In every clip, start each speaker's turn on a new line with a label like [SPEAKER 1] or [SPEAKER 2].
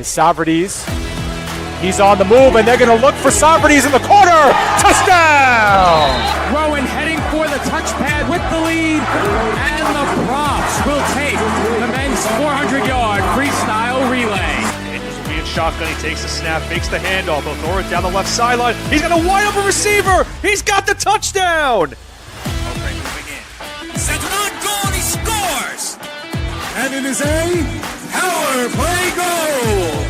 [SPEAKER 1] Socrates. He's on the move, and they're going to look for Socrates in the corner. Touchdown!
[SPEAKER 2] Rowan heading for the touchpad with the lead, and the props will take the men's 400-yard freestyle relay.
[SPEAKER 3] Andrews will be in shotgun. He takes the snap, fakes the handoff. He'll throw it down the left sideline. He's going to wind up a receiver. He's got the touchdown.
[SPEAKER 2] Okay, moving in. Sends it on goal, and he scores! And it is a power play goal!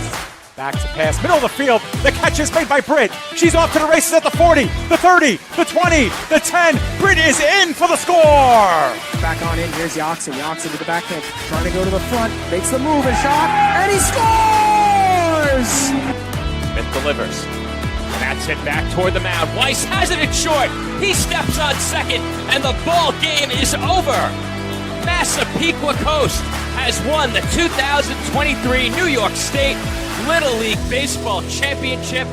[SPEAKER 1] Back to pass, middle of the field. The catch is made by Britt. She's off to the races at the 40, the 30, the 20, the 10. Britt is in for the score.
[SPEAKER 4] Back on in. Here's Yoxon. Yoxon to the backhand. Trying to go to the front. Makes the move and shot. And he scores!
[SPEAKER 5] Smith delivers. That's it back toward the mound. Weiss has it in short. He steps on second, and the ball game is over. Massapequa Coast has won the 2023 New York State Little League Baseball Championship.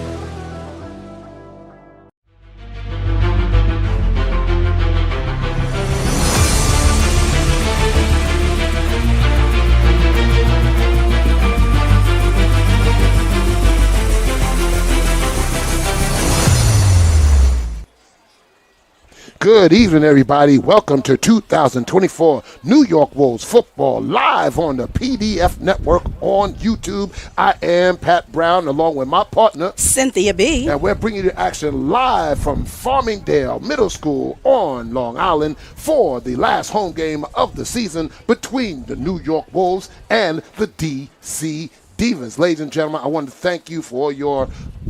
[SPEAKER 6] Good evening, everybody. Welcome to 2024 New York Wolves football live on the PDF network on YouTube. I am Pat Brown along with my partner,
[SPEAKER 7] Cynthia B.
[SPEAKER 6] And we're bringing you action live from Farmingdale Middle School on Long Island for the last home game of the season between the New York Wolves and the DC Divas. Ladies and gentlemen, I want to thank you for all your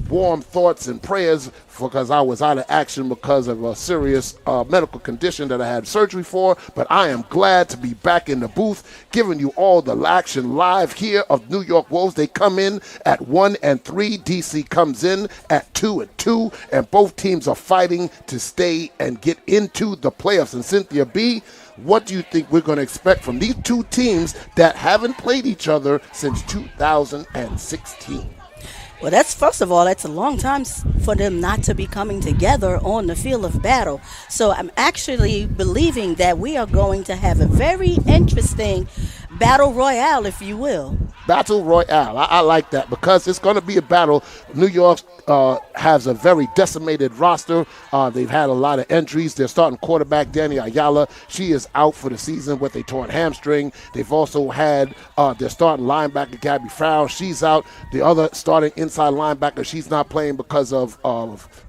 [SPEAKER 6] warm thoughts and prayers because I was out of action because of a serious medical condition that I had surgery for. But I am glad to be back in the booth giving you all the action live here of New York Wolves. They come in at 1-3. DC comes in at 2-2. And both teams are fighting to stay and get into the playoffs. And Cynthia B., what do you think we're going to expect from these two teams that haven't played each other since 2016?
[SPEAKER 7] Well, first of all, that's a long time for them not to be coming together on the field of battle. So I'm actually believing that we are going to have a very interesting battle royale, if you will.
[SPEAKER 6] Battle royale. I like that because it's going to be a battle. New York has a very decimated roster. They've had a lot of injuries. Their starting quarterback, Danny Ayala, she is out for the season with a torn hamstring. They've also had their starting linebacker, Gabby Farrell. She's out. The other starting inside linebacker, she's not playing because of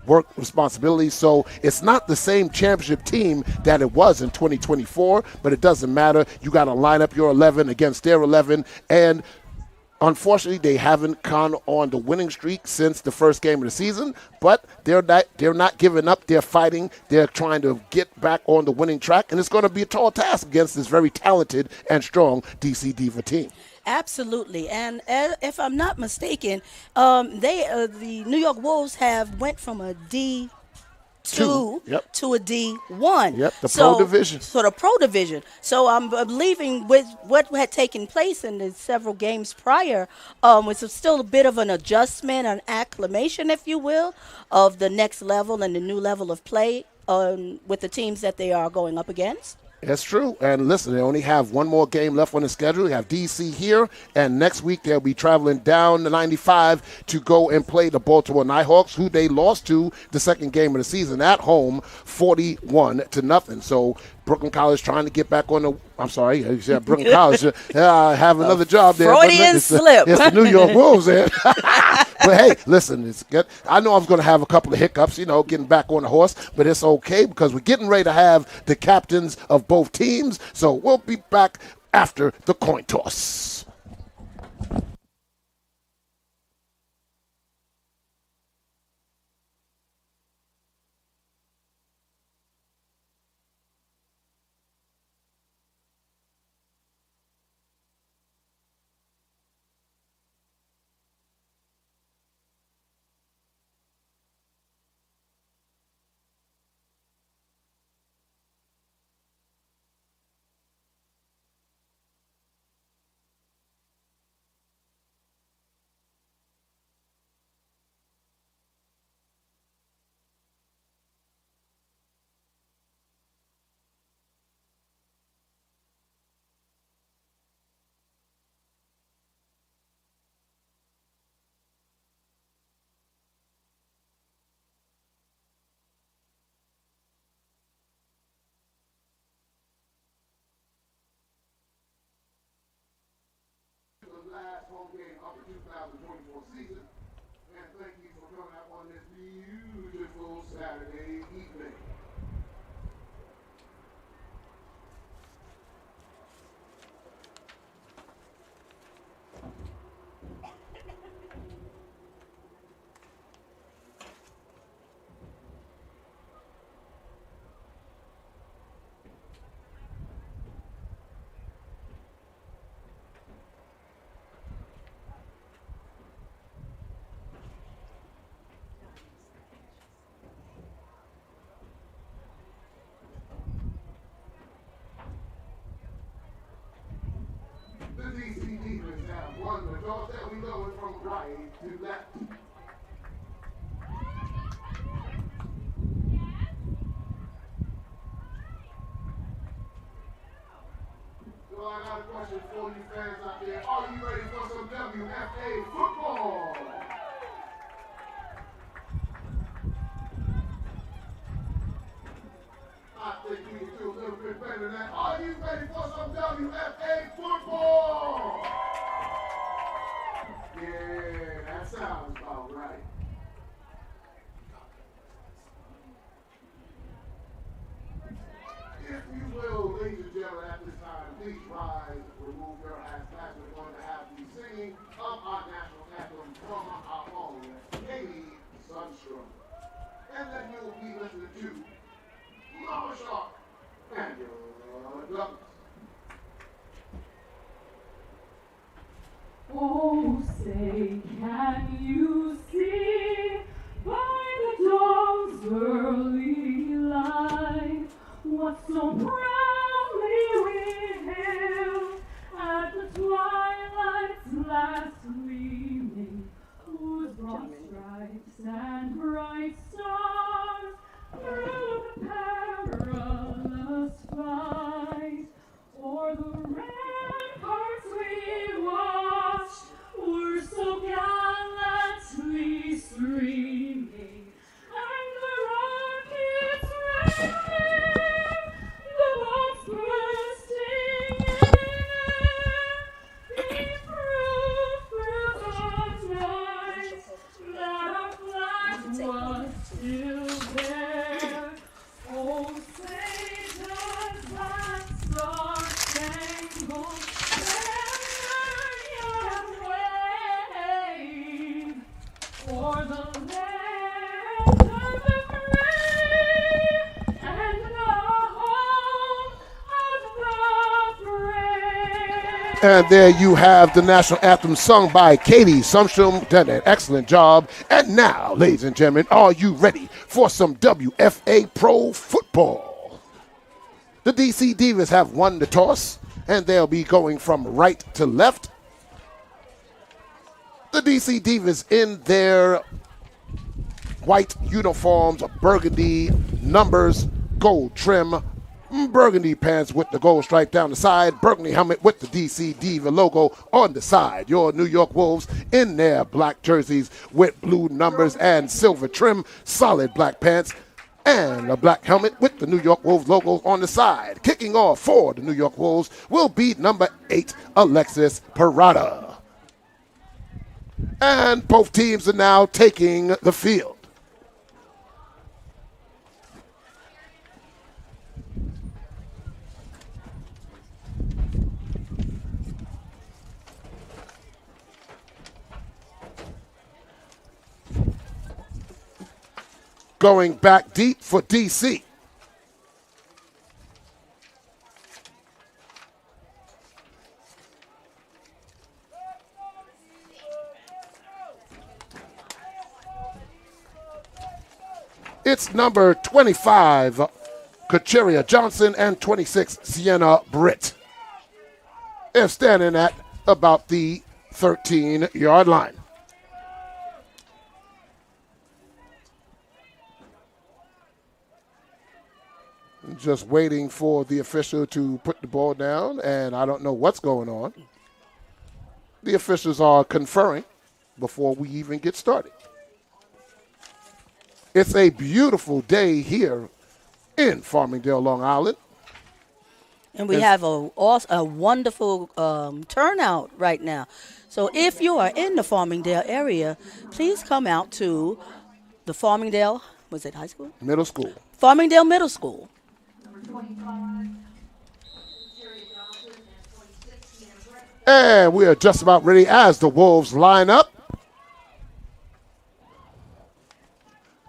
[SPEAKER 6] work responsibilities. So it's not the same championship team that it was in 2024, but it doesn't matter. You got to line up your 11 against their 11, and unfortunately, they haven't gone on the winning streak since the first game of the season, but they're not giving up. They're fighting. They're trying to get back on the winning track, and it's going to be a tall task against this very talented and strong DC Diva team.
[SPEAKER 7] Absolutely, and if I'm not mistaken, the New York Wolves have went from a D2 to a D1.
[SPEAKER 6] Yep, pro division.
[SPEAKER 7] So the pro division. So I'm believing with what had taken place in the several games prior, was still a bit of an adjustment, an acclimation, if you will, of the next level and the new level of play with the teams that they are going up against.
[SPEAKER 6] That's true. And listen, they only have one more game left on the schedule. They have DC here, and next week they'll be traveling down the 95 to go and play the Baltimore Nighthawks, who they lost to the second game of the season at home, 41-0. So Brooklyn College trying to get back on the – I'm sorry, you said Brooklyn College. Have another job there.
[SPEAKER 7] Freudian slip.
[SPEAKER 6] It's the New York Wolves there. But, hey, listen, it's good. I know I was going to have a couple of hiccups, getting back on the horse, but it's okay because we're getting ready to have the captains of both teams. So we'll be back after the coin toss. you fans out there, are you ready for some WFA football? I think we can do a little bit better than that. Are you ready for some WFA football? Yeah, that sounds about right. If you will, ladies and gentlemen, at this time, please rise, remove your hats. We're going to have the singing of our national anthem from our own Katie Sunstrom. And then you'll be listening to Mama Shark and your Douglas.
[SPEAKER 8] Oh, say, can you see by the dawn's early light what so proudly we hailed at the twilight's last gleaming, whose broad stripes and bright stars through the perilous fight o'er the ramparts we watched were so gallantly streaming, and the rockets raining, the bombs bursting in air, gave proof through the night that our flag was still there. Oh, say does that star-spangled banner yet wave o'er the land of the free and the home of the brave?
[SPEAKER 6] And there you have the national anthem sung by Katie Sunstrom. Done an excellent job. And now, ladies and gentlemen, are you ready for some WFA Pro football? The DC Divas have won the toss, and they'll be going from right to left. The DC Divas in their white uniforms, burgundy numbers, gold trim, burgundy pants with the gold stripe down the side, burgundy helmet with the DC Diva logo on the side. Your New York Wolves in their black jerseys with blue numbers and silver trim, solid black pants, and a black helmet with the New York Wolves logo on the side. Kicking off for the New York Wolves will be number 8, Alexis Parada. And both teams are now taking the field. Going back deep for DC. It's number 25, Kacheria Johnson, and 26, Sienna Britt. They're standing at about the 13-yard line. Just waiting for the official to put the ball down, and I don't know what's going on. The officials are conferring before we even get started. It's a beautiful day here in Farmingdale, Long Island.
[SPEAKER 7] And we have a wonderful turnout right now. So if you are in the Farmingdale area, please come out to the Farmingdale, was it high school?
[SPEAKER 6] Middle school.
[SPEAKER 7] Farmingdale Middle School.
[SPEAKER 6] And we are just about ready as the Wolves line up.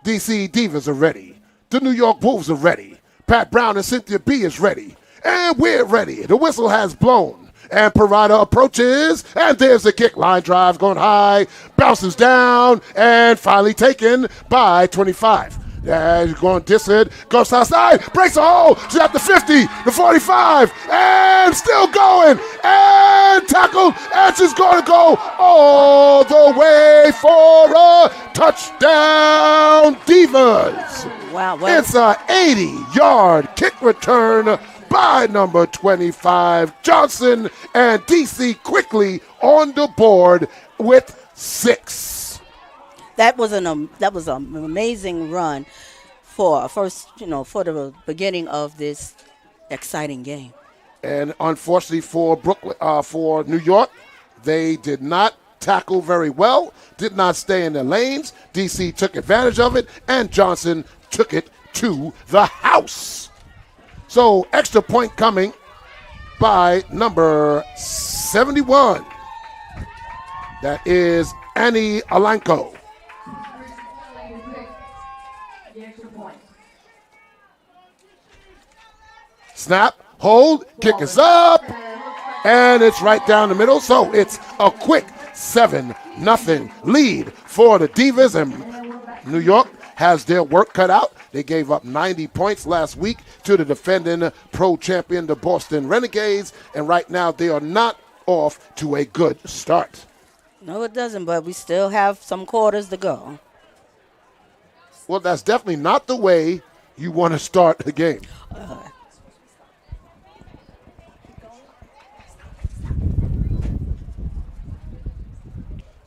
[SPEAKER 6] DC Divas are ready. The New York Wolves are ready. Pat Brown and Cynthia B is ready. And we're ready. The whistle has blown. And Parada approaches. And there's the kick. Line drive going high. Bounces down. And finally taken by 25. Yeah, he's going distant, goes outside, breaks a hole, she's at the 50, the 45, and still going, and tackled, and she's going to go all the way for a touchdown, Divas.
[SPEAKER 7] Wow.
[SPEAKER 6] It's a 80-yard kick return by number 25, Johnson, and DC quickly on the board with 6.
[SPEAKER 7] That was an amazing run for for the beginning of this exciting game.
[SPEAKER 6] And unfortunately for New York, they did not tackle very well, did not stay in their lanes. DC took advantage of it, and Johnson took it to the house. So extra point coming by number 71. That is Annie Alanko. Snap, hold, kick is up, and it's right down the middle. So it's a quick 7-0 lead for the Divas, and New York has their work cut out. They gave up 90 points last week to the defending pro champion, the Boston Renegades, and right now they are not off to a good start.
[SPEAKER 7] No, it doesn't, but we still have some quarters to go.
[SPEAKER 6] Well, that's definitely not the way you want to start the game.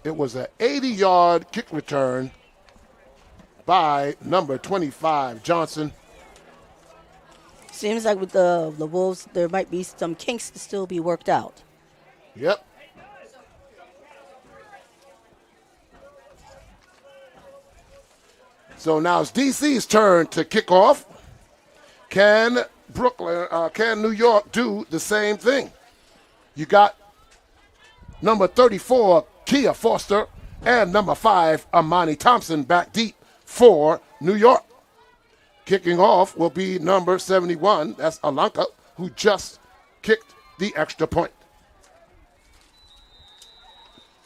[SPEAKER 6] It was an 80-yard kick return by number 25, Johnson.
[SPEAKER 7] Seems like with the Wolves, there might be some kinks to still be worked out.
[SPEAKER 6] Yep. So now it's DC's turn to kick off. Can New York do the same thing? You got number 34, Kia Foster, and number 5, Amani Thompson back deep for New York. Kicking off will be number 71, that's Alanka, who just kicked the extra point.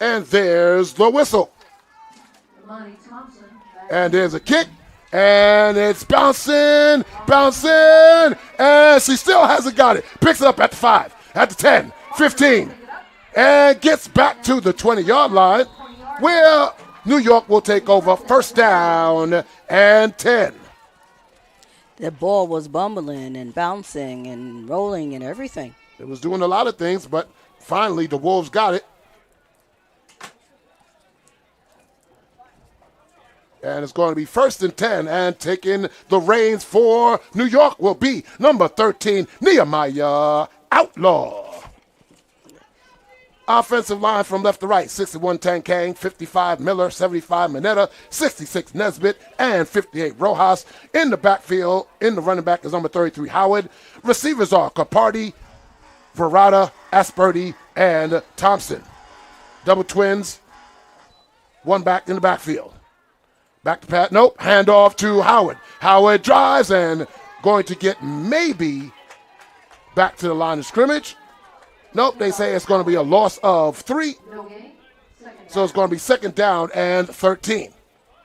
[SPEAKER 6] And there's the whistle. And there's a kick, and it's bouncing, and she still hasn't got it. Picks it up at the 5, at the 10, 15, and gets back to the 20-yard line, where New York will take over first down and 10.
[SPEAKER 7] The ball was bumbling and bouncing and rolling and everything.
[SPEAKER 6] It was doing a lot of things, but finally the Wolves got it. And it's going to be first and 10, and taking the reins for New York will be number 13, Nehemiah Outlaw. Offensive line from left to right, 61 Tankang, 55 Miller, 75 Mineta, 66 Nesbitt, and 58 Rojas. In the backfield, in the running back is number 33 Howard. Receivers are Capardi, Verrata, Asperti, and Thompson. Double twins, one back in the backfield. Back to Pat. Nope. Handoff to Howard. Howard drives and going to get maybe back to the line of scrimmage. Nope. They say it's going to be a loss of 3. So it's going to be second down and 13.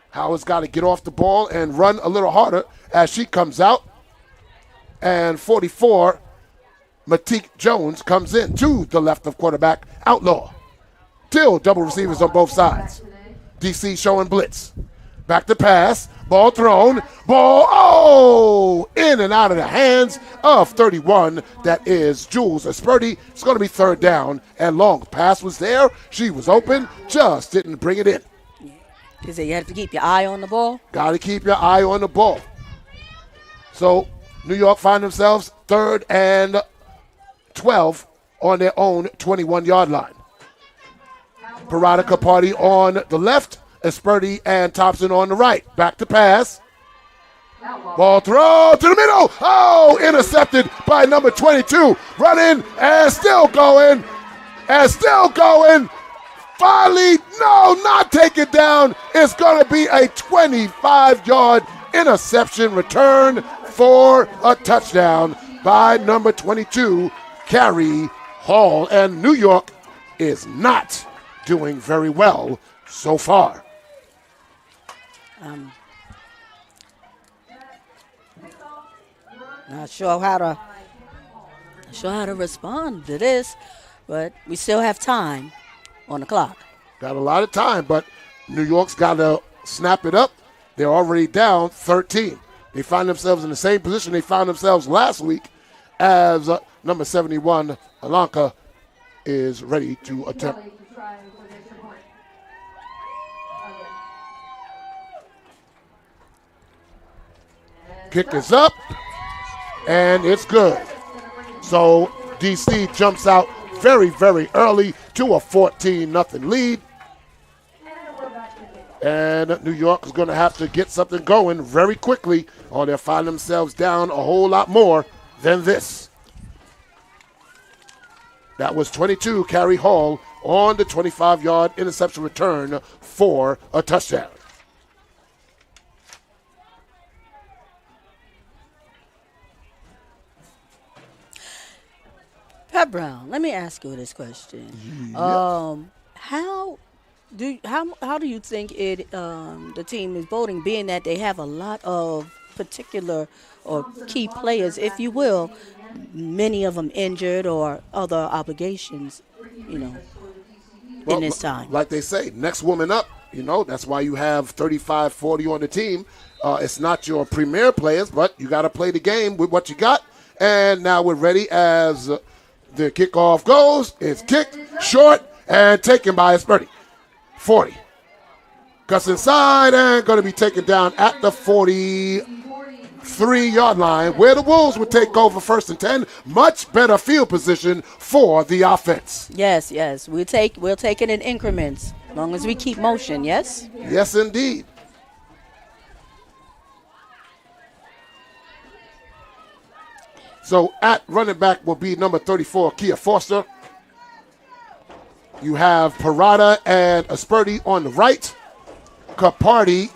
[SPEAKER 6] Howard's got to get off the ball and run a little harder as she comes out. And 44, Matique Jones comes in to the left of quarterback Outlaw. Till double receivers on both sides. DC showing blitz. Back to pass, ball thrown, in and out of the hands of 31. That is Jules Asperti. It's going to be third down and long. Pass was there. She was open, just didn't bring it in.
[SPEAKER 7] Because you have to keep your eye on the ball.
[SPEAKER 6] Got to keep your eye on the ball. So New York find themselves third and 12 on their own 21-yard line. Parada Capardi on the left. Asperti and Thompson on the right. Back to pass. Ball throw to the middle. Oh, intercepted by number 22. Running and still going. Finally, no, not take it down. It's going to be a 25-yard interception return for a touchdown by number 22, Carrie Hall. And New York is not doing very well so far.
[SPEAKER 7] Not sure how to respond to this, but we still have time on the clock.
[SPEAKER 6] Got a lot of time, but New York's got to snap it up. They're already down 13. They find themselves in the same position they found themselves last week as number 71, Alanka, is ready to attempt. Kick is up, and it's good. So DC jumps out very, very early to a 14-0 lead. And New York is going to have to get something going very quickly, or they'll find themselves down a whole lot more than this. That was 22, Carrie Hall on the 25-yard interception return for a touchdown.
[SPEAKER 7] Pat Brown, let me ask you this question.
[SPEAKER 6] Yeah.
[SPEAKER 7] How do you think the team is voting, being that they have a lot of particular or key players, if you will, many of them injured or other obligations, in this time?
[SPEAKER 6] Like they say, next woman up, that's why you have 35, 40 on the team. It's not your premier players, but you got to play the game with what you got. And now we're ready as the kickoff goes. It's kicked short and taken by a Spurdy. 40. Cuts inside and going to be taken down at the 43-yard line, where the Wolves would take over 1st and 10. Much better field position for the offense.
[SPEAKER 7] Yes. We'll take it in increments, as long as we keep motion. Yes.
[SPEAKER 6] Yes, indeed. So at running back will be number 34, Kia Foster. You have Parada and Asperti on the right. Capardi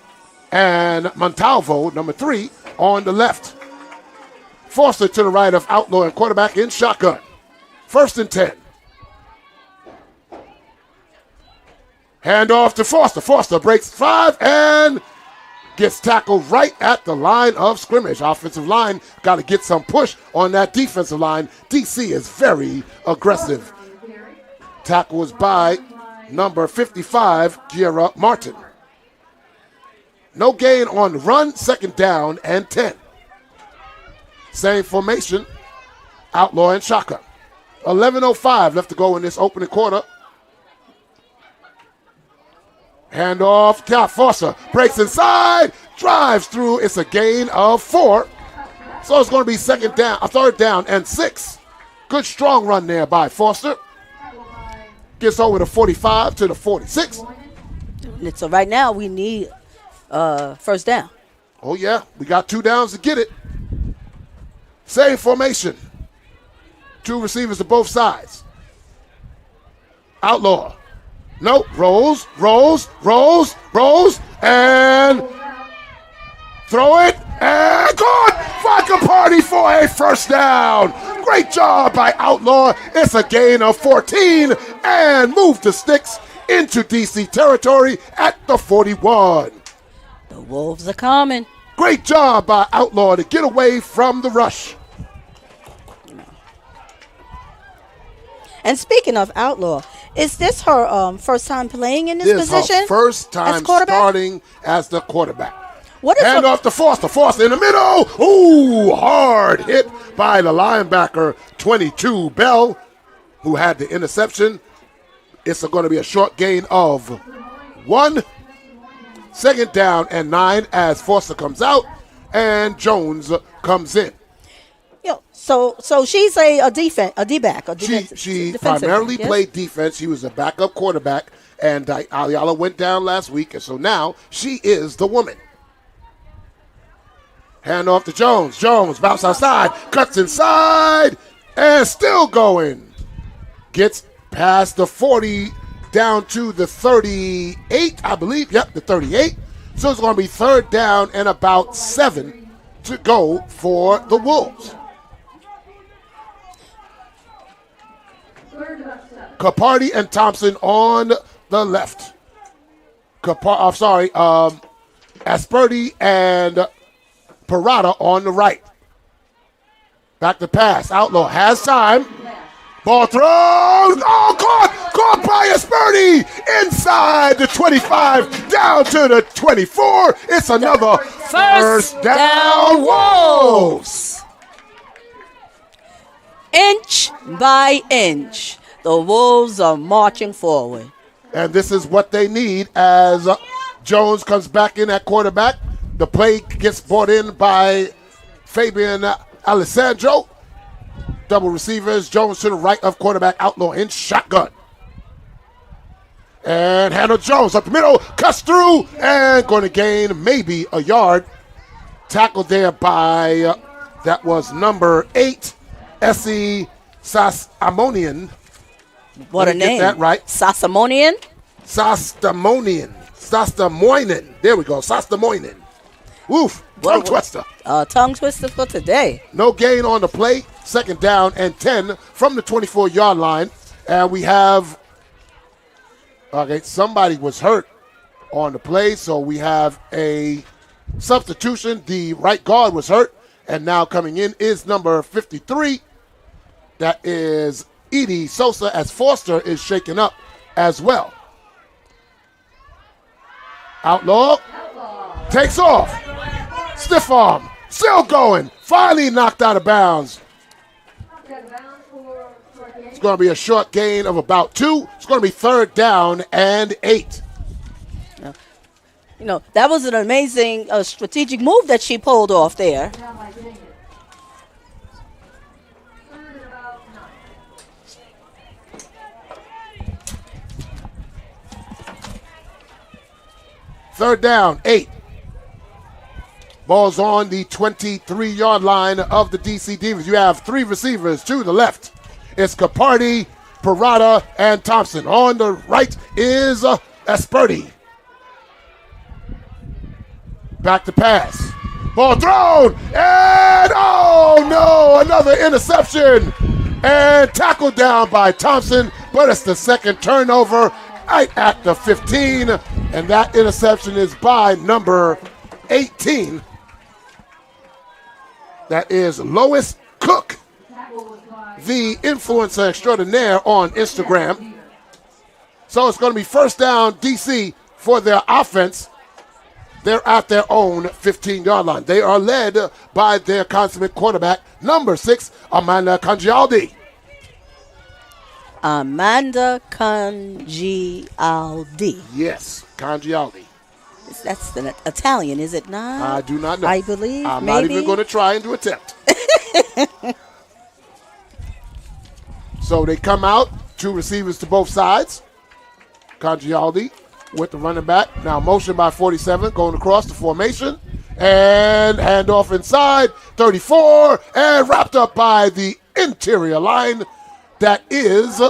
[SPEAKER 6] and Montalvo, number 3, on the left. Foster to the right of Outlaw and quarterback in shotgun. 1st and 10. Hand off to Foster. Foster breaks 5 and gets tackled right at the line of scrimmage. Offensive line got to get some push on that defensive line. DC is very aggressive. Tackle was by number 55, Giera Martin. No gain on the run, 2nd down and 10. Same formation, Outlaw and shotgun. 11:05 left to go in this opening quarter. Hand off, Foster breaks inside, drives through. It's a gain of 4. So it's going to be 3rd down and 6. Good strong run there by Foster. Gets over the 45 to the 46.
[SPEAKER 7] So right now we need 1st down.
[SPEAKER 6] Oh, yeah. We got 2 downs to get it. Same formation. 2 receivers to both sides. Outlaw. Nope. Rolls, and throw it, and gone! Vodka Party for a 1st down. Great job by Outlaw. It's a gain of 14 and move the sticks into DC territory at the 41.
[SPEAKER 7] The Wolves are coming.
[SPEAKER 6] Great job by Outlaw to get away from the rush.
[SPEAKER 7] And speaking of Outlaw, is this her first time playing in this position?
[SPEAKER 6] This is her first time starting as the quarterback. Hand off to Foster. Foster in the middle. Ooh, hard hit by the linebacker, 22, Bell, who had the interception. It's going to be a short gain of 1. 2nd down and 9 as Foster comes out and Jones comes in.
[SPEAKER 7] So she's a D-back.
[SPEAKER 6] She primarily played defense. She was a backup quarterback, and Ayala went down last week, and so now she is the woman. Hand off to Jones. Jones bounce outside, cuts inside, and still going. Gets past the 40, down to the 38, I believe. Yep, the 38. So it's going to be 3rd down and about 7 to go for the Wolves. Capardi and Thompson on the left. Asperti and Parada on the right. Back to pass. Outlaw has time. Ball thrown. Oh, caught by Asperti. Inside the 25, down to the 24. It's another first down Wolves.
[SPEAKER 7] Inch by inch, the Wolves are marching forward.
[SPEAKER 6] And this is what they need as Jones comes back in at quarterback. The play gets brought in by Fabian Alessandro. Double receivers. Jones to the right of quarterback. Outlaw in shotgun. And Hannah Jones up the middle. Cuts through and going to gain maybe a yard. Tackled there by, that was number 8, Essie Sasamonian.
[SPEAKER 7] What a name.
[SPEAKER 6] Get that right.
[SPEAKER 7] Sasamonian?
[SPEAKER 6] Sastamoinen. There we go. Sastamoinen. Woof. Tongue twister.
[SPEAKER 7] Tongue twister for today.
[SPEAKER 6] No gain on the play. Second down and 10 from the 24-yard line. And we have, okay, somebody was hurt on the play, so we have a substitution. The right guard was hurt, and now coming in is number 53. That is Edie Sosa, as Foster is shaken up as well. Outlaw takes off. Stiff arm. Still going. Finally knocked out of bounds. It's going to be a short gain of about 2. It's going to be third down and 8.
[SPEAKER 7] You know, that was an amazing strategic move that she pulled off there.
[SPEAKER 6] Third down, 8. Ball's on the 23-yard line of the DC Divas. You have 3 receivers to the left. It's Capardi, Parada, and Thompson. On the right is Esperti. Back to pass. Ball thrown, and oh no, another interception. And tackled down by Thompson, but it's the second turnover right at the 15. And that interception is by number 18. That is Lois Cook, the influencer extraordinaire on Instagram. So it's going to be first down DC for their offense. They're at their own 15-yard line. They are led by their consummate quarterback, number 6, Amanda Congialdi.
[SPEAKER 7] Amanda Congialdi.
[SPEAKER 6] Yes, Congialdi.
[SPEAKER 7] That's the Italian, is it not?
[SPEAKER 6] I do not know.
[SPEAKER 7] I believe,
[SPEAKER 6] I'm
[SPEAKER 7] maybe.
[SPEAKER 6] not even going to try and do attempt. So they come out, 2 receivers to both sides. Congialdi with the running back. Now motion by 47, going across the formation. And handoff inside, 34, and wrapped up by the interior line. That is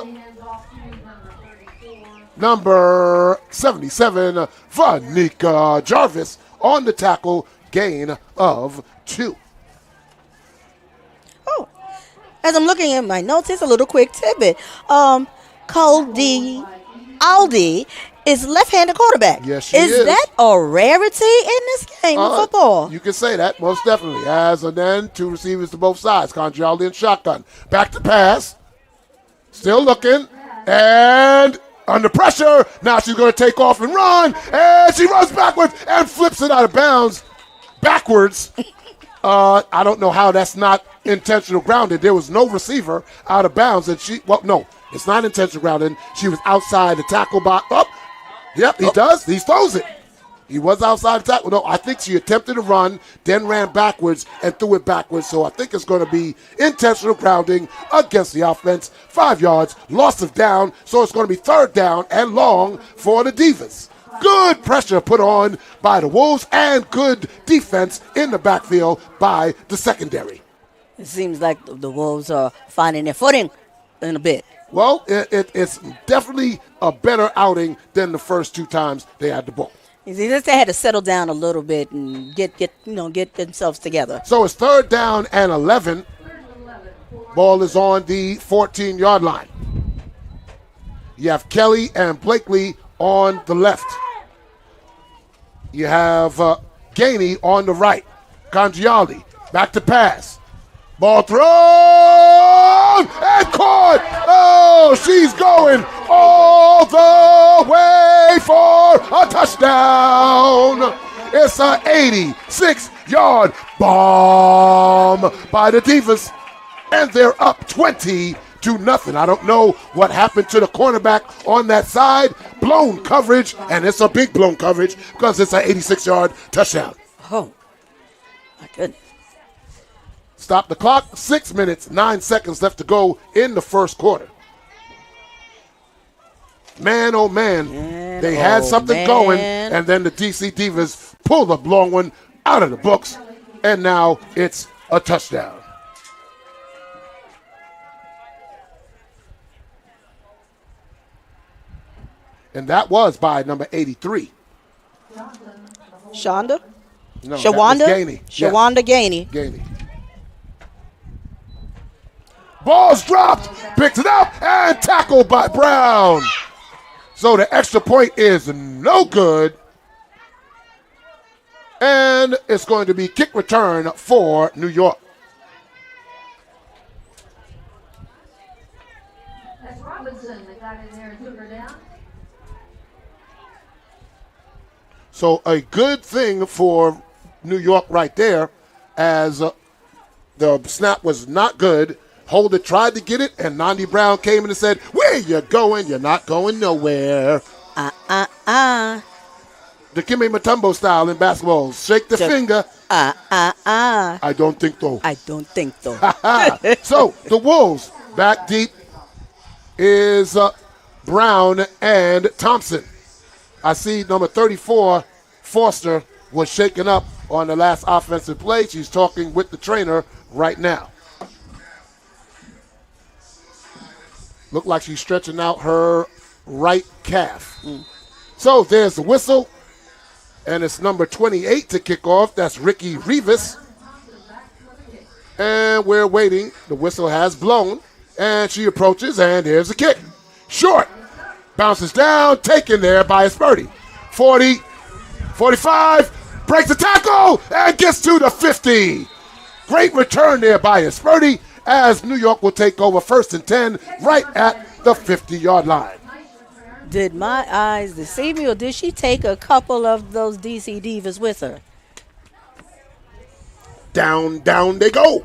[SPEAKER 6] number 77, Vanika Jarvis, on the tackle, gain of 2.
[SPEAKER 7] Oh, as I'm looking at my notes, it's a little quick tidbit. Aldi is left-handed quarterback.
[SPEAKER 6] Yes, she is.
[SPEAKER 7] Is that a rarity in this game of football?
[SPEAKER 6] You can say that, most definitely. As and then 2 receivers to both sides, Congialdi and shotgun. Back to pass. Still looking, and under pressure. Now she's going to take off and run, and she runs backwards and flips it out of bounds backwards. I don't know how that's not intentional grounding. There was no receiver out of bounds, and no, it's not intentional grounding. She was outside the tackle box. Yep, he does. He throws it. He was outside the tackle. No, I think she attempted to run, then ran backwards and threw it backwards. So I think it's going to be intentional grounding against the offense. 5 yards, loss of down. So it's going to be third down and long for the Divas. Good pressure put on by the Wolves and good defense in the backfield by the secondary.
[SPEAKER 7] It seems like the Wolves are finding their footing in a bit.
[SPEAKER 6] Well, it's definitely a better outing than the first 2 times they had the ball.
[SPEAKER 7] They had to settle down a little bit and get themselves together.
[SPEAKER 6] So it's third down and 11. Ball is on the 14-yard line. You have Kelly and Blakely on the left. You have Gainey on the right. Congialdi back to pass. Ball thrown and caught. Oh, she's going all the way for a touchdown. It's an 86-yard bomb by the Divas. and they're up 20-0. I don't know what happened to the cornerback on that side. Blown coverage, and it's a big blown coverage because it's an 86-yard touchdown.
[SPEAKER 7] Oh, my goodness.
[SPEAKER 6] Stop the clock. 6 minutes, 9 seconds left to go in the first quarter. Man, oh man, they had something going, and then the DC Divas pulled a long one out of the books, and now it's a touchdown. And that was by number 83.
[SPEAKER 7] Shonda?
[SPEAKER 6] No,
[SPEAKER 7] Shawanda?
[SPEAKER 6] that was Gainey.
[SPEAKER 7] Shawanda Gainey.
[SPEAKER 6] Gainey. Ball's dropped, picked it up, and tackled by Brown. So the extra point is no good. And it's going to be kick return for New York.
[SPEAKER 8] That's Robinson that got in there and took her down.
[SPEAKER 6] So a good thing for New York right there, as the snap was not good. Holder tried to get it, and Nandi Brown came in and said, "Where you going? You're not going nowhere." The Kimmy Mutombo style in basketball. Shake the finger. I don't think so.
[SPEAKER 7] I don't think so.
[SPEAKER 6] So the Wolves back deep is Brown and Thompson. I see number 34, Foster, was shaken up on the last offensive play. She's talking with the trainer right now. Look like she's stretching out her right calf. So there's the whistle, and it's number 28 to kick off. That's Ricky Rivas. And we're waiting. The whistle has blown, and she approaches, and here's the kick. Short. Bounces down, taken there by Esperti. 40, 45, breaks the tackle, and gets to the 50. Great return there by Esperti, as New York will take over 1st and 10 right at the 50-yard line.
[SPEAKER 7] Did my eyes deceive me, or did she take a couple of those DC Divas with her?
[SPEAKER 6] Down they go.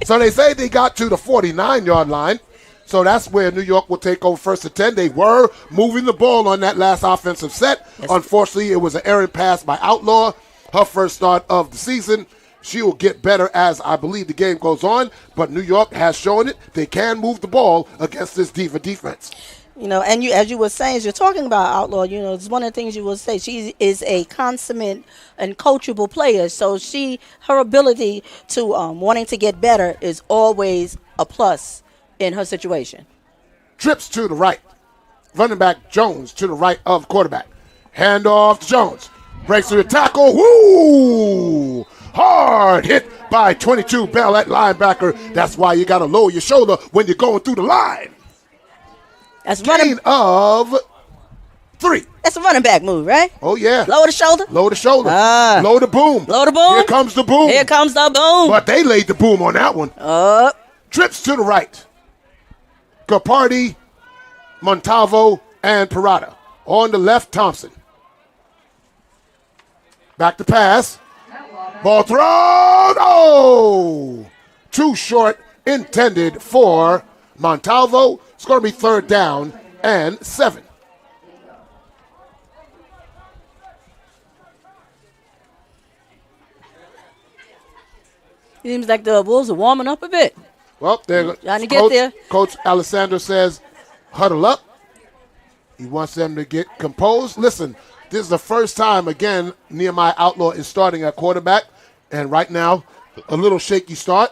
[SPEAKER 6] So they say they got to the 49-yard line. So that's where New York will take over 1st and 10. They were moving the ball on that last offensive set. Unfortunately, it was an errant pass by Outlaw. Her first start of the season. She will get better as I believe the game goes on. But New York has shown it. They can move the ball against this Diva defense.
[SPEAKER 7] You know, and you, as you were saying, as you're talking about Outlaw, you know, it's one of the things you will say. She is a consummate and coachable player. So her ability to wanting to get better is always a plus in her situation.
[SPEAKER 6] Trips to the right. Running back Jones to the right of quarterback. Handoff to Jones. Breaks through the tackle. Woo! Hard hit by 22 Bell at linebacker. That's why you got to lower your shoulder when you're going through the line.
[SPEAKER 7] That's
[SPEAKER 6] Gain of 3.
[SPEAKER 7] That's a running back move, right?
[SPEAKER 6] Oh, yeah.
[SPEAKER 7] Lower the shoulder?
[SPEAKER 6] Lower the shoulder. Lower the boom.
[SPEAKER 7] Lower the boom?
[SPEAKER 6] Here comes the boom.
[SPEAKER 7] Here comes the boom.
[SPEAKER 6] But they laid the boom on that one. Trips to the right. Capardi, Montalvo, and Parada. On the left, Thompson. Back to pass. Ball thrown. Oh! Too short, intended for Montalvo. It's going to be 3rd down and 7.
[SPEAKER 7] Seems like the Wolves are warming up a bit.
[SPEAKER 6] Well, there.
[SPEAKER 7] Trying to get there.
[SPEAKER 6] Coach Alessandro says, huddle up. He wants them to get composed. Listen, this is the first time, again, Nehemiah Outlaw is starting at quarterback. And right now, a little shaky start.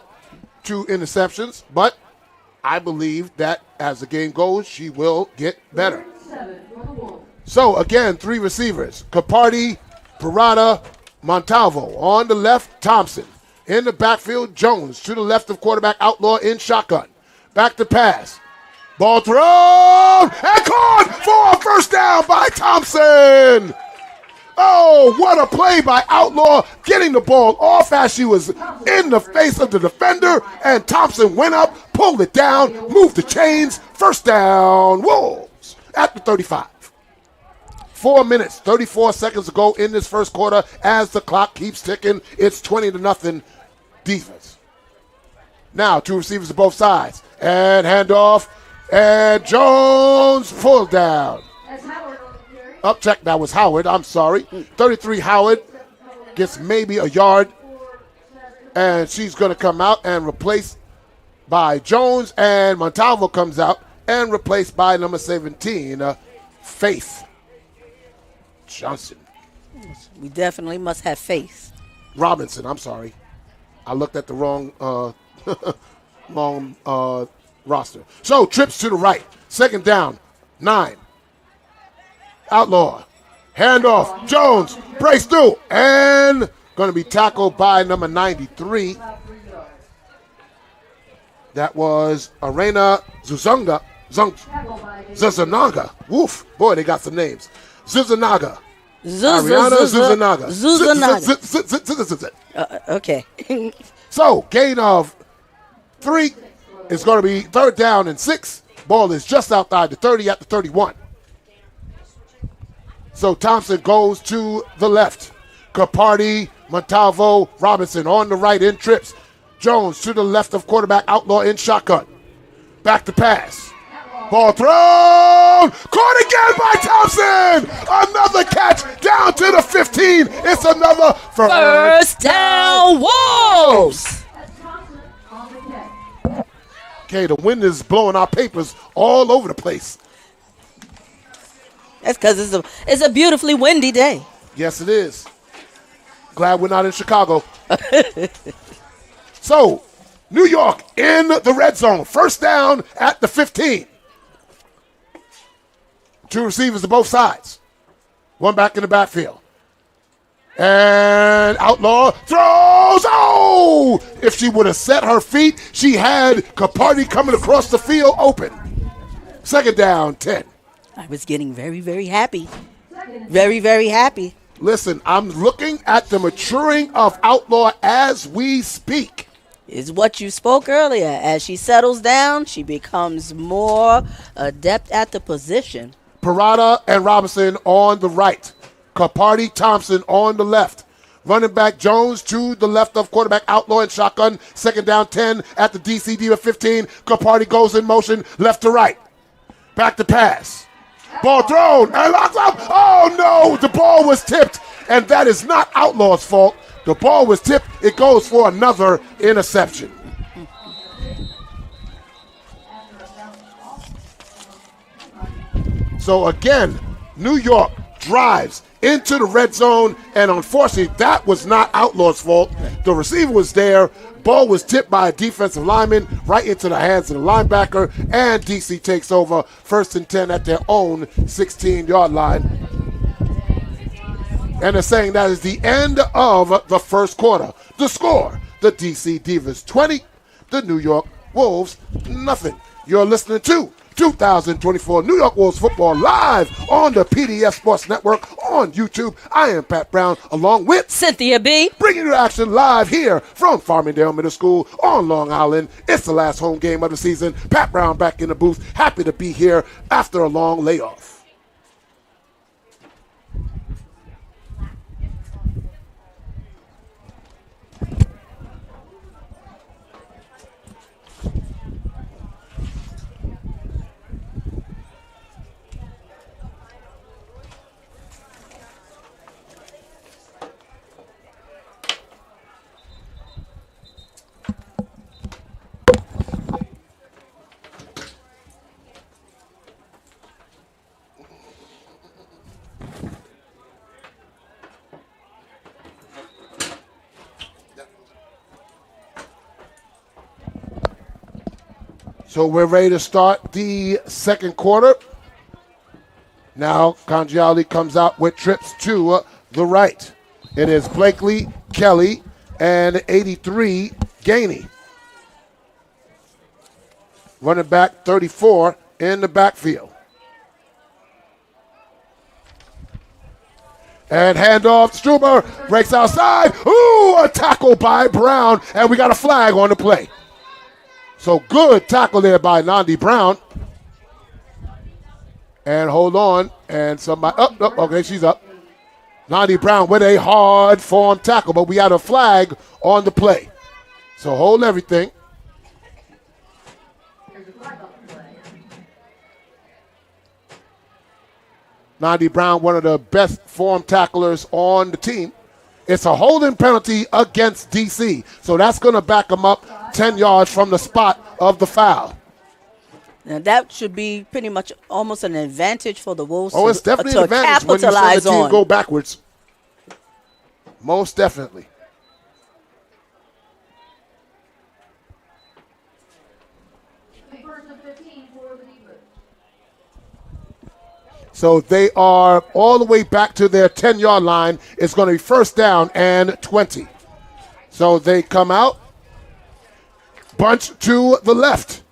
[SPEAKER 6] 2 interceptions. But I believe that as the game goes, she will get better. So, again, 3 receivers. Capardi, Parada, Montalvo. On the left, Thompson. In the backfield, Jones. To the left of quarterback Outlaw in shotgun. Back to pass. Ball thrown and caught for a 1st down by Thompson. Oh, what a play by Outlaw, getting the ball off as she was in the face of the defender, and Thompson went up, pulled it down, moved the chains. 1st down, Wolves at the 35. 4 minutes, 34 seconds to go in this first quarter as the clock keeps ticking. It's 20-0 Divas. Now, two receivers to both sides. And handoff. And Jones pulled down.
[SPEAKER 8] That's Howard on the carry.
[SPEAKER 6] Up check, that was Howard. I'm sorry. 33 Howard gets maybe a yard. And she's going to come out and replace by Jones. And Montalvo comes out and replaced by number 17, Faith Johnson.
[SPEAKER 7] We definitely must have faith.
[SPEAKER 6] Robinson, I'm sorry. I looked at the wrong roster. So, trips to the right. Second down, 9. Outlaw. Handoff. Jones breaks through. And going to be tackled by number 93. That was Arena Zuzanaga. Woof. Boy, they got some names. Zuzanaga. Ariana Zuzanaga.
[SPEAKER 7] Okay.
[SPEAKER 6] So, gain of 3 is going to be third down and 6. Ball is just outside the 30 at the 31. So, Thompson goes to the left. Capardi, Montalvo, Robinson on the right in trips. Jones to the left of quarterback Outlaw in shotgun. Back to pass. Ball thrown. Caught again by Thompson. Another catch down to the 15. It's another
[SPEAKER 7] First down, Wolves.
[SPEAKER 8] That's Thompson on the catch.
[SPEAKER 6] Okay, the wind is blowing our papers all over the place.
[SPEAKER 7] That's because it's a beautifully windy day.
[SPEAKER 6] Yes, it is. Glad we're not in Chicago. So, New York in the red zone. First down at the 15. Two receivers to both sides. One back in the backfield. And Outlaw throws. Oh! If she would have set her feet, she had Capardi coming across the field open. Second down, 10.
[SPEAKER 7] I was getting very, very happy. Very, very happy.
[SPEAKER 6] Listen, I'm looking at the maturing of Outlaw as we speak.
[SPEAKER 7] Is what you spoke earlier. As she settles down, she becomes more adept at the position.
[SPEAKER 6] Parada and Robinson on the right. Capardi, Thompson on the left. Running back Jones to the left of quarterback Outlaw and shotgun. Second down 10 at the DC Diva 15. Capardi goes in motion left to right. Back to pass. Ball thrown and locked up. Oh no, the ball was tipped. And that is not Outlaw's fault. The ball was tipped. It goes for another interception. So again, New York drives into the red zone, and unfortunately, that was not Outlaw's fault. The receiver was there. Ball was tipped by a defensive lineman right into the hands of the linebacker, and DC takes over. First and 10 at their own 16-yard line. And they're saying that is the end of the first quarter. The score, the DC Divas 20, the New York Wolves nothing. You're listening to 2024 New York Wolves football live on the PDF Sports Network on YouTube. I am Pat Brown along with
[SPEAKER 7] Cynthia B.
[SPEAKER 6] bringing you action live here from Farmingdale Middle School on Long Island. It's the last home game of the season. Pat Brown back in the booth. Happy to be here after a long layoff. So we're ready to start the second quarter. Now Congiali comes out with trips to the right. It is Blakely, Kelly, and 83, Gainey. Running back 34 in the backfield. And handoff, Struber breaks outside. Ooh, a tackle by Brown, and we got a flag on the play. So good tackle there by Nandi Brown. And hold on. And somebody, okay, she's up. Nandi Brown with a hard form tackle, but we had a flag on the play. So hold everything. Nandi Brown, one of the best form tacklers on the team. It's a holding penalty against DC. So that's going to back them up 10 yards from the spot of the foul.
[SPEAKER 7] Now that should be pretty much almost an advantage for the Wolves.
[SPEAKER 6] Oh, it's definitely an advantage when you
[SPEAKER 7] capitalize
[SPEAKER 6] see the team
[SPEAKER 7] on.
[SPEAKER 6] go backwards. Most definitely.
[SPEAKER 8] First and 15 for the Divas.
[SPEAKER 6] So they are all the way back to their 10-yard line. It's going to be first down and 20. So they come out. Bunch to the left.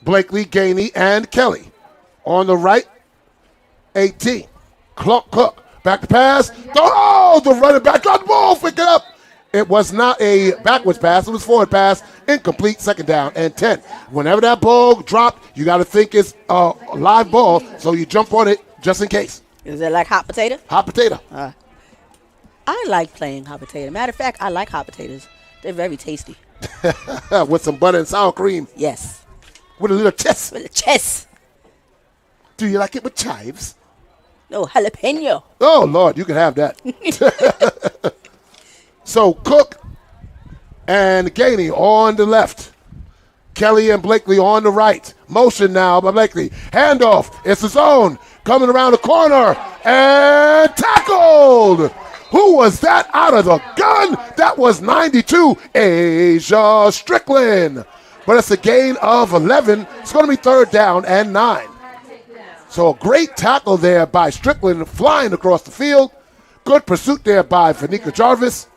[SPEAKER 6] Blakely, Gainey, and Kelly. On the right, 18. Cook. Back to pass. Oh, the running back got the ball. Pick it up. It was not a backwards pass. It was forward pass. Incomplete. Second down and 10. Whenever that ball dropped, you got to think it's a live ball, so you jump on it just in case.
[SPEAKER 7] Is it like hot potato?
[SPEAKER 6] Hot potato.
[SPEAKER 7] I like playing hot potato. Matter of fact, I like hot potatoes. They're very tasty.
[SPEAKER 6] With some butter and sour cream.
[SPEAKER 7] Yes.
[SPEAKER 6] With a little chest.
[SPEAKER 7] With a chest.
[SPEAKER 6] Do you like it with chives?
[SPEAKER 7] No, jalapeno.
[SPEAKER 6] Oh, Lord, you can have that. So Cook and Gainey on the left. Kelly and Blakely on the right. Motion now by Blakely. Handoff. It's his own. Coming around the corner. And tackled. Who was that out of the gun? That was 92, Asia Strickland. But it's a gain of 11. It's going to be third down and 9. So a great tackle there by Strickland flying across the field. Good pursuit there by Vanika Jarvis.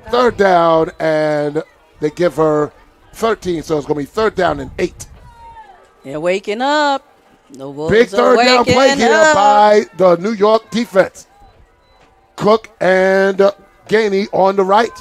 [SPEAKER 6] Third down, and they give her 13, so it's going to be third down and 8.
[SPEAKER 7] They're waking up. The Wolves
[SPEAKER 6] Big third down play here by the New York defense. Cook and Gainey on the right.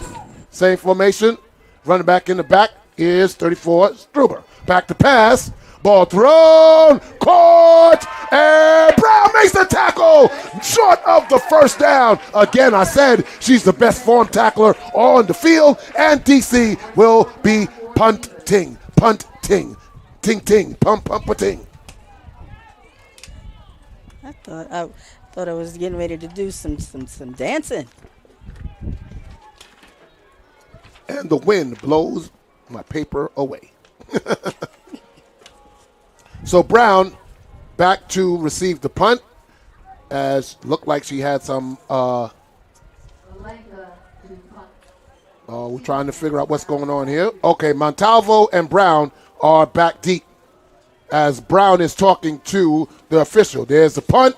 [SPEAKER 6] Same formation. Running back in the back is 34, Struber. Back to pass. Ball thrown, caught, and Brown makes the tackle short of the first down. Again, I said she's the best form tackler on the field, and DC will be punting, ting, pump-a-ting.
[SPEAKER 7] I thought I was getting ready to do some dancing.
[SPEAKER 6] And the wind blows my paper away. So Brown back to receive the punt, as looked like she had some we're trying to figure out what's going on here. Okay, Montalvo and Brown are back deep as Brown is talking to the official. There's the punt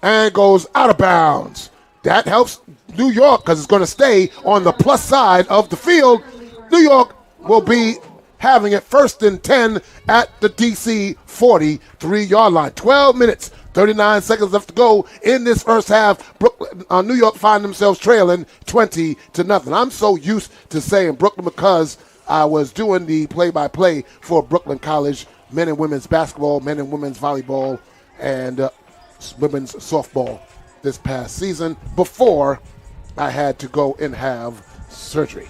[SPEAKER 6] and goes out of bounds. That helps New York because it's going to stay on the plus side of the field. New York will be having it first and 10 at the DC 43-yard line. 12 minutes, 39 seconds left to go in this first half. Brooklyn, New York find themselves trailing 20-0. I'm so used to saying Brooklyn because I was doing the play-by-play for Brooklyn College men and women's basketball, men and women's volleyball, and women's softball this past season before I had to go and have surgery.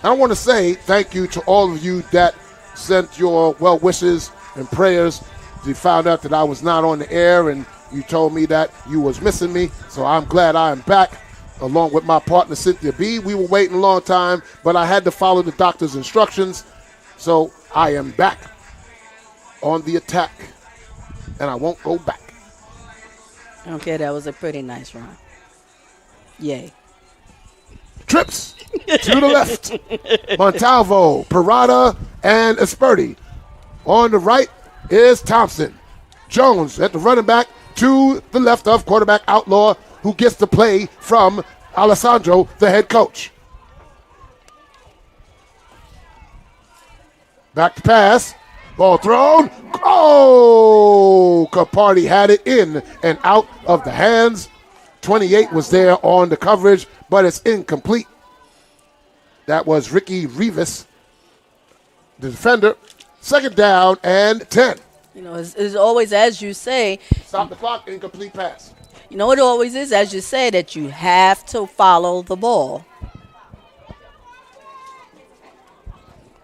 [SPEAKER 6] I want to say thank you to all of you that sent your well wishes and prayers. You found out that I was not on the air and you told me that you was missing me. So I'm glad I am back along with my partner Cynthia B. We were waiting a long time, but I had to follow the doctor's instructions. So I am back on the attack and I won't go back.
[SPEAKER 7] Okay, that was a pretty nice run. Yay.
[SPEAKER 6] Trips to the left. Montalvo, Parada, and Esperti. On the right is Thompson. Jones at the running back to the left of quarterback Outlaw, who gets the play from Alessandro, the head coach. Back to pass. Ball thrown. Oh! Capardi had it in and out of the hands. 28 was there on the coverage, but it's incomplete. That was Ricky Rivas, the defender. Second down and 10.
[SPEAKER 7] You know, it's always as you say.
[SPEAKER 6] Stop the clock, incomplete pass.
[SPEAKER 7] You know, it always is as you say that you have to follow the ball.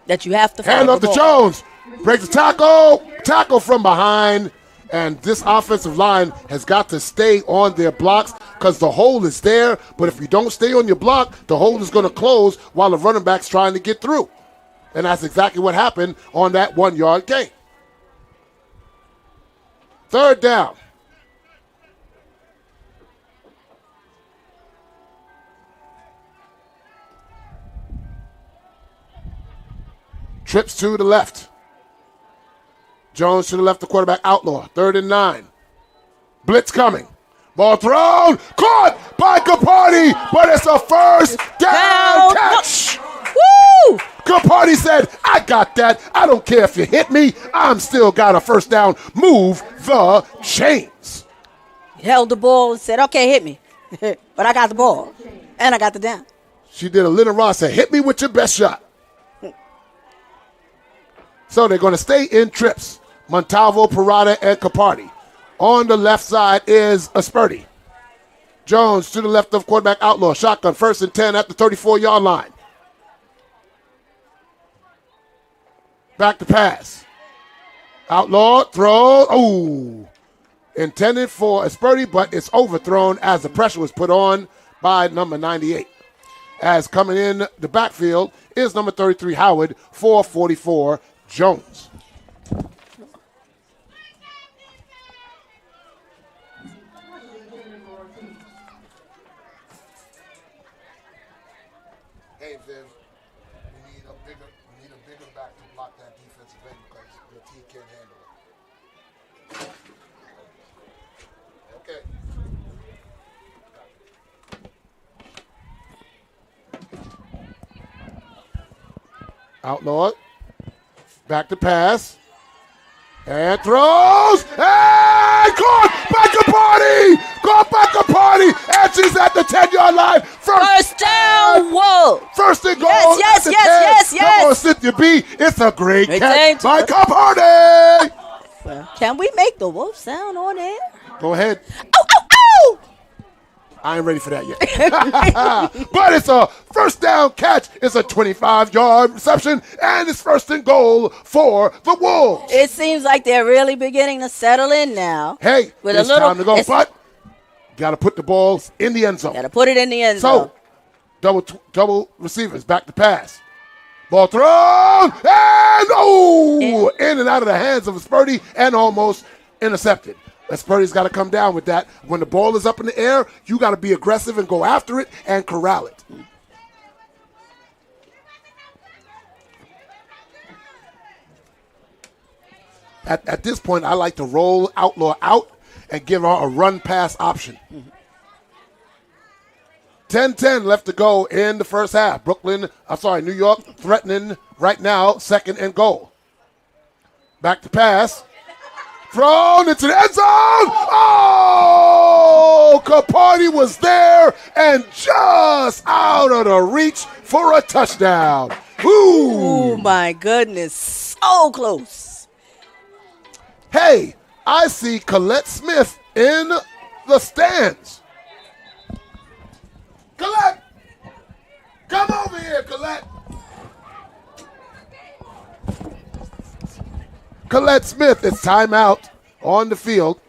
[SPEAKER 7] That you have to follow
[SPEAKER 6] Hand
[SPEAKER 7] the
[SPEAKER 6] up to
[SPEAKER 7] ball.
[SPEAKER 6] Jones. Breaks the tackle. tackle from behind, and this offensive line has got to stay on their blocks because the hole is there, but if you don't stay on your block, the hole is going to close while the running back's trying to get through. And that's exactly what happened on that 1 yard gain. Third down. Trips to the left. Jones to the left, the quarterback outlaw. 3rd and 9. Blitz coming. Ball thrown. Caught by Capardi, but it's a first down catch.
[SPEAKER 7] Woo!
[SPEAKER 6] Capardi said, I got that. I don't care if you hit me. I'm still got a first down. Move the chains.
[SPEAKER 7] He held the ball and said, okay, hit me. But I got the ball. And I got the down.
[SPEAKER 6] She did a Linda Ross, said, hit me with your best shot. So they're going to stay in trips. Montalvo, Parada, and Capardi. On the left side is Asperti. Jones to the left of quarterback outlaw. Shotgun, 1st and 10 at the 34-yard line. Back to pass. Outlaw, throw. Oh. Intended for Asperti, but it's overthrown as the pressure was put on by number 98. As coming in the backfield is number 33, Howard, 444, Jones. Hey, Viv, we need a bigger back to block that defensive end because your team can't handle it. Okay. Outlaw. Back to pass. And throws. And caught by Capardi. Caught by Capardi. And she's at the 10-yard line.
[SPEAKER 7] First down. Whoa.
[SPEAKER 6] First and goal.
[SPEAKER 7] Yes,
[SPEAKER 6] at the
[SPEAKER 7] yes,
[SPEAKER 6] 10.
[SPEAKER 7] yes.
[SPEAKER 6] Come on, Cynthia B. It's a great
[SPEAKER 7] Great
[SPEAKER 6] catch
[SPEAKER 7] game.
[SPEAKER 6] by Capardi.
[SPEAKER 7] Well, can we make the wolf sound on air?
[SPEAKER 6] Go ahead.
[SPEAKER 7] Ow, ow, ow!
[SPEAKER 6] I ain't ready for that yet. But it's a first down catch. It's a 25-yard reception, and it's 1st and goal for the Wolves.
[SPEAKER 7] It seems like they're really beginning to settle in now.
[SPEAKER 6] Hey,
[SPEAKER 7] With
[SPEAKER 6] it's
[SPEAKER 7] a little,
[SPEAKER 6] time to go, but got to put the balls in the end zone.
[SPEAKER 7] Got to put it in the end zone.
[SPEAKER 6] So, double receivers, back to pass. Ball thrown, and in and out of the hands of Asperti, and almost intercepted. Asperti's got to come down with that. When the ball is up in the air, you got to be aggressive and go after it and corral it. At this point, I like to roll Outlaw out and give her a run-pass option. 10-10 left to go in the first half. New York threatening right now, 2nd and goal. Back to pass. Thrown into the end zone. Oh, Capardi was there and just out of the reach for a touchdown. Ooh.
[SPEAKER 7] Oh, my goodness. So close.
[SPEAKER 6] Hey, I see Colette Smith in the stands. Colette, come over here, Colette. Colette Smith, it's timeout on the field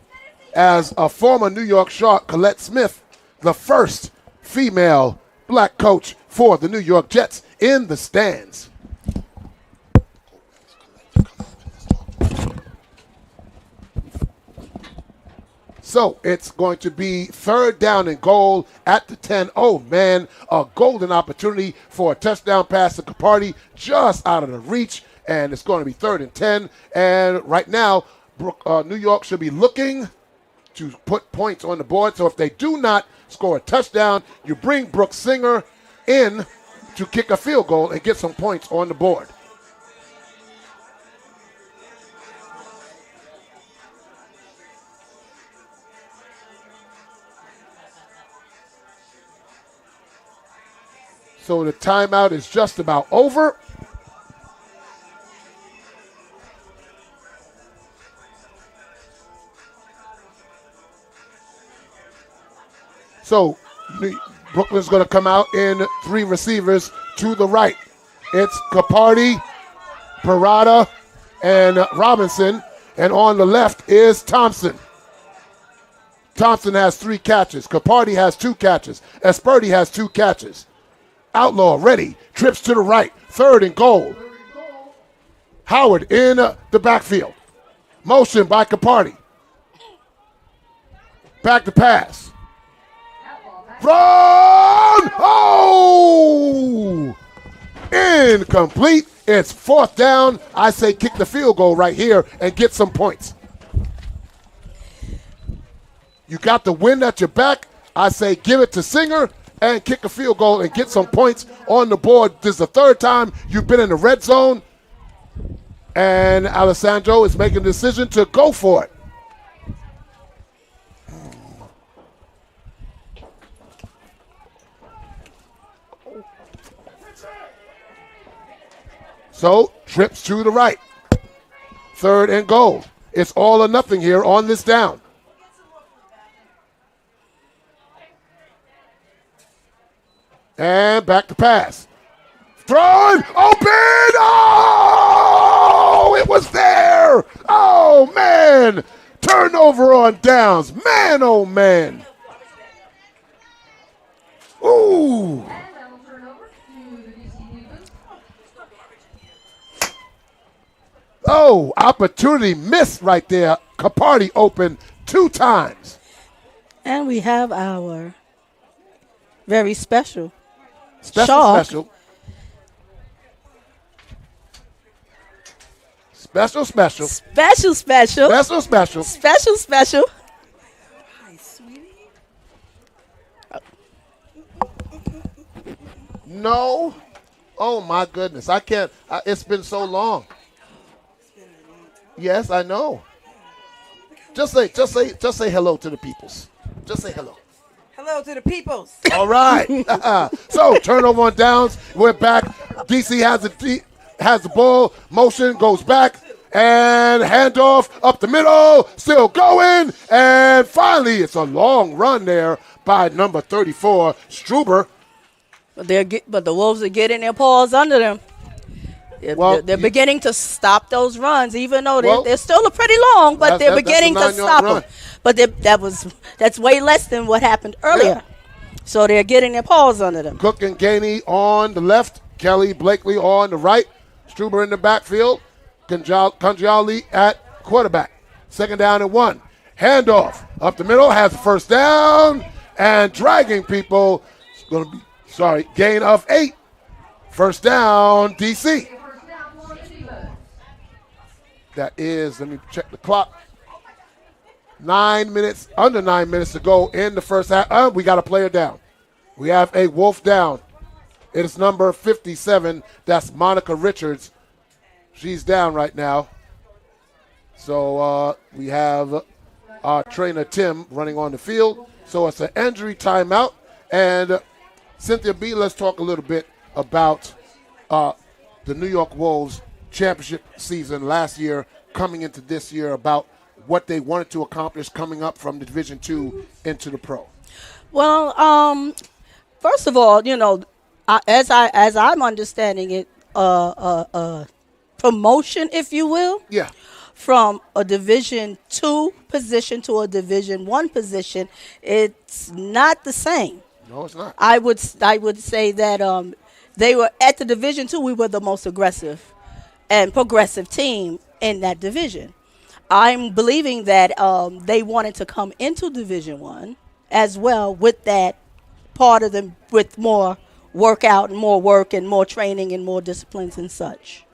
[SPEAKER 6] as a former New York Shark, Colette Smith, the first female black coach for the New York Jets in the stands. So it's going to be 3rd down and goal at the 10. Oh, man, a golden opportunity for a touchdown pass to Capardi just out of the reach. And it's going to be 3rd and 10. And right now, New York should be looking to put points on the board. So if they do not score a touchdown, you bring Brooke Singer in to kick a field goal and get some points on the board. So the timeout is just about over. So Brooklyn's going to come out in 3 receivers to the right. It's Capardi, Parada, and Robinson. And on the left is Thompson. Thompson has 3 catches. Capardi has 2 catches. Esperti has 2 catches. Outlaw ready. Trips to the right. 3rd and goal. Howard in the backfield. Motion by Capardi. Back to pass. Run! Oh! Incomplete. It's 4th down. I say kick the field goal right here and get some points. You got the wind at your back. I say give it to Singer and kick a field goal and get some points on the board. This is the 3rd time you've been in the red zone. And Alessandro is making a decision to go for it. So, trips to the right. 3rd and goal. It's all or nothing here on this down. And back to pass. Throwing, open, oh, it was there. Oh, man. Turnover on downs. Man, oh, man. Ooh. Oh, opportunity missed right there. Capardi open 2 times.
[SPEAKER 7] And we have our very special.
[SPEAKER 6] Special.
[SPEAKER 7] Hi, sweetie.
[SPEAKER 6] No. Oh my goodness. I can't. It's been so long. Yes, I know. Just say hello to the peoples. Just say hello.
[SPEAKER 9] Hello to the peoples.
[SPEAKER 6] All right. So turnover on downs. We're back. DC has the ball. Motion goes back. And handoff up the middle. Still going. And finally, it's a long run there by number 34, Struber.
[SPEAKER 7] But the Wolves are getting their paws under them. They're beginning to stop those runs, even though they're still pretty long, but they're beginning to stop them. But that's way less than what happened earlier. Yeah. So they're getting their paws under them.
[SPEAKER 6] Cook and Gainey on the left. Kelly Blakely on the right. Struber in the backfield. Congiali at quarterback. 2nd down and 1. Handoff up the middle. Has the 1st down. And dragging people. It's going to be, gain of 8. 1st down, DC. That is, let me check the clock. Under 9 minutes to go in the first half. We got a player down. We have a Wolf down. It is number 57. That's Monica Richards. She's down right now. So we have our trainer, Tim, running on the field. So it's an injury timeout. And Cynthia B., let's talk a little bit about the New York Wolves championship season last year coming into this year, about what they wanted to accomplish coming up from the Division II into the pro.
[SPEAKER 7] Well, first of all, as I'm understanding it, promotion, if you will, from a Division II position to a Division I position, it's not the same.
[SPEAKER 6] No, it's not.
[SPEAKER 7] I would say that they were at the Division II. We were the most aggressive and progressive team in that division. I'm believing that they wanted to come into Division I as well with that part of them, with more workout and more work and more training and more disciplines and such.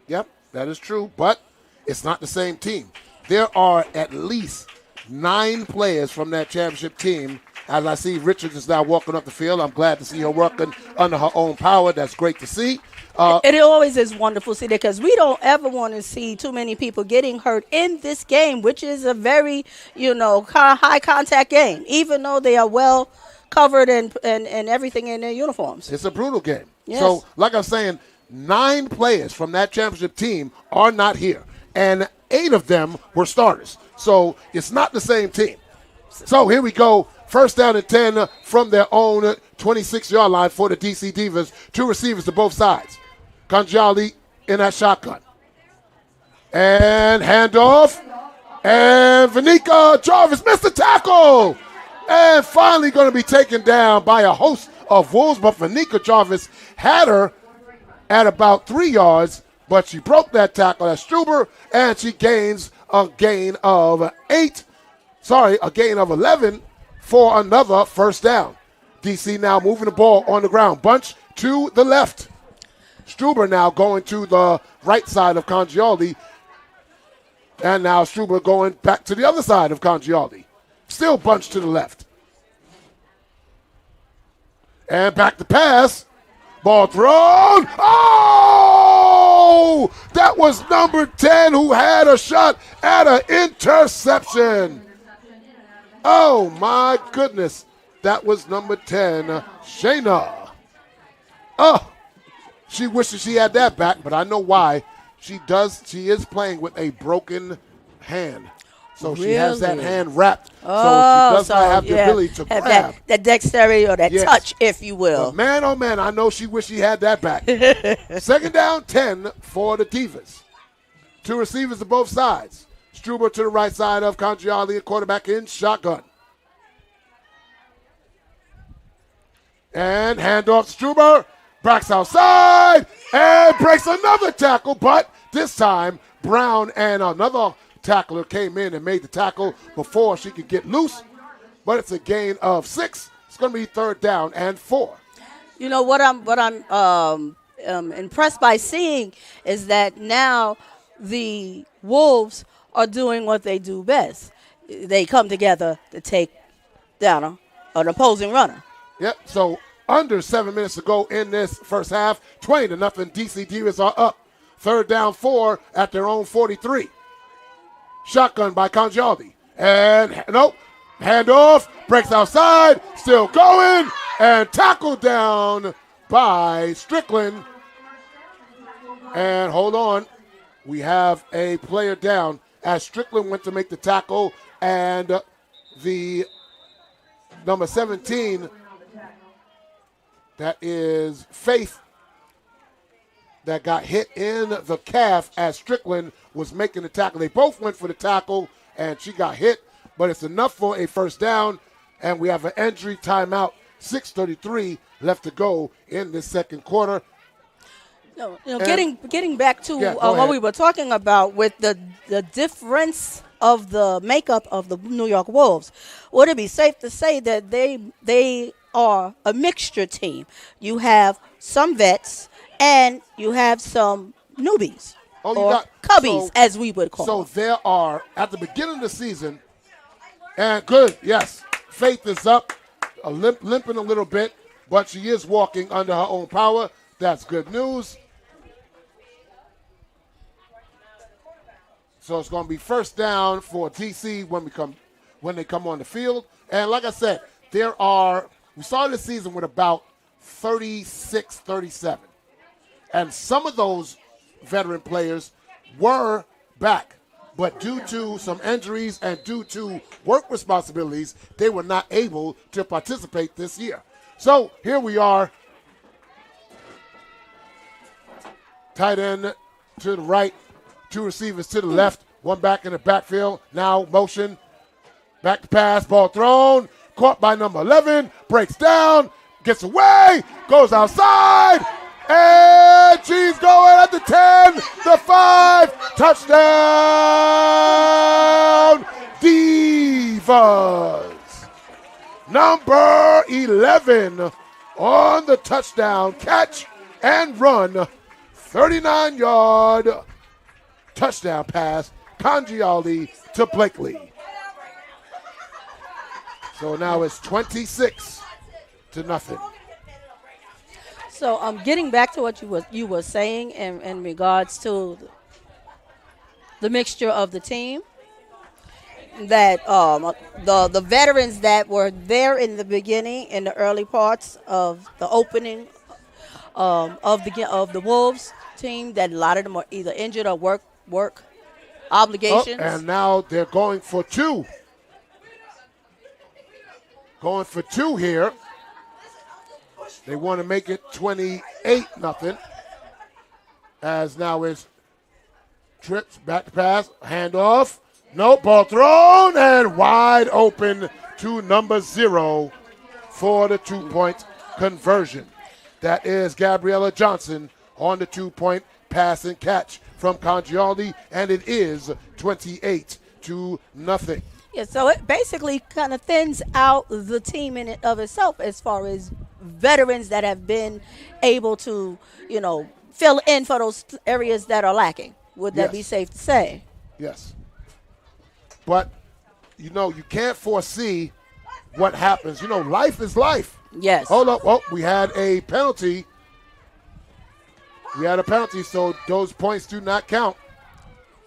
[SPEAKER 6] Yep, that is true, but it's not the same team. There are at least 9 players from that championship team. As I see Richards is now walking up the field, I'm glad to see her working under her own power. That's great to see.
[SPEAKER 7] It always is wonderful to see that, because we don't ever want to see too many people getting hurt in this game, which is a very, high contact game, even though they are well covered and everything in their uniforms.
[SPEAKER 6] It's a brutal game.
[SPEAKER 7] Yes.
[SPEAKER 6] So, like I'm saying, 9 players from that championship team are not here, and 8 of them were starters. So it's not the same team. So here we go. 1st down and 10 from their own 26-yard line for the DC Divas. 2 receivers to both sides. Conjali in that shotgun. And handoff. And Vanika Jarvis missed the tackle. And finally going to be taken down by a host of Wolves. But Vanika Jarvis had her at about 3 yards. But she broke that tackle at Struber. And she gains a gain of 11 for another first down. DC now moving the ball on the ground. Bunch to the left. Struber now going to the right side of Congialdi. And now Struber going back to the other side of Congialdi. Still bunched to the left. And back to pass. Ball thrown. Oh! That was number 10 who had a shot at an interception. Oh, my goodness. That was number 10, Shayna. Oh, she wishes she had that back, but I know why. She is playing with a broken hand. So she has that hand wrapped. So she does not have the ability to grab.
[SPEAKER 7] That dexterity or that touch, if you will.
[SPEAKER 6] But man, oh man, I know she wished she had that back. Second down, 10 for the Divas. 2 receivers to both sides. Struber to the right side of Congialdi, a quarterback in shotgun. And handoff to Struber. Backs outside and breaks another tackle, but this time Brown and another tackler came in and made the tackle before she could get loose. But it's a gain of 6. It's going to be third down and 4.
[SPEAKER 7] You know what I'm impressed by seeing is that now the Wolves are doing what they do best. They come together to take down an opposing runner.
[SPEAKER 6] Yep. So under 7 minutes to go in this first half, 20-0. DC Divas are up. Third down 4 at their own 43. Shotgun by Congialdi. And nope. Handoff. Breaks outside. Still going. And tackled down by Strickland. And hold on. We have a player down as Strickland went to make the tackle. And the number 17, that is Faith, that got hit in the calf as Strickland was making the tackle. They both went for the tackle, and she got hit, but it's enough for a first down, and we have an injury timeout. 6:33 left to go in this second quarter.
[SPEAKER 7] Getting back to what we were talking about with the difference of the makeup of the New York Wolves, would it be safe to say that they are a mixture team? You have some vets and you have some newbies cubbies, as we would call them.
[SPEAKER 6] So there are, at the beginning of the season, and good, yes, Faith is up, limping a little bit, but she is walking under her own power. That's good news. So it's going to be first down for DC when they come on the field. And like I said, we started the season with about 36, 37. And some of those veteran players were back. But due to some injuries and due to work responsibilities, they were not able to participate this year. So here we are. Tight end to the right, 2 receivers to the left, 1 back in the backfield. Now motion, back to pass, ball thrown, caught by number 11, breaks down, gets away, goes outside, and she's going at the 10, the 5, touchdown, Divas. Number 11 on the touchdown catch and run, 39-yard touchdown pass, Congialdi to Blakely. So now it's 26-0.
[SPEAKER 7] So getting back to what you were saying in regards to the mixture of the team, that the veterans that were there in the beginning, in the early parts of the opening of the Wolves team, that a lot of them are either injured or work obligations.
[SPEAKER 6] And now they're going for 2. Going for 2 here. They want to make it 28-0. As now it's Trips, back to pass, handoff. No, ball thrown and wide open to number 0 for the 2-point conversion. That is Gabriella Johnson on the 2-point pass and catch from Congialdi, and it is 28-0.
[SPEAKER 7] Yeah, so it basically kind of thins out the team in and of itself as far as veterans that have been able to, fill in for those areas that are lacking. Would that be safe to say?
[SPEAKER 6] Yes. But, you can't foresee what happens. Life is life.
[SPEAKER 7] Yes.
[SPEAKER 6] Hold up. Oh, we had a penalty. So those points do not count.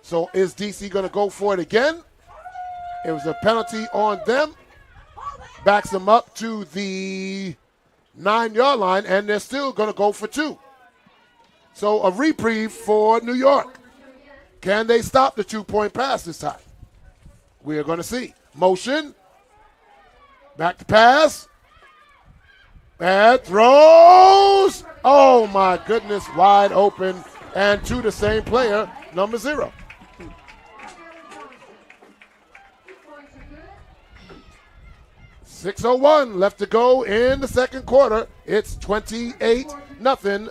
[SPEAKER 6] So is DC going to go for it again? It was a penalty on them. Backs them up to the 9-yard line, and they're still going to go for 2. So a reprieve for New York. Can they stop the 2-point pass this time? We're going to see. Motion. Back to pass. And throws. Oh, my goodness. Wide open. And to the same player, number 0. .601 left to go in the second quarter. It's 28-0.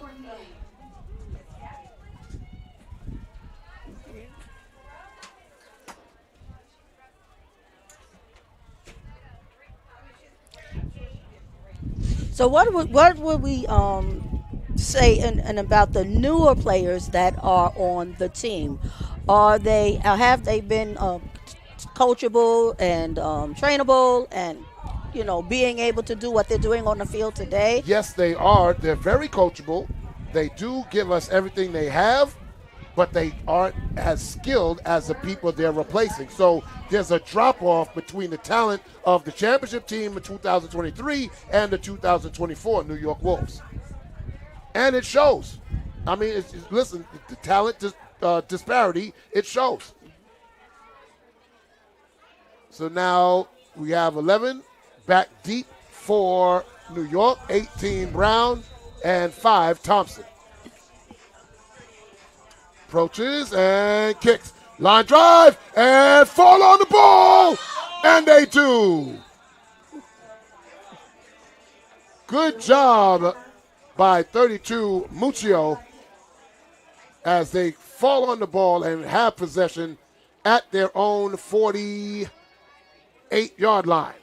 [SPEAKER 7] So what would we say and about the newer players that are on the team? Have they been coachable and trainable and being able to do what they're doing on the field today?
[SPEAKER 6] Yes, they are. They're very coachable. They do give us everything they have, but they aren't as skilled as the people they're replacing. So there's a drop-off between the talent of the championship team in 2023 and the 2024 New York Wolves. And it shows. I mean, listen, the talent disparity, it shows. So now we have 11 back deep for New York, 18 Brown, and 5 Thompson. Approaches and kicks. Line drive and fall on the ball. And they do. Good job by 32 Muccio as they fall on the ball and have possession at their own 48-yard line.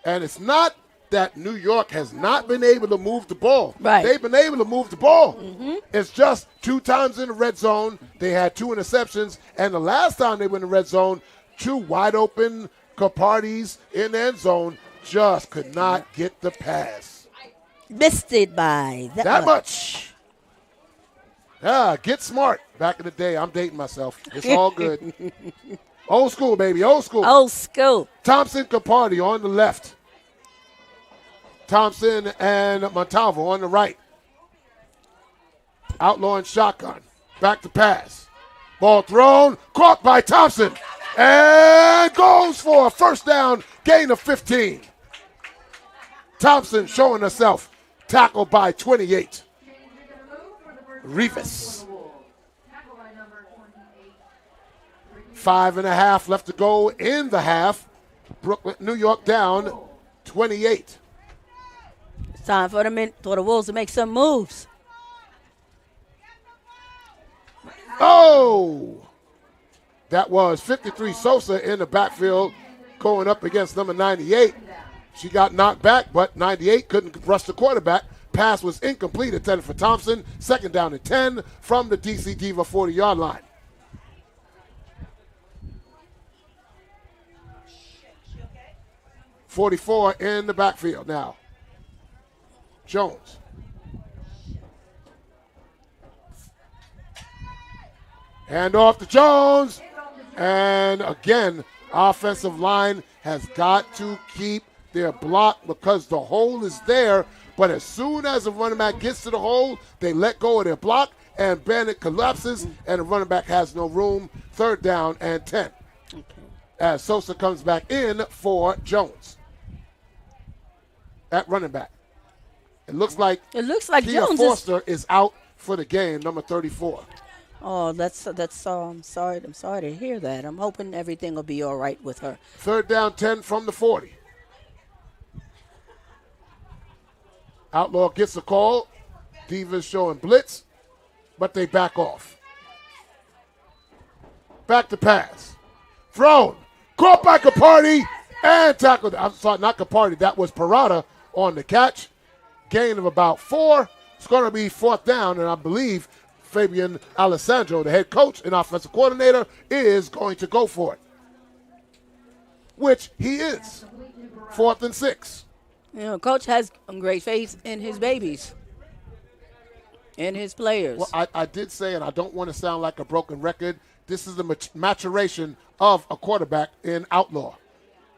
[SPEAKER 6] And it's not that New York has not been able to move the ball.
[SPEAKER 7] Right.
[SPEAKER 6] They've been able to move the ball.
[SPEAKER 7] Mm-hmm.
[SPEAKER 6] It's just 2 times in the red zone. They had 2 interceptions. And the last time they were in the red zone, 2 wide open Capartis in the end zone, just could not get the pass.
[SPEAKER 7] Missed it by that
[SPEAKER 6] much. Yeah, get smart. Back in the day, I'm dating myself. It's all good. Old school, baby, old school.
[SPEAKER 7] Old school.
[SPEAKER 6] Thompson Capardi on the left. Thompson and Montalvo on the right. Outlaw and shotgun. Back to pass. Ball thrown. Caught by Thompson. And goes for a first down. Gain of 15. Thompson showing herself. Tackled by 28. Rivas. 5.5 left to go in the half. New York down 28.
[SPEAKER 7] It's time for the Wolves to make some moves.
[SPEAKER 6] Oh! That was 53 Sosa in the backfield going up against number 98. She got knocked back, but 98 couldn't rush the quarterback. Pass was incomplete, intended for Thompson. Second down and 10 from the DC Diva 40-yard line. .44 in the backfield now. Jones. Hand off to Jones. And again, offensive line has got to keep their block because the hole is there. But as soon as the running back gets to the hole, they let go of their block, and Bennett collapses, and the running back has no room. Third down and 10. Okay. As Sosa comes back in for Jones at running back. It looks like
[SPEAKER 7] Kia
[SPEAKER 6] Jones Foster is out for the game, number 34.
[SPEAKER 7] Oh, that's I'm sorry. I'm sorry to hear that. I'm hoping everything will be all right with her.
[SPEAKER 6] 3rd down 10 from the 40. Outlaw gets the call. Divas showing blitz, but they back off. Back to pass. Thrown. Caught by Capardi and tackled. I'm sorry, not Capardi. That was Parada on the catch. Gain of about 4. It's going to be 4th down, and I believe Fabian Alessandro, the head coach and offensive coordinator, is going to go for it, which he is. 4th and 6.
[SPEAKER 7] You know, Coach has great faith in his babies, in his players.
[SPEAKER 6] Well, I did say, and I don't want to sound like a broken record, this is the maturation of a quarterback in Outlaw,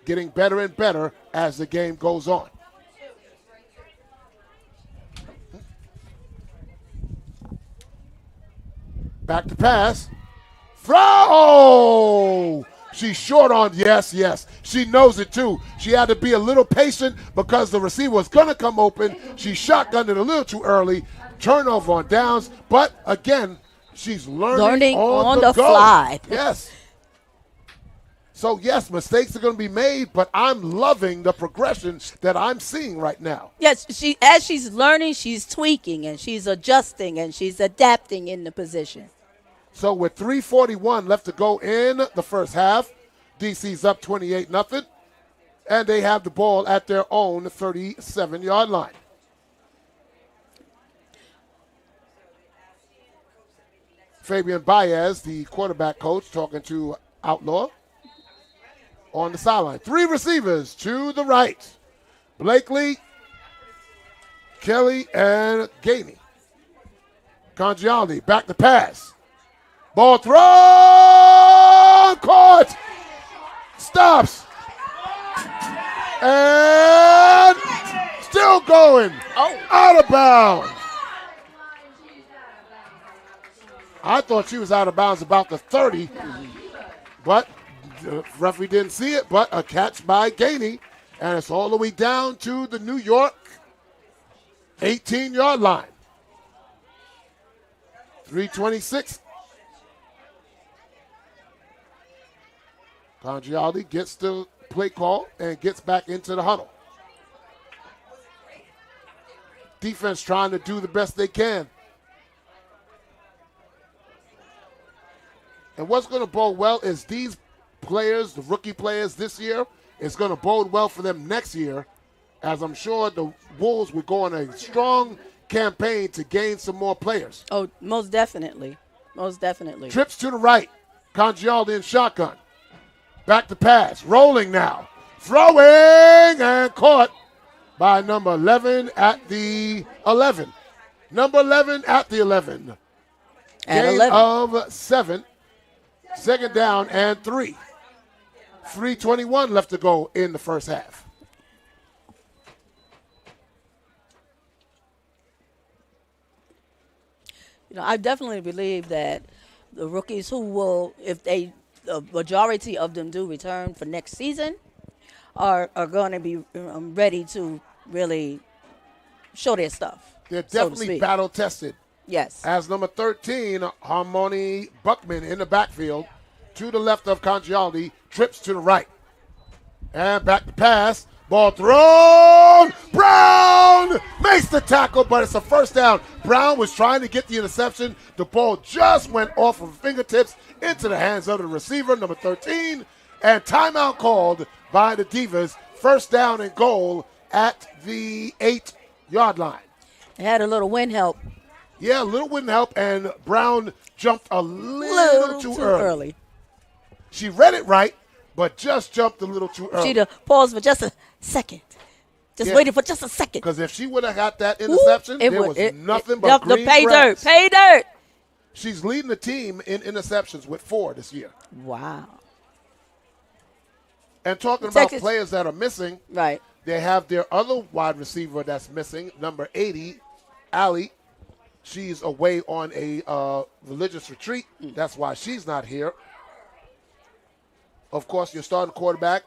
[SPEAKER 6] getting better and better as the game goes on. Back to pass. Throw! She's short on, yes. She knows it too. She had to be a little patient because the receiver was going to come open. She shotgunned it a little too early. Turnover on downs. But again, she's learning on the go.
[SPEAKER 7] Fly.
[SPEAKER 6] Yes. So, yes, mistakes are going to be made, but I'm loving the progression that I'm seeing right now.
[SPEAKER 7] Yes, as she's learning, she's tweaking and she's adjusting and she's adapting in the position.
[SPEAKER 6] So with 3:41 left to go in the first half, DC's up 28-0, and they have the ball at their own 37-yard line. Fabian Baez, the quarterback coach, talking to Outlaw on the sideline. 3 receivers to the right. Blakely, Kelly, and Gainey. Congialdi back to pass. Ball thrown, caught, stops, and still going, out of bounds. I thought she was out of bounds about the 30, but the referee didn't see it, but a catch by Gainey, and it's all the way down to the New York 18-yard line. 3:26. Congialdi gets the play call and gets back into the huddle. Defense trying to do the best they can. And what's going to bode well is these players, the rookie players this year, is going to bode well for them next year, as I'm sure the Wolves will go on a strong campaign to gain some more players.
[SPEAKER 7] Oh, most definitely. Most definitely.
[SPEAKER 6] Trips to the right. Congialdi in shotgun. Back to pass. Rolling now. Throwing and caught by number 11 at the 11. Number 11 at the 11.
[SPEAKER 7] At
[SPEAKER 6] Gain
[SPEAKER 7] 11.
[SPEAKER 6] of 7. 2nd down and 3. 3:21 left to go in the first half.
[SPEAKER 7] You know, I definitely believe that the rookies who will, if the majority of them do return for next season, are going to be ready to really show their stuff.
[SPEAKER 6] They're definitely battle tested.
[SPEAKER 7] Yes.
[SPEAKER 6] As number 13, Harmony Buckman in the backfield, to the left of Congialdi, trips to the right. And back to pass. Ball thrown. Brown makes the tackle, but it's a first down. Brown was trying to get the interception. The ball just went off of fingertips into the hands of the receiver, number 13. And timeout called by the Divas. First down and goal at the 8-yard line.
[SPEAKER 7] It had a little wind help.
[SPEAKER 6] Yeah, a little wind help, and Brown jumped a little too early. She read it right, but just jumped a little too early.
[SPEAKER 7] She'd have paused for just a second. Just waited for just a second.
[SPEAKER 6] Because if she would have got that interception, there was nothing but green
[SPEAKER 7] pay
[SPEAKER 6] grass.
[SPEAKER 7] dirt. Pay dirt.
[SPEAKER 6] She's leading the team in interceptions with 4 this year.
[SPEAKER 7] Wow.
[SPEAKER 6] And talking about players that are missing,
[SPEAKER 7] right?
[SPEAKER 6] They have their other wide receiver that's missing, number 80, Allie. She's away on a religious retreat. That's why she's not here. Of course, your starting quarterback,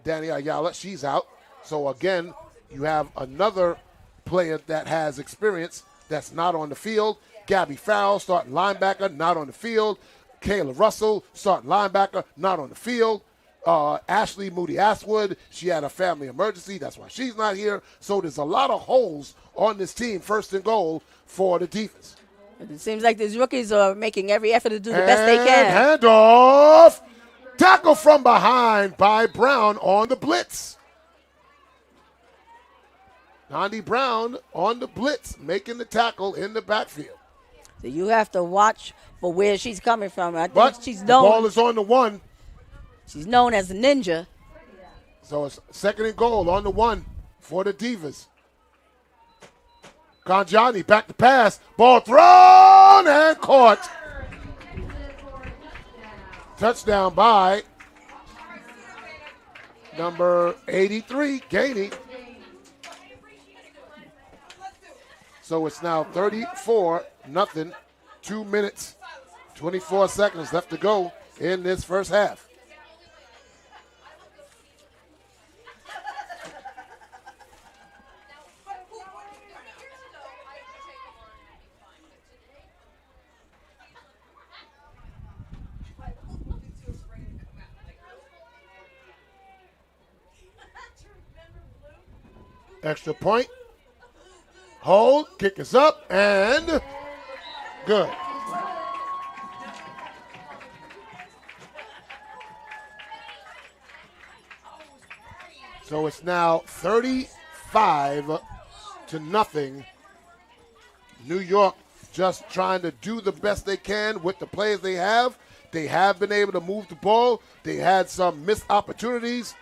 [SPEAKER 6] Danny Ayala, she's out. So, again, you have another player that has experience that's not on the field. Gabby Farrell, starting linebacker, not on the field. Kayla Russell, starting linebacker, not on the field. Ashley Moody Aswood, she had a family emergency. That's why she's not here. So there's a lot of holes on this team, first and goal for the Divas.
[SPEAKER 7] It seems like these rookies are making every effort to do the best they can.
[SPEAKER 6] Handoff. Tackle from behind by Brown on the blitz. Nandi Brown on the blitz, making the tackle in the backfield.
[SPEAKER 7] So you have to watch for where she's coming from. I think
[SPEAKER 6] But
[SPEAKER 7] she's
[SPEAKER 6] the
[SPEAKER 7] known.
[SPEAKER 6] ball is on the 1.
[SPEAKER 7] She's known as a ninja.
[SPEAKER 6] So it's second and goal on the 1 for the Divas. Ganjani back to pass. Ball thrown and caught. Touchdown by number 83, Gainey. So it's now 34-0. 2 minutes, 24 seconds left to go in this first half. Extra point. Hold. Kick is up and good. So it's now 35-0. New York just trying to do the best they can with the players they have. They have been able to move the ball. They had some missed opportunities.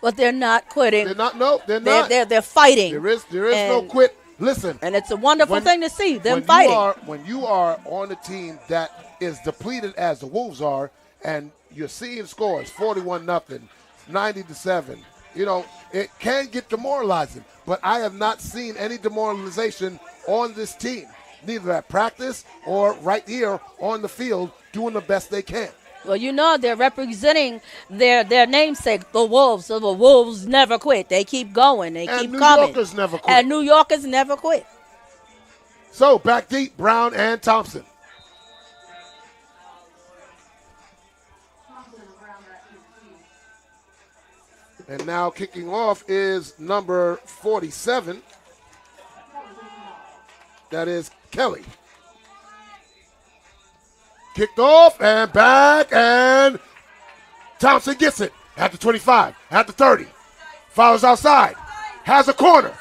[SPEAKER 7] But they're not quitting.
[SPEAKER 6] They're not. No, they're not.
[SPEAKER 7] They're fighting.
[SPEAKER 6] There is no quit. Listen.
[SPEAKER 7] And it's a wonderful thing to see, them fighting.
[SPEAKER 6] When you are on a team that is depleted as the Wolves are, and you're seeing scores 41-0, 90-7, it can get demoralizing. But I have not seen any demoralization on this team, neither at practice or right here on the field, doing the best they can.
[SPEAKER 7] Well, they're representing their namesake, the Wolves. So the Wolves never quit. They keep going. They keep coming.
[SPEAKER 6] And New Yorkers never quit.
[SPEAKER 7] And New Yorkers never quit.
[SPEAKER 6] So back deep, Brown and Thompson. And now kicking off is number 47. That is Kelly. Kicked off and back, and Thompson gets it at the 25, at the 30. Follows outside, has a corner,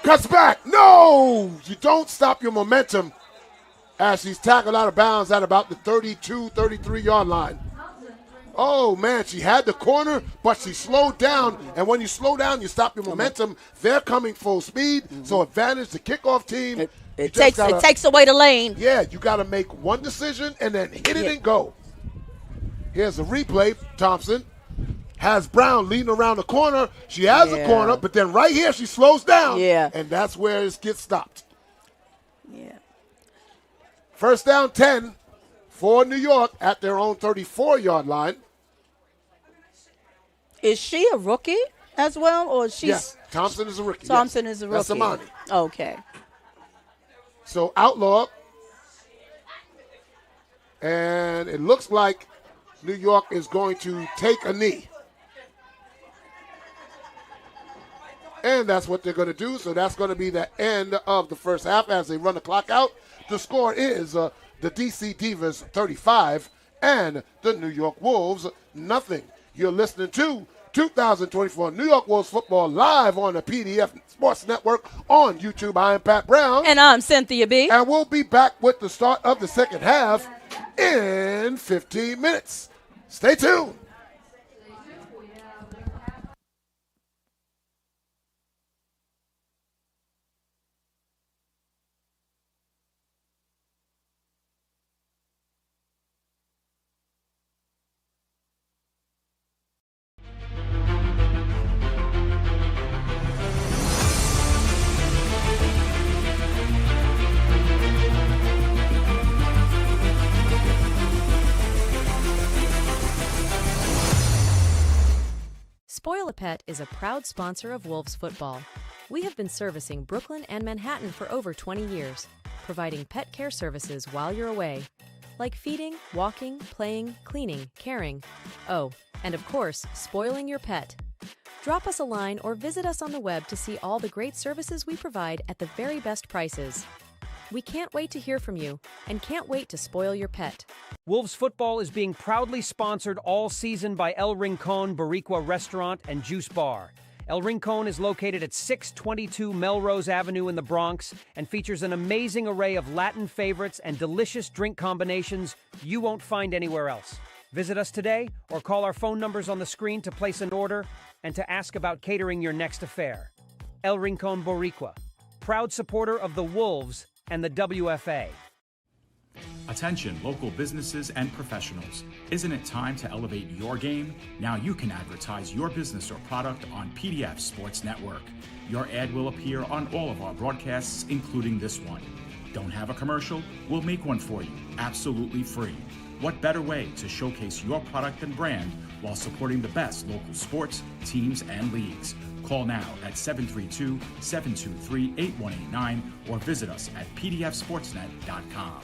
[SPEAKER 6] cuts back. No, you don't stop your momentum as she's tackled out of bounds at about the 32, 33-yard line. Oh, man, she had the corner, but she slowed down. And when you slow down, you stop your momentum. They're coming full speed, so advantage the kickoff team.
[SPEAKER 7] It takes away the lane.
[SPEAKER 6] Yeah, you got to make one decision and then hit it and go. Here's a replay. Thompson has Brown leading around the corner. She has a corner, but then right here she slows down.
[SPEAKER 7] Yeah.
[SPEAKER 6] And that's where it gets stopped.
[SPEAKER 7] Yeah.
[SPEAKER 6] First down 10 for New York at their own 34-yard line.
[SPEAKER 7] Is she a rookie as well, or she's?
[SPEAKER 6] Yes, Thompson is a rookie.
[SPEAKER 7] Thompson is a rookie.
[SPEAKER 6] That's Amani.
[SPEAKER 7] Okay.
[SPEAKER 6] So Outlaw, and it looks like New York is going to take a knee. And that's what they're going to do. So that's going to be the end of the first half as they run the clock out. The score is the DC Divas 35 and the New York Wolves nothing. You're listening to 2024 New York Wolves football live on the PDF Sports Network on YouTube. I am Pat Brown.
[SPEAKER 7] And I'm Cynthia B.
[SPEAKER 6] And we'll be back with the start of the second half in 15 minutes. Stay tuned.
[SPEAKER 10] Spoil-A-Pet is a proud sponsor of Wolves football. We have been servicing Brooklyn and Manhattan for over 20 years, providing pet care services while you're away, like feeding, walking, playing, cleaning, caring. Oh, and of course, spoiling your pet. Drop us a line or visit us on the web to see all the great services we provide at the very best prices. We can't wait to hear from you and can't wait to spoil your pet.
[SPEAKER 11] Wolves football is being proudly sponsored all season by El Rincon Boricua Restaurant and Juice Bar. El Rincon is located at 622 Melrose Avenue in the Bronx and features an amazing array of Latin favorites and delicious drink combinations you won't find anywhere else. Visit us today or call our phone numbers on the screen to place an order and to ask about catering your next affair. El Rincon Boricua, proud supporter of the Wolves and the WFA.
[SPEAKER 12] Attention local businesses and professionals. Isn't it time to elevate your game? Now you can advertise your business or product on PDF Sports Network. Your ad will appear on all of our broadcasts, including this one. Don't have a commercial? We'll make one for you, absolutely free. What better way to showcase your product and brand while supporting the best local sports, teams, and leagues? Call now at 732-723-8189 or visit us at pdfsportsnet.com.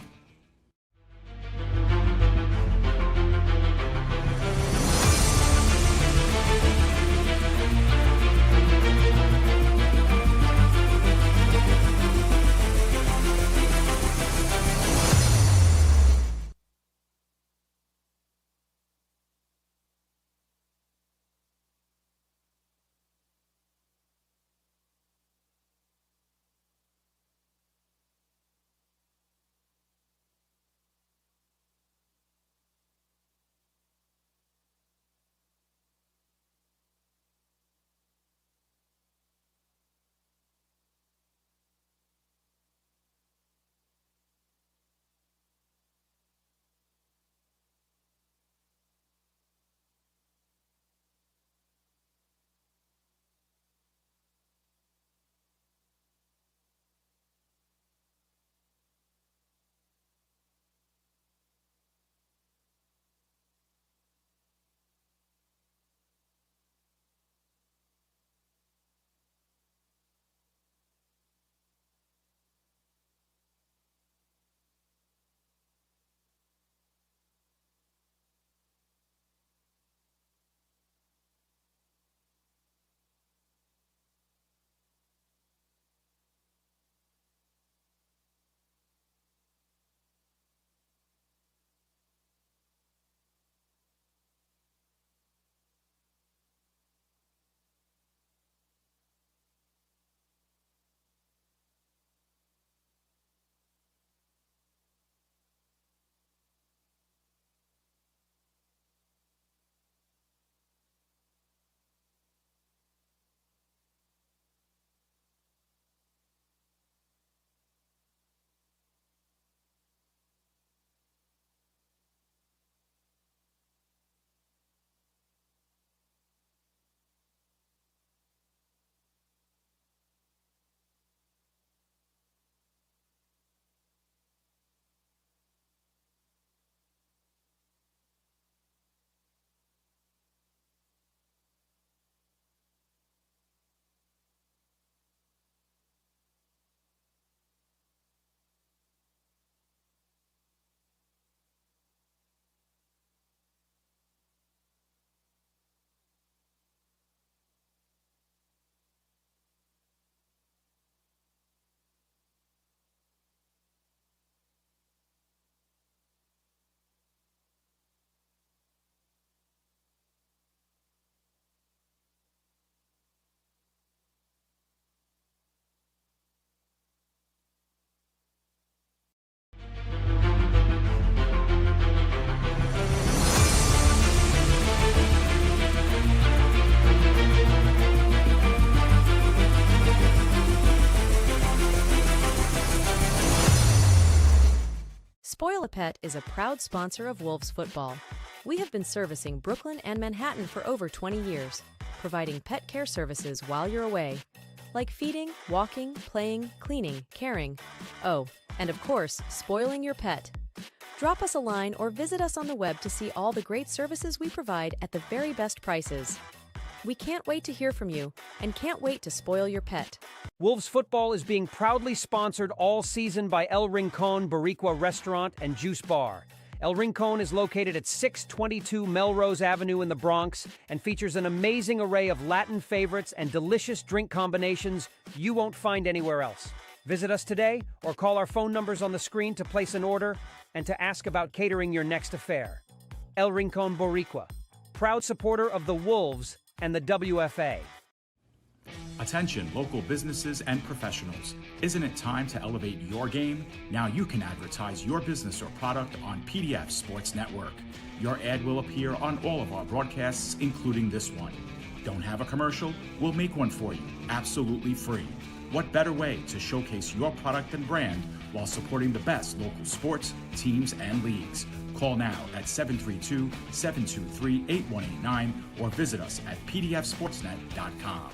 [SPEAKER 10] Spoil a Pet is a proud sponsor of Wolves football. We have been servicing Brooklyn and Manhattan for over 20 years, providing pet care services while you're away, like feeding, walking, playing, cleaning, caring. Oh, and of course, spoiling your pet. Drop us a line or visit us on the web to see all the great services we provide at the very best prices. We can't wait to hear from you and can't wait to spoil your pet.
[SPEAKER 11] Wolves football is being proudly sponsored all season by El Rincon Boricua Restaurant and Juice Bar. El Rincon is located at 622 Melrose Avenue in the Bronx and features an amazing array of Latin favorites and delicious drink combinations you won't find anywhere else. Visit us today or call our phone numbers on the screen to place an order and to ask about catering your next affair. El Rincon Boricua, proud supporter of the Wolves and the WFA.
[SPEAKER 12] Attention local businesses and professionals. Isn't it time to elevate your game? Now you can advertise your business or product on PDF Sports Network. Your ad will appear on all of our broadcasts, including this one. Don't have a commercial? We'll make one for you, absolutely free. What better way to showcase your product and brand while supporting the best local sports, teams, and leagues? Call now at 732-723-8189 or visit us at pdfsportsnet.com.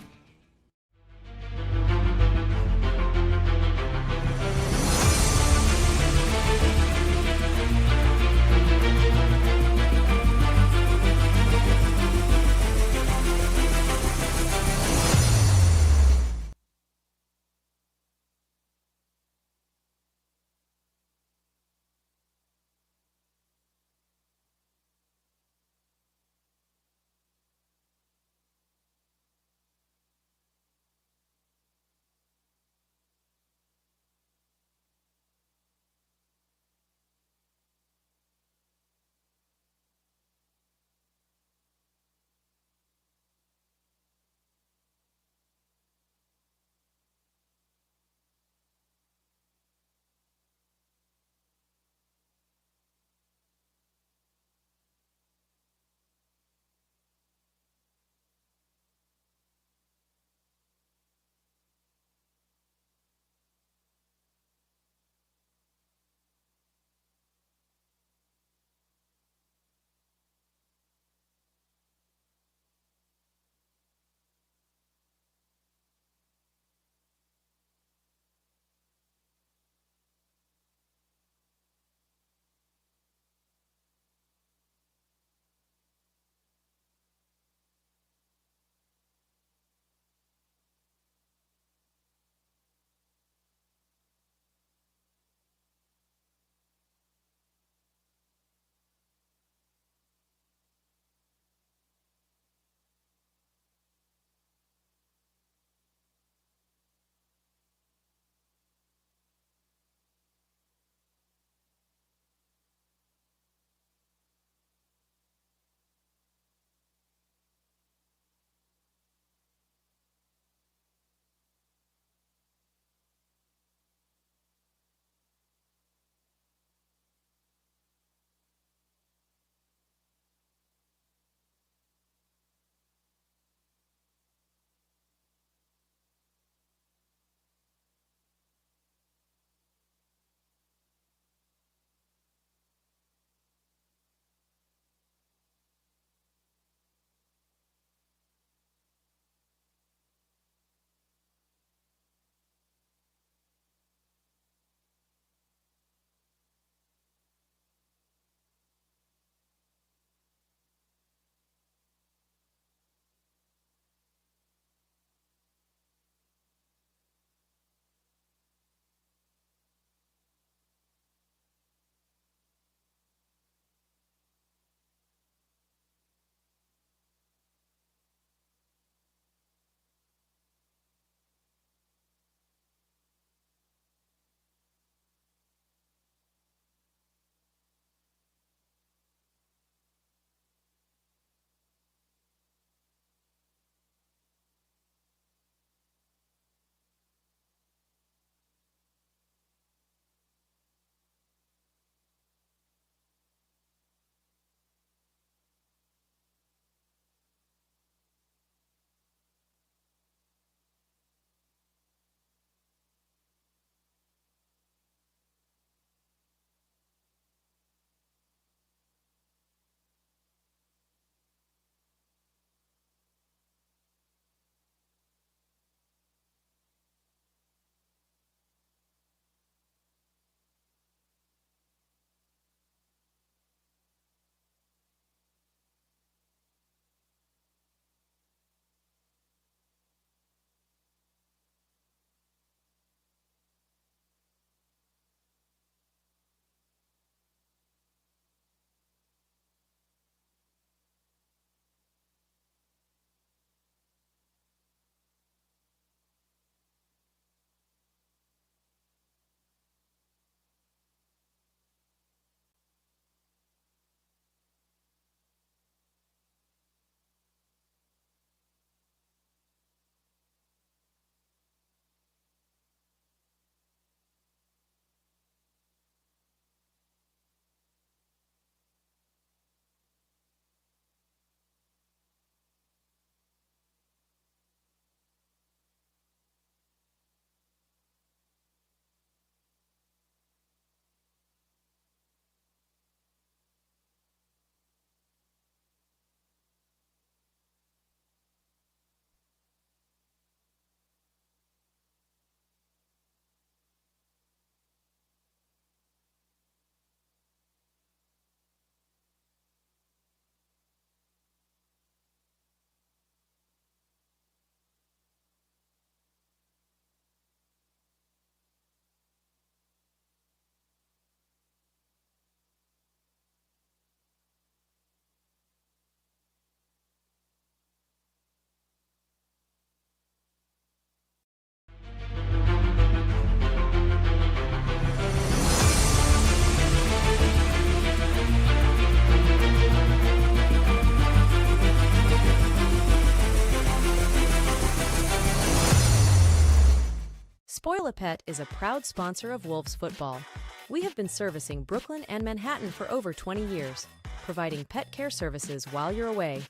[SPEAKER 10] Spoil a Pet is a proud sponsor of Wolves football. We have been servicing Brooklyn and Manhattan for over 20 years, providing pet care services while you're away,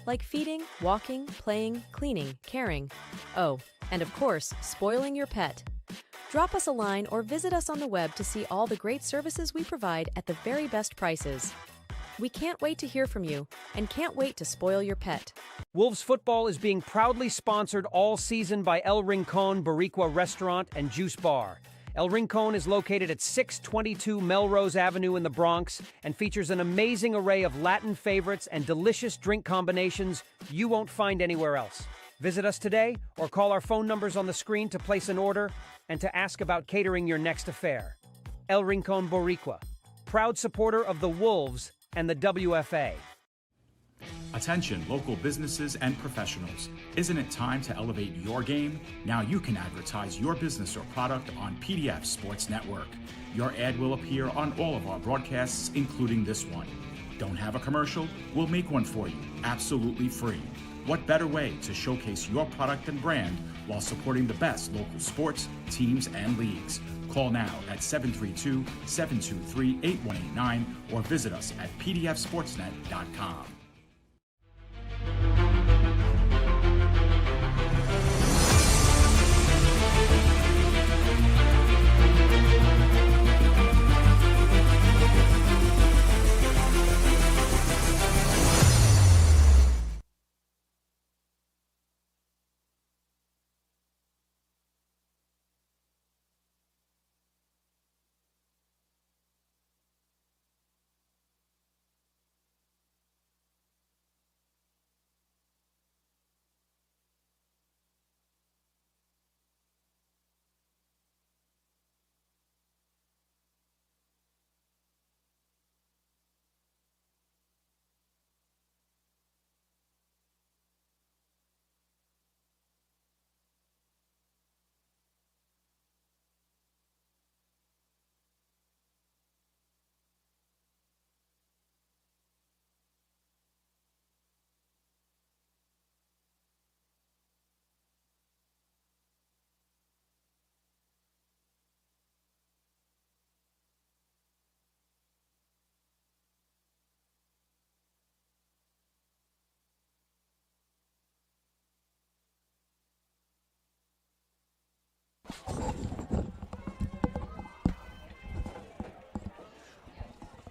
[SPEAKER 10] like feeding, walking, playing, cleaning, caring. Oh, and of course, spoiling your pet. Drop us a line or visit us on the web to see all the great services we provide at the very best prices. We can't wait to hear from you and can't wait to spoil your pet.
[SPEAKER 11] Wolves football is being proudly sponsored all season by El Rincon Boricua Restaurant and Juice Bar. El Rincon is located at 622 Melrose Avenue in the Bronx and features an amazing array of Latin favorites and delicious drink combinations you won't find anywhere else. Visit us today or call our phone numbers on the screen to place an order and to ask about catering your next affair. El Rincon Boricua, proud supporter of the Wolves and the WFA.
[SPEAKER 12] Attention local businesses and professionals. Isn't it time to elevate your game? Now you can advertise your business or product on PDF Sports Network. Your ad will appear on all of our broadcasts, including this one. Don't have a commercial? We'll make one for you, absolutely free. What better way to showcase your product and brand while supporting the best local sports, teams, and leagues? Call now at 732-723-8189 or visit us at pdfsportsnet.com.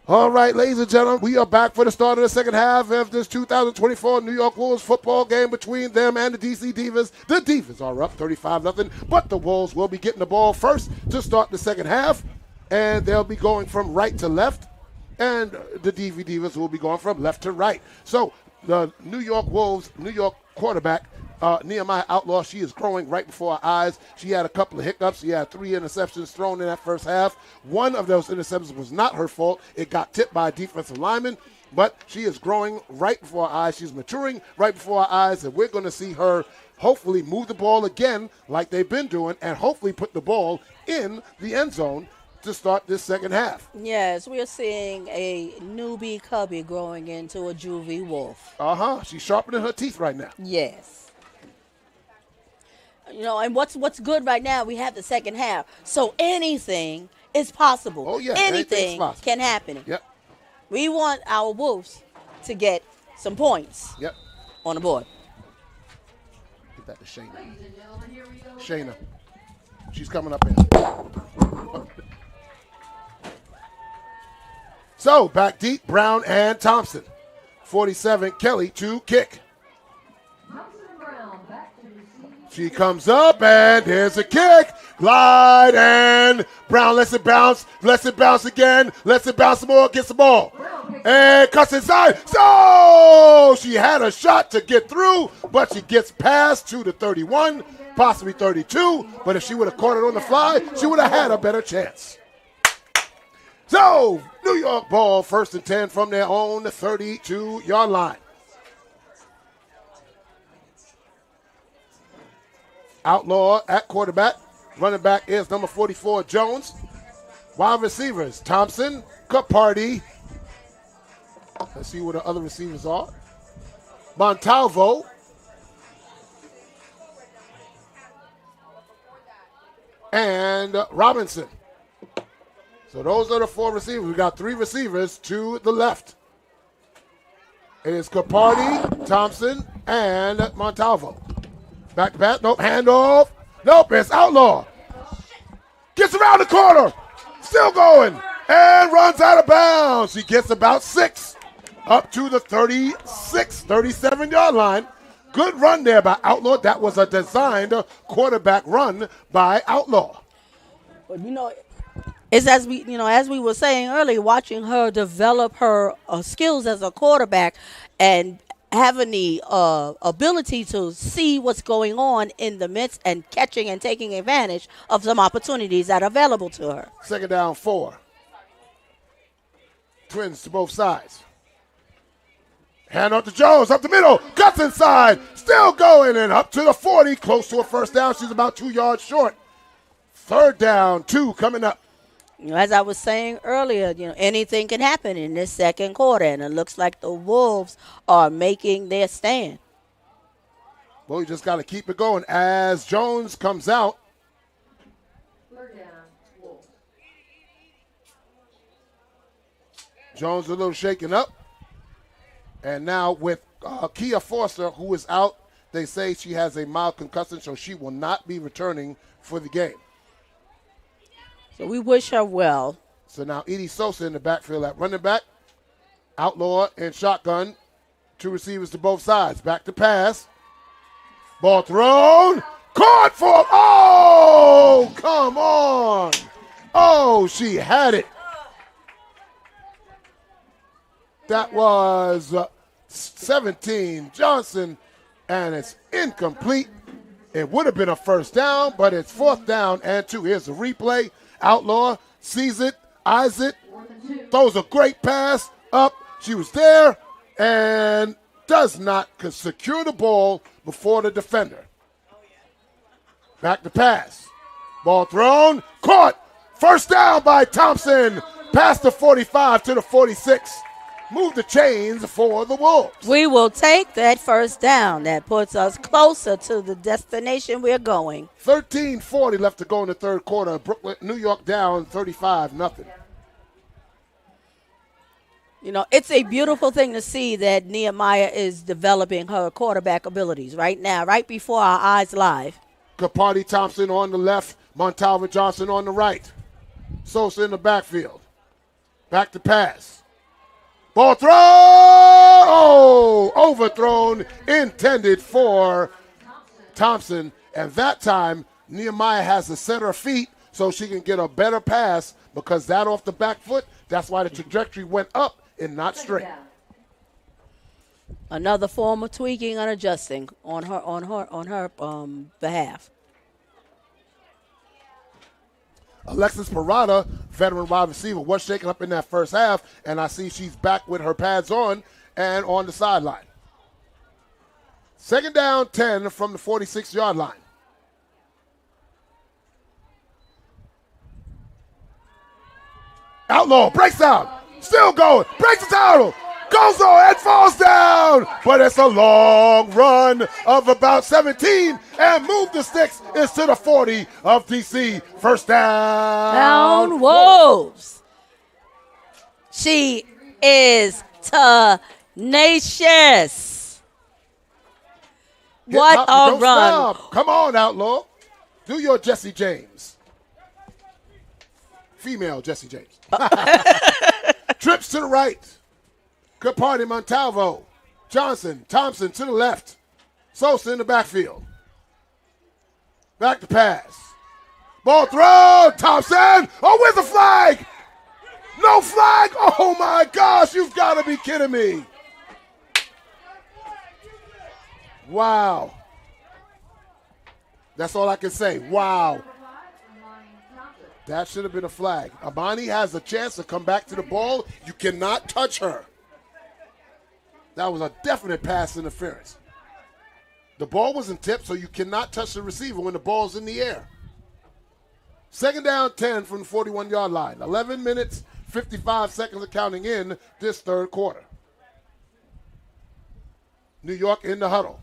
[SPEAKER 6] All right, ladies and gentlemen, we are back for the start of the second half of this 2024 New York Wolves football game between them and the DC Divas. The Divas are up 35-0, but the Wolves will be getting the ball first to start the second half, and they'll be going from right to left, and the DV Divas will be going from left to right. So the New York Wolves, New York quarterback, Nehemiah Outlaw, she is growing right before our eyes. She had a couple of hiccups. She had 3 interceptions thrown in that first half. One of those interceptions was not her fault. It got tipped by a defensive lineman, but she is growing right before our eyes. She's maturing right before our eyes, and we're going to see her hopefully move the ball again like they've been doing and hopefully put the ball in the end zone to start this second half.
[SPEAKER 7] Yes, we're seeing a newbie cubby growing into a juvie wolf.
[SPEAKER 6] She's sharpening her teeth right now.
[SPEAKER 7] Yes. You know, and what's good right now, we have the second half. So anything is possible.
[SPEAKER 6] Oh, yeah.
[SPEAKER 7] Anything can happen.
[SPEAKER 6] Yep.
[SPEAKER 7] We want our Wolves to get some points on the board.
[SPEAKER 6] Get that to Shayna. Shayna. She's coming up in. So, back deep, Brown and Thompson. 47, Kelly to kick. She comes up, and there's a kick. Glide, and Brown lets it bounce again, lets it bounce some more, gets the ball. And cuts inside. So she had a shot to get through, but she gets past to the 31, possibly 32. But if she would have caught it on the fly, she would have had a better chance. So, New York ball, 1st and 10 from their own 32-yard line. Outlaw at quarterback. Running back is number 44, Jones. Wide receivers, Thompson, Capardi. Let's see where the other receivers are. Montalvo. and Robinson. So those are the 4 receivers. We got 3 receivers to the left. It is Capardi, Thompson, and Montalvo. Back to pass. Nope. Handoff. Nope. It's Outlaw. Gets around the corner. Still going. And runs out of bounds. He gets about 6 up to the 36, 37-yard line. Good run there by Outlaw. That was a designed quarterback run by Outlaw.
[SPEAKER 7] But it's as we were saying earlier, watching her develop her skills as a quarterback and having the ability to see what's going on in the midst and catching and taking advantage of some opportunities that are available to her.
[SPEAKER 6] Second down 4. Twins to both sides. Hand off to Jones, up the middle, cuts inside, still going, and up to the 40, close to a first down. She's about 2 yards short. Third down, 2 coming up.
[SPEAKER 7] As I was saying earlier, anything can happen in this second quarter, and it looks like the Wolves are making their stand.
[SPEAKER 6] Well, you just got to keep it going as Jones comes out. Jones a little shaken up. And now with Kia Foster, who is out, they say she has a mild concussion, so she will not be returning for the game.
[SPEAKER 7] So we wish her well.
[SPEAKER 6] So now Edie Sosa in the backfield at running back. Outlaw and shotgun. 2 receivers to both sides. Back to pass. Ball thrown. Caught for. Oh, come on. Oh, she had it. That was 17 Johnson, and it's incomplete. It would have been a first down, but it's 4th down and 2. Here's the replay. Outlaw sees it, eyes it, throws a great pass up. She was there and does not secure the ball before the defender. Back to pass. Ball thrown, caught. First down by Thompson. Past the 45 to the 46. Move the chains for the Wolves.
[SPEAKER 7] We will take that first down. That puts us closer to the destination we're going.
[SPEAKER 6] 13:40 left to go in the third quarter. New York down 35-0.
[SPEAKER 7] It's a beautiful thing to see that Nehemiah is developing her quarterback abilities right now, right before our eyes live.
[SPEAKER 6] Capardi Thompson on the left, Montalvo Johnson on the right. Sosa in the backfield. Back to pass. Ball thrown! Oh, overthrown, intended for Thompson. And that time, Nehemiah has the center feet so she can get a better pass because that off the back foot, that's why the trajectory went up and not straight.
[SPEAKER 7] Another form of tweaking and adjusting on her behalf.
[SPEAKER 6] Alexis Parada, veteran wide receiver, was shaken up in that first half, and I see she's back with her pads on and on the sideline. Second down 10 from the 46-yard line. Outlaw breaks out, still going, breaks the tackle, goes on and falls down, but it's a long run of about 17, and move the sticks is to the 40 of DC. First down.
[SPEAKER 7] Wolves. She is tenacious. What a run.
[SPEAKER 6] Stop. Come on, Outlaw. Do your Jesse James. Female Jesse James. Trips to the right. Capardi, Montalvo, Johnson, Thompson to the left. Sosa in the backfield. Back to pass. Ball thrown, Thompson. Oh, where's the flag? No flag. Oh, my gosh, you've got to be kidding me. Wow. That's all I can say. Wow. That should have been a flag. Amani has a chance to come back to the ball. You cannot touch her. That was a definite pass interference. The ball wasn't tipped, so you cannot touch the receiver when the ball's in the air. Second down 10 from the 41-yard line. 11 minutes, 55 seconds of counting in this third quarter. New York in the huddle.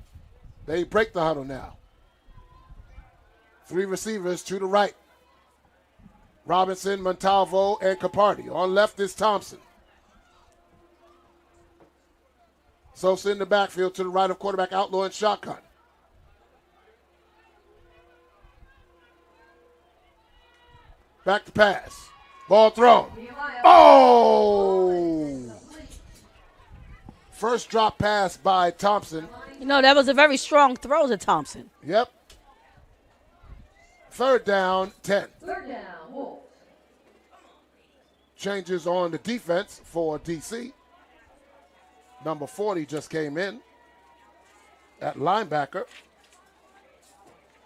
[SPEAKER 6] They break the huddle now. 3 receivers to the right. Robinson, Montalvo, and Capardi. On left is Thompson. Sosa in the backfield to the right of quarterback Outlaw and shotgun. Back to pass. Ball thrown. Oh! First drop pass by Thompson.
[SPEAKER 7] You know, that was a very strong throw to Thompson.
[SPEAKER 6] Yep. Third down, 10.
[SPEAKER 8] Third down, Wolves.
[SPEAKER 6] Changes on the defense for DC. Number 40 just came in at linebacker.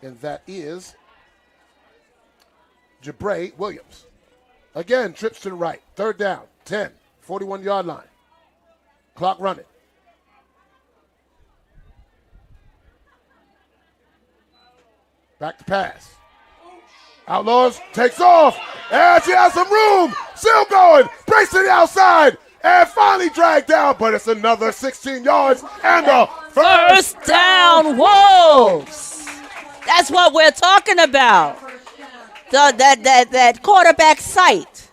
[SPEAKER 6] And that is Jabray Williams. Again, trips to the right. Third down, 10, 41-yard line. Clock running. Back to pass. Outlaws takes off. And she has some room. Still going. Breaks to the outside. And finally dragged down. But it's another 16 yards. And a
[SPEAKER 7] First down, Wolves. That's what we're talking about. That quarterback sight.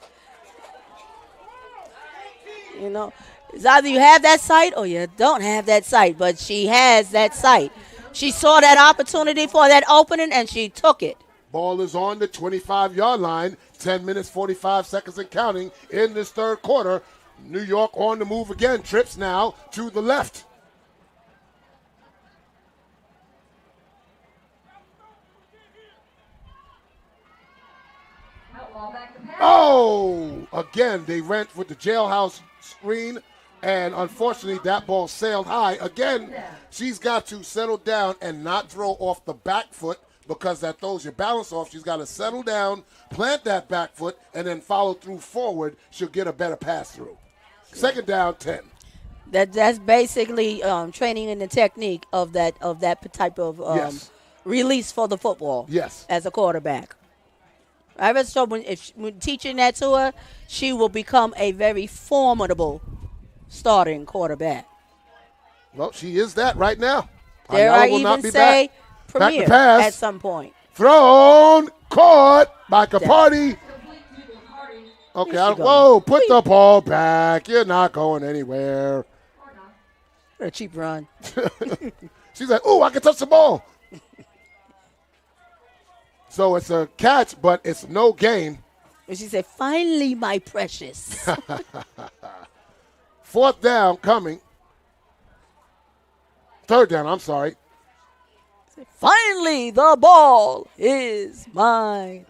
[SPEAKER 7] You know, it's either you have that sight or you don't have that sight. But she has that sight. She saw that opportunity for that opening, and she took it.
[SPEAKER 6] Ball is on the 25-yard line. 10 minutes, 45 seconds and counting in this third quarter. New York on the move again. Trips now to the left. Oh! Again, they went with the jailhouse screen, and unfortunately that ball sailed high. Again, she's got to settle down and not throw off the back foot because that throws your balance off. She's got to settle down, plant that back foot, and then follow through forward. She'll get a better pass through. Second down, 10.
[SPEAKER 7] That's basically training in the technique of that type of
[SPEAKER 6] Yes.
[SPEAKER 7] release for the football.
[SPEAKER 6] Yes.
[SPEAKER 7] As a quarterback. I was told when teaching that to her, she will become a very formidable starting quarterback.
[SPEAKER 6] Well, she is that right now.
[SPEAKER 7] Dare
[SPEAKER 6] Ayala
[SPEAKER 7] I
[SPEAKER 6] will not
[SPEAKER 7] even
[SPEAKER 6] be
[SPEAKER 7] say
[SPEAKER 6] back. Back
[SPEAKER 7] premier
[SPEAKER 6] to pass.
[SPEAKER 7] at some point.
[SPEAKER 6] Thrown, caught by Capardi. Okay, whoa, put the ball back. You're not going anywhere.
[SPEAKER 7] A cheap run.
[SPEAKER 6] She's like, ooh, I can touch the ball. So it's a catch, but it's no gain.
[SPEAKER 7] And she said, finally, my precious.
[SPEAKER 6] Fourth down coming. Third down, I'm sorry.
[SPEAKER 7] Finally, the ball is mine.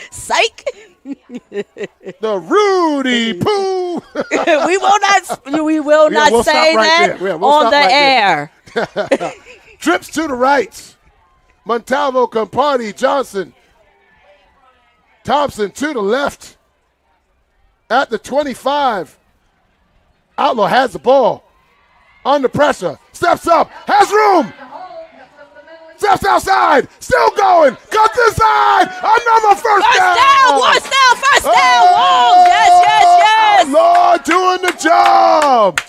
[SPEAKER 7] Psych.
[SPEAKER 6] The Rudy Poo.
[SPEAKER 7] we will not say that on the air.
[SPEAKER 6] Trips to the right. Montalvo, Capardi, Johnson. Thompson to the left. At the 25. Outlaw has the ball. Under pressure. Steps up. Has room. Steps outside. Still going. Cut this side. Another first down.
[SPEAKER 7] First down. Oh, yes.
[SPEAKER 6] Lord doing the job.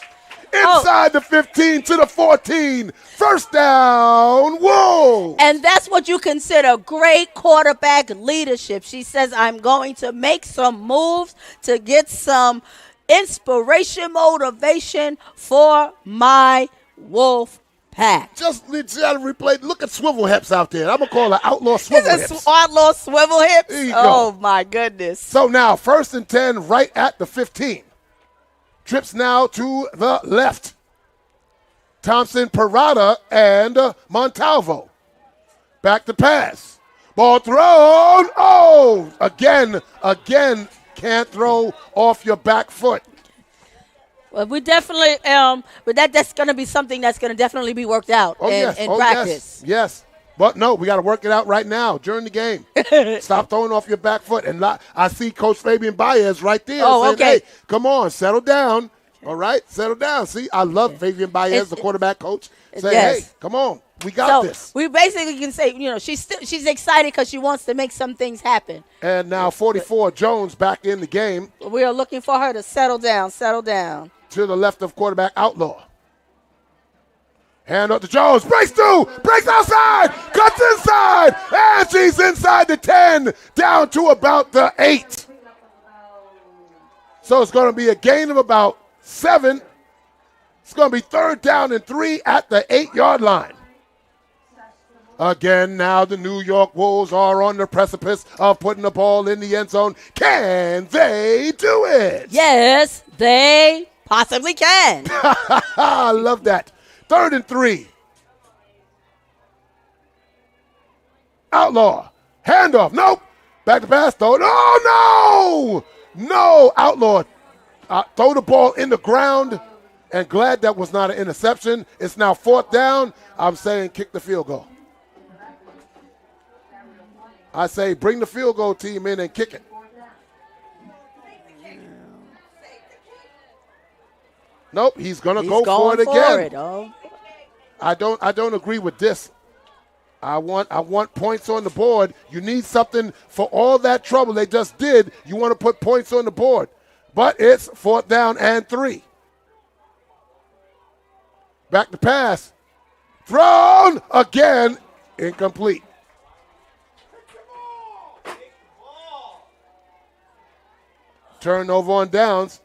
[SPEAKER 6] Inside the 15 to the 14. First down. Whoa.
[SPEAKER 7] And that's what you consider great quarterback leadership. She says, I'm going to make some moves to get some inspiration, motivation for my Wolf Pack.
[SPEAKER 6] Just gotta replay. Look at swivel hips out there. I'm going to call it outlaw swivel hips.
[SPEAKER 7] Outlaw swivel hips?
[SPEAKER 6] There you
[SPEAKER 7] Oh,
[SPEAKER 6] go.
[SPEAKER 7] my goodness.
[SPEAKER 6] So now, 1st and 10 right at the 15. Trips now to the left. Thompson, Parada, and Montalvo. Back to pass. Ball thrown. Oh, again, can't throw off your back foot.
[SPEAKER 7] Well, we definitely, but that's going to be something that's going to definitely be worked out in practice.
[SPEAKER 6] Yes. But no, we got to work it out right now during the game. Stop throwing off your back foot. And I see Coach Fabian Baez right there saying, hey, come on, settle down. All right, settle down. See, I love Fabian Baez, the quarterback coach, saying, hey, come on, we got this.
[SPEAKER 7] We basically can say, she's excited because she wants to make some things happen.
[SPEAKER 6] And now 44, Jones back in the game.
[SPEAKER 7] We are looking for her to settle down.
[SPEAKER 6] To the left of quarterback Outlaw. Hand up to Jones. Breaks through. Breaks outside. Cuts inside. And she's inside the 10. Down to about the 8. So it's going to be a gain of about 7. It's going to be 3rd down and 3 at the 8-yard line. Again, now the New York Wolves are on the precipice of putting the ball in the end zone. Can they do it?
[SPEAKER 7] Yes, they possibly can.
[SPEAKER 6] I love that. 3rd and 3. Outlaw. Handoff. Nope. Back to pass. Throw it. Oh, no. No. Outlaw. Throw the ball in the ground. And glad that was not an interception. It's now 4th down. I'm saying kick the field goal. I say bring the field goal team in and kick it. Nope, he's gonna go for it again. I don't agree with this. I want points on the board. You need something for all that trouble they just did. You want to put points on the board. But it's 4th down and 3. Back to pass. Thrown again. Incomplete. Turnover on downs.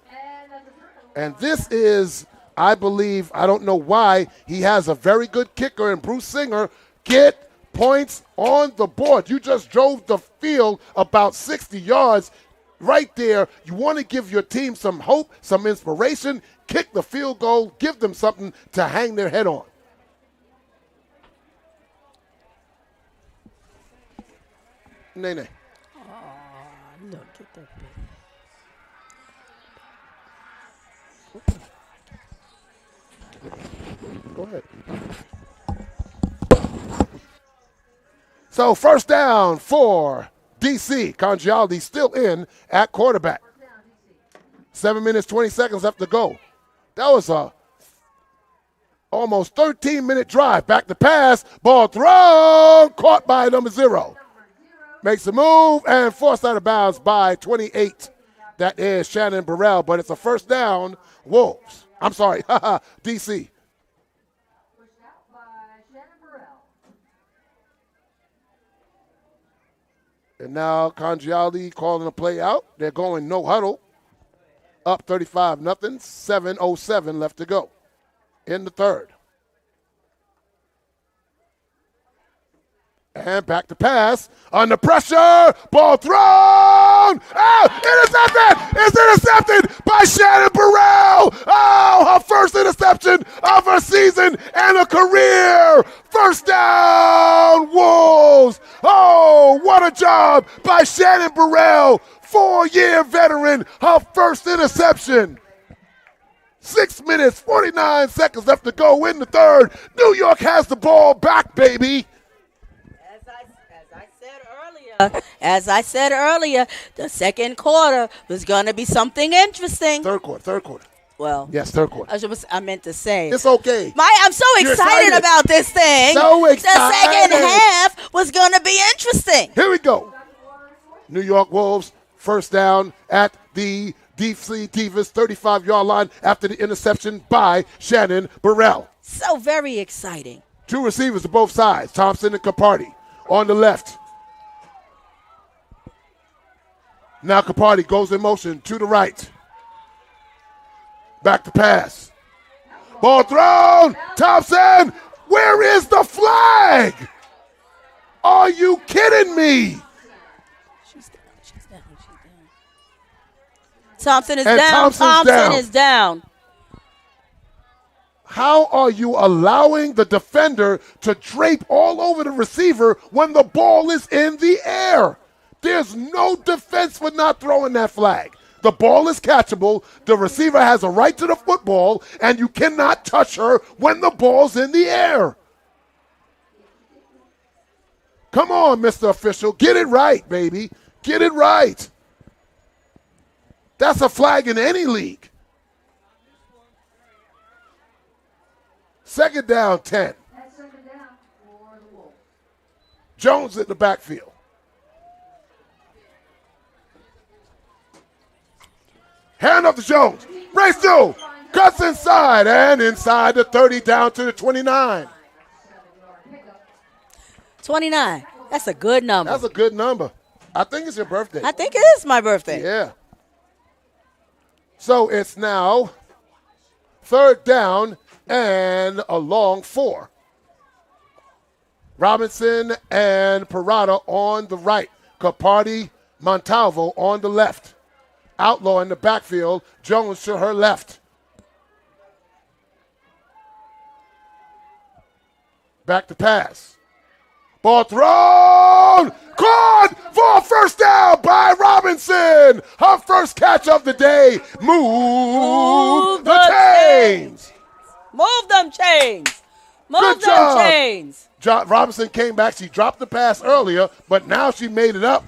[SPEAKER 6] And this is, I believe, I don't know why, he has a very good kicker in Bruce Singer. Get points on the board. You just drove the field about 60 yards. Right there, you want to give your team some hope, some inspiration. Kick the field goal. Give them something to hang their head on. Nene.
[SPEAKER 7] Look at that.
[SPEAKER 6] Go ahead. So 1st down for DC. Congialdi still in at quarterback. 7 minutes, 20 seconds left to go. That was a almost 13-minute drive. Back to pass. Ball thrown. Caught by number 0. Makes a move and forced out of bounds by 28. That is Shannon Burrell, but it's a 1st down. Wolves. I'm sorry, DC. And now Congialdi calling a play out. They're going no huddle. Up 35-0. 7:07 left to go in the 3rd. And back to pass. Under pressure. Ball thrown. Intercepted. It's intercepted by Shannon Burrell. Oh, her first interception of her season and a career. 1st down, Wolves. Oh, what a job by Shannon Burrell. 4-year veteran. Her first interception. 6 minutes, 49 seconds left to go in the 3rd. New York has the ball back, baby.
[SPEAKER 7] As I said earlier, the 2nd quarter was going to be something interesting.
[SPEAKER 6] 3rd quarter.
[SPEAKER 7] Well,
[SPEAKER 6] yes, 3rd quarter.
[SPEAKER 7] I meant to say.
[SPEAKER 6] It's okay.
[SPEAKER 7] I'm so excited about this thing.
[SPEAKER 6] So excited.
[SPEAKER 7] The 2nd half was going to be interesting.
[SPEAKER 6] Here we go. New York Wolves, 1st down at the DC Divas 35-yard line after the interception by Shannon Burrell.
[SPEAKER 7] So very exciting.
[SPEAKER 6] 2 receivers to both sides, Thompson and Capardi on the left. Now Capardi goes in motion to the right. Back to pass. Ball thrown. Thompson. Where is the flag? Are you kidding me?
[SPEAKER 7] She's down. Thompson is down. Thompson is down.
[SPEAKER 6] How are you allowing the defender to drape all over the receiver when the ball is in the air? There's no defense for not throwing that flag. The ball is catchable. The receiver has a right to the football, and you cannot touch her when the ball's in the air. Come on, Mr. Official. Get it right, baby. Get it right. That's a flag in any league. 2nd down, 10. Jones in the backfield. Hand up to Jones. Race through. Cuts inside and inside the 30 down to the 29.
[SPEAKER 7] 29. That's a good number.
[SPEAKER 6] That's a good number. I think it's your birthday.
[SPEAKER 7] I think it is my birthday.
[SPEAKER 6] Yeah. So it's now 3rd down and a long 4. Robinson and Parada on the right. Capardi, Montalvo on the left. Outlaw in the backfield. Jones to her left. Back to pass. Ball thrown. Caught for a first down by Robinson. Her first catch of the day. Move the chains.
[SPEAKER 7] Move them chains. Move
[SPEAKER 6] Good
[SPEAKER 7] them
[SPEAKER 6] job.
[SPEAKER 7] chains.
[SPEAKER 6] Robinson came back. She dropped the pass earlier, but now she made it up.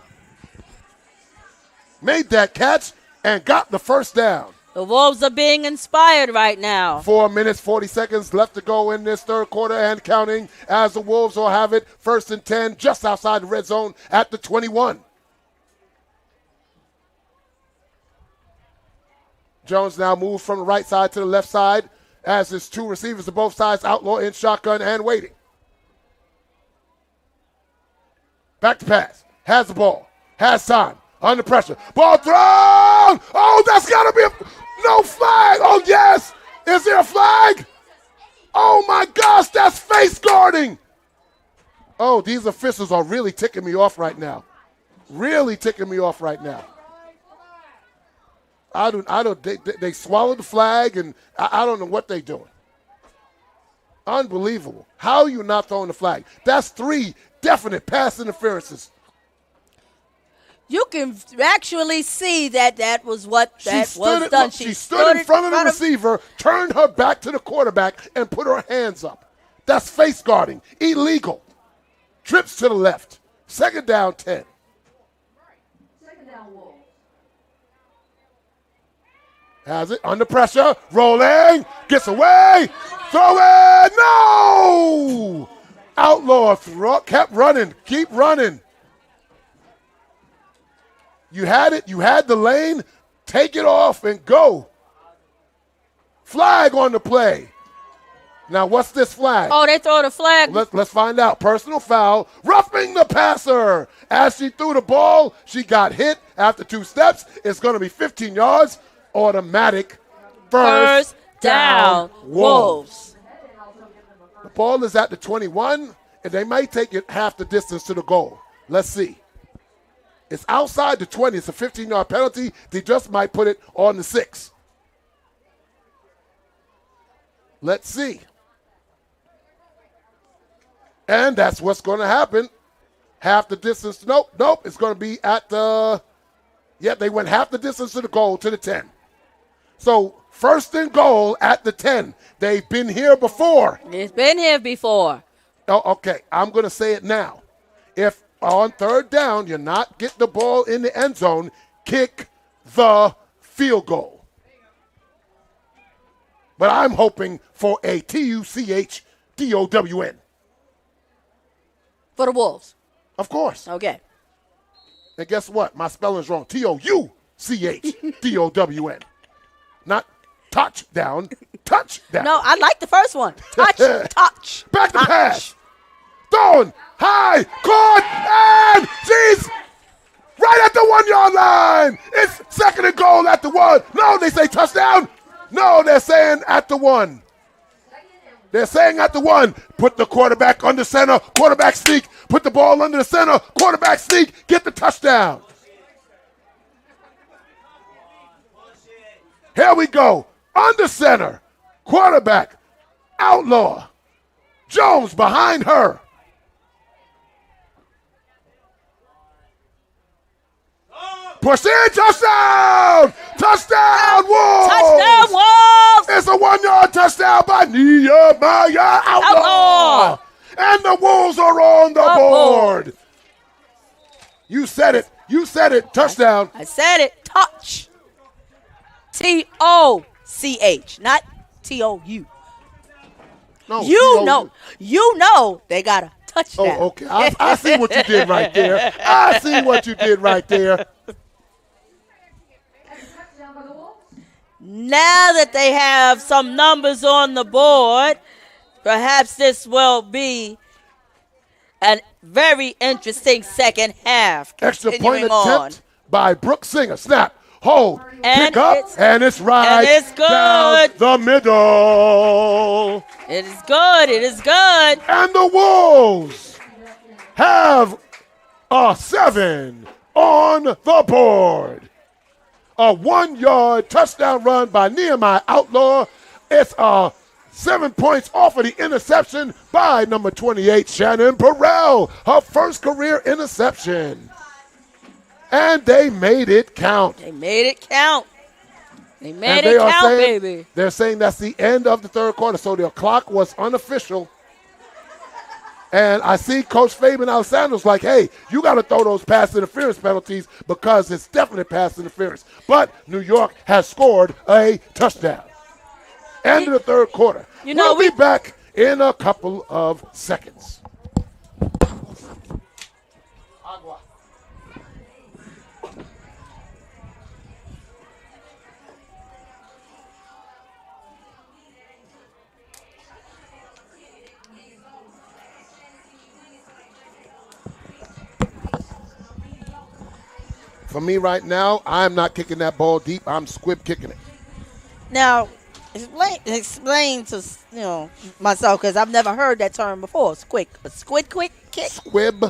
[SPEAKER 6] Made that catch and got the first down.
[SPEAKER 7] The Wolves are being inspired right now.
[SPEAKER 6] 4 minutes, 40 seconds left to go in this third quarter and counting as the Wolves will have it 1st and 10 just outside the red zone at the 21. Jones now moves from the right side to the left side as his 2 receivers to both sides, Outlaw in shotgun and waiting. Back to pass. Has the ball. Has time. Under pressure. Ball thrown. Oh, that's got to be no flag. Oh, yes. Is there a flag? Oh, my gosh. That's face guarding. Oh, these officials are really ticking me off right now. Really ticking me off right now. They swallowed the flag, and I don't know what they're doing. Unbelievable. How are you not throwing the flag? That's 3 definite pass interferences.
[SPEAKER 7] You can actually see that was what was done.
[SPEAKER 6] She stood in front of the receiver, turned her back to the quarterback, and put her hands up. That's face guarding. Illegal. Trips to the left. 2nd down, 10. Has it under pressure. Rolling. Gets away. Throw it. No! Outlaw kept running. Keep running. You had it. You had the lane. Take it off and go. Flag on the play. Now, what's this flag?
[SPEAKER 7] Oh, they throw the flag.
[SPEAKER 6] Let's find out. Personal foul. Roughing the passer. As she threw the ball, she got hit after 2 steps. It's going to be 15 yards. Automatic first down Wolves. The ball is at the 21, and they might take it half the distance to the goal. Let's see. It's outside the 20. It's a 15-yard penalty. They just might put it on the 6. Let's see. And that's what's going to happen. Half the distance. Nope. It's going to be at the, they went half the distance to the goal, to the 10. So 1st and goal at the 10. They've been here before.
[SPEAKER 7] It's been here before.
[SPEAKER 6] Oh, okay. I'm going to say it now. If on 3rd down you not get the ball in the end zone, kick the field goal. But I'm hoping for a TUCHDOWN.
[SPEAKER 7] For the Wolves.
[SPEAKER 6] Of course.
[SPEAKER 7] Okay.
[SPEAKER 6] And guess what? My spelling's wrong. TOUCHDOWN. Not touchdown. Touchdown.
[SPEAKER 7] No, I like the first one. Touch.
[SPEAKER 6] Back to pass. Throwing. High. Caught. And she's right at the 1-yard line. It's 2nd and goal at the 1. No, they say touchdown. No, they're saying at the 1. They're saying at the 1. Put the quarterback under center. Quarterback sneak. Put the ball under the center. Quarterback sneak. Get the touchdown. Here we go. Under center. Quarterback. Outlaw. Jones behind her. Push in. Touchdown. Touchdown, Wolves.
[SPEAKER 7] Touchdown, Wolves.
[SPEAKER 6] It's a 1-yard touchdown by Nehemiah Outlaw. And the Wolves are on the board. You said it. You said it. Touchdown.
[SPEAKER 7] I said it. Touch. T-O-C-H, not T-O-U.
[SPEAKER 6] No,
[SPEAKER 7] You know they got a touchdown.
[SPEAKER 6] Oh, okay. I see what you did right there. I see what you did right there.
[SPEAKER 7] Now that they have some numbers on the board, perhaps this will be a very interesting second half.
[SPEAKER 6] Extra point
[SPEAKER 7] Continuing on.
[SPEAKER 6] attempt by Brooke Singer. Snap, hold,
[SPEAKER 7] And
[SPEAKER 6] pick up, and it's right
[SPEAKER 7] and it's good.
[SPEAKER 6] down the middle.
[SPEAKER 7] It is good. It is good.
[SPEAKER 6] And the Wolves have a 7 on the board. A 1-yard touchdown run by Nehemiah Outlaw. It's 7 points off of the interception by number 28, Shannon Burrell. Her first career interception. And they made it count.
[SPEAKER 7] They made it count. They
[SPEAKER 6] And
[SPEAKER 7] made
[SPEAKER 6] they
[SPEAKER 7] it
[SPEAKER 6] are
[SPEAKER 7] count,
[SPEAKER 6] saying,
[SPEAKER 7] baby.
[SPEAKER 6] They're saying that's the end of the third quarter, so their clock was unofficial. And I see Coach Fabian Alessandro's like, hey, you got to throw those pass interference penalties because it's definitely pass interference. But New York has scored a touchdown. End of the third quarter. We'll be back in a couple of seconds. For me right now, I'm not kicking that ball deep. I'm squib kicking it.
[SPEAKER 7] Now, explain to myself because I've never heard that term before. A squid quick kick.
[SPEAKER 6] Squib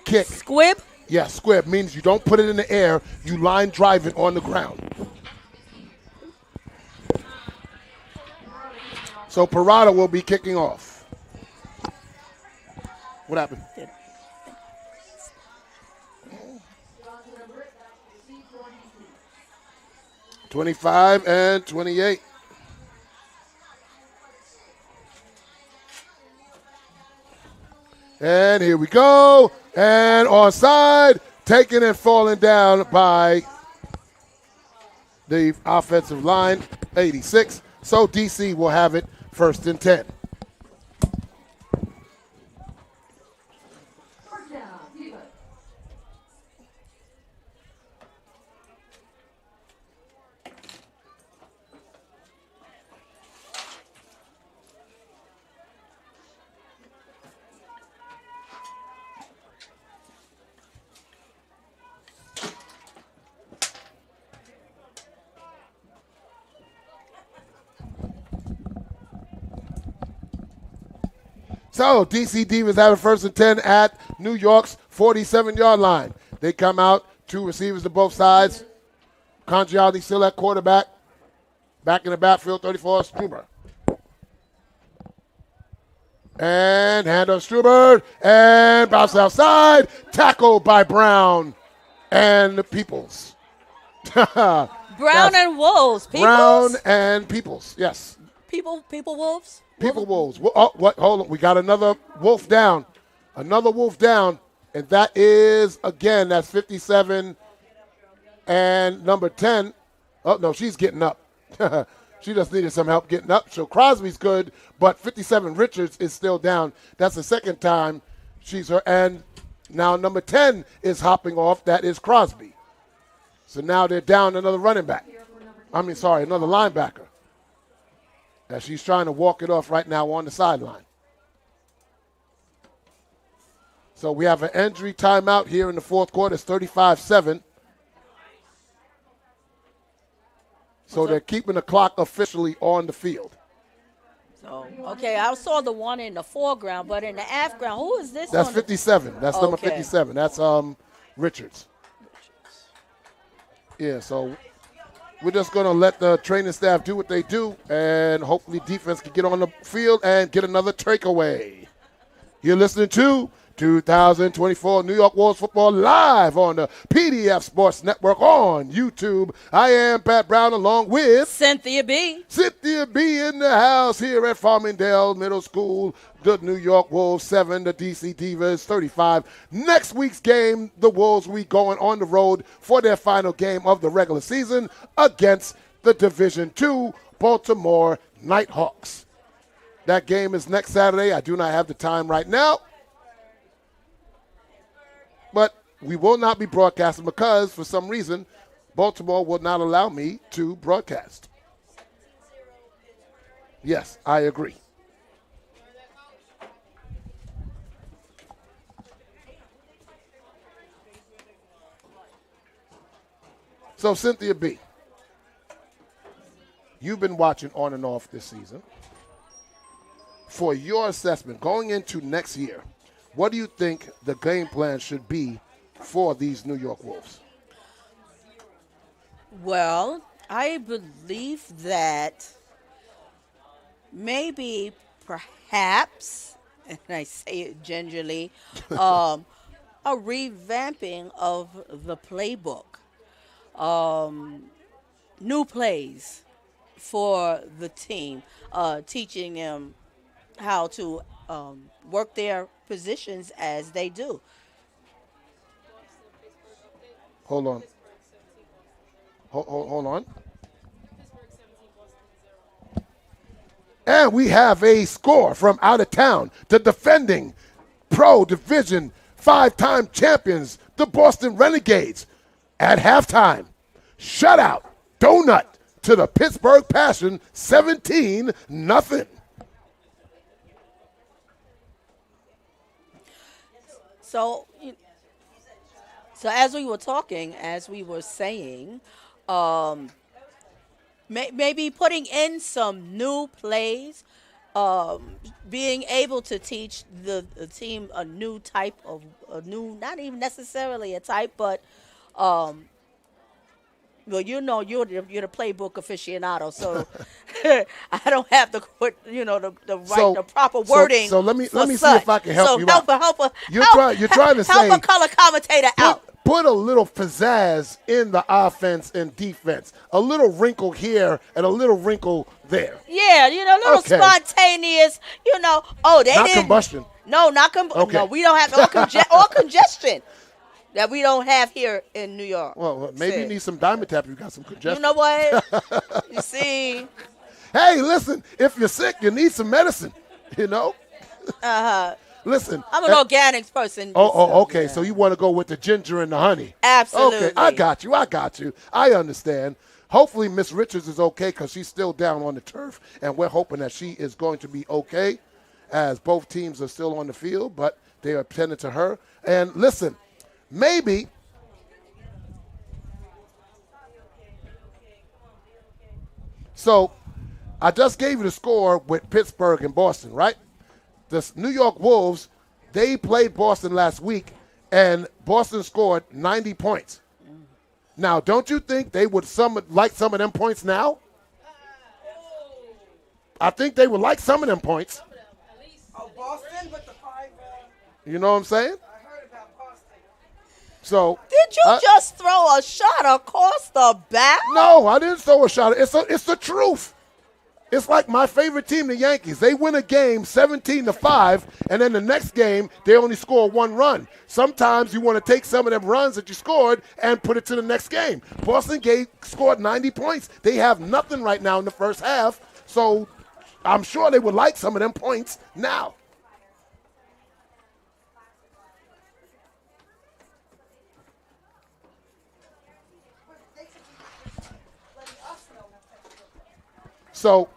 [SPEAKER 6] kick.
[SPEAKER 7] Squib.
[SPEAKER 6] Yeah, squib means you don't put it in the air. You line drive it on the ground. So Parada will be kicking off. What happened? 25 and 28. And here we go. And onside, taken and falling down by the offensive line, 86. So DC will have it first and 10. So DC Divas have it first and 10 at New York's 47-yard line. They come out, 2 receivers to both sides. Congiati still at quarterback. Back in the backfield, 34, Struber. And handoff Struber, and bounce outside. Tackled by Brown and Peoples.
[SPEAKER 7] Brown and Wolves. Peoples?
[SPEAKER 6] Brown and Peoples, yes.
[SPEAKER 7] People Wolves?
[SPEAKER 6] People Wolves. Oh, what? Hold on. We got another Wolf down. Another Wolf down. And that is, again, that's 57 and number 10. Oh, no, she's getting up. She just needed some help getting up. So Crosby's good, but 57 Richards is still down. That's the second time she's her. And now number 10 is hopping off. That is Crosby. So now they're down another running back. Another linebacker. As she's trying to walk it off right now on the sideline. So we have an injury timeout here in the fourth quarter. It's 35-7. So they're keeping the clock officially on the field.
[SPEAKER 7] So, okay, I saw the one in the foreground, but in the afterground, who is this?
[SPEAKER 6] That's 57. That's number 57. That's Richards. Yeah, so we're just going to let the training staff do what they do, and hopefully defense can get on the field and get another takeaway. You're listening to 2024 New York Wolves football live on the PDF Sports Network on YouTube. I am Pat Brown along with
[SPEAKER 7] Cynthia B.
[SPEAKER 6] Cynthia B in the house here at Farmingdale Middle School. The New York Wolves 7, the DC Divas 35. Next week's game, the Wolves will be going on the road for their final game of the regular season against the Division II Baltimore Nighthawks. That game is next Saturday. I do not have the time right now. But we will not be broadcasting because, for some reason, Baltimore will not allow me to broadcast. Yes, I agree. So, Cynthia B., you've been watching on and off this season. For your assessment, going into next year, what do you think the game plan should be for these New York Wolves?
[SPEAKER 7] Well, I believe that maybe, perhaps, and I say it gingerly, a revamping of the playbook. New plays for the team, teaching them how to work their positions as they do.
[SPEAKER 6] Hold on. Hold on. And we have a score from out of town. The defending Pro Division 5-time champions, the Boston Renegades, at halftime. Shutout, donut to the Pittsburgh Passion, 17-0.
[SPEAKER 7] So as we were talking, as we were saying, maybe putting in some new plays, being able to teach the team a new type of not even necessarily a type, but well, you're the playbook aficionado, so I don't have to put the proper wording.
[SPEAKER 6] So let me see if I can help you out. You're trying to say
[SPEAKER 7] help a color commentator out.
[SPEAKER 6] Put a little pizzazz in the offense and defense. A little wrinkle here and a little wrinkle there.
[SPEAKER 7] Yeah, a little spontaneous. Oh, they
[SPEAKER 6] not
[SPEAKER 7] didn't.
[SPEAKER 6] Combustion.
[SPEAKER 7] No, not combustion.
[SPEAKER 6] Okay.
[SPEAKER 7] No, we don't have or congestion. That we don't have here in New York.
[SPEAKER 6] Well, maybe you need some Dimetapp. You got some congestion.
[SPEAKER 7] You know what? You see.
[SPEAKER 6] Hey, listen. If you're sick, you need some medicine. Listen.
[SPEAKER 7] I'm an organics person.
[SPEAKER 6] Okay. Yeah. So you want to go with the ginger and the honey?
[SPEAKER 7] Absolutely.
[SPEAKER 6] Okay, I got you. I understand. Hopefully, Miss Richards is okay because she's still down on the turf, and we're hoping that she is going to be okay, as both teams are still on the field, but they are tending to her. And listen. Maybe so I just gave you the score with Pittsburgh and Boston, right? The New York Wolves, they played Boston last week, and Boston scored 90 points. Now, don't you think they would like some of them points now? I think they would like some of them points.
[SPEAKER 9] Oh, Boston with the 5.
[SPEAKER 6] You know what I'm saying? So
[SPEAKER 7] did you just throw a shot across the bow?
[SPEAKER 6] No, I didn't throw a shot. It's the truth. It's like my favorite team, the Yankees. They win a game 17-5, and then the next game they only score 1 run. Sometimes you want to take some of them runs that you scored and put it to the next game. Boston scored 90 points. They have nothing right now in the first half, so I'm sure they would like some of them points now. So,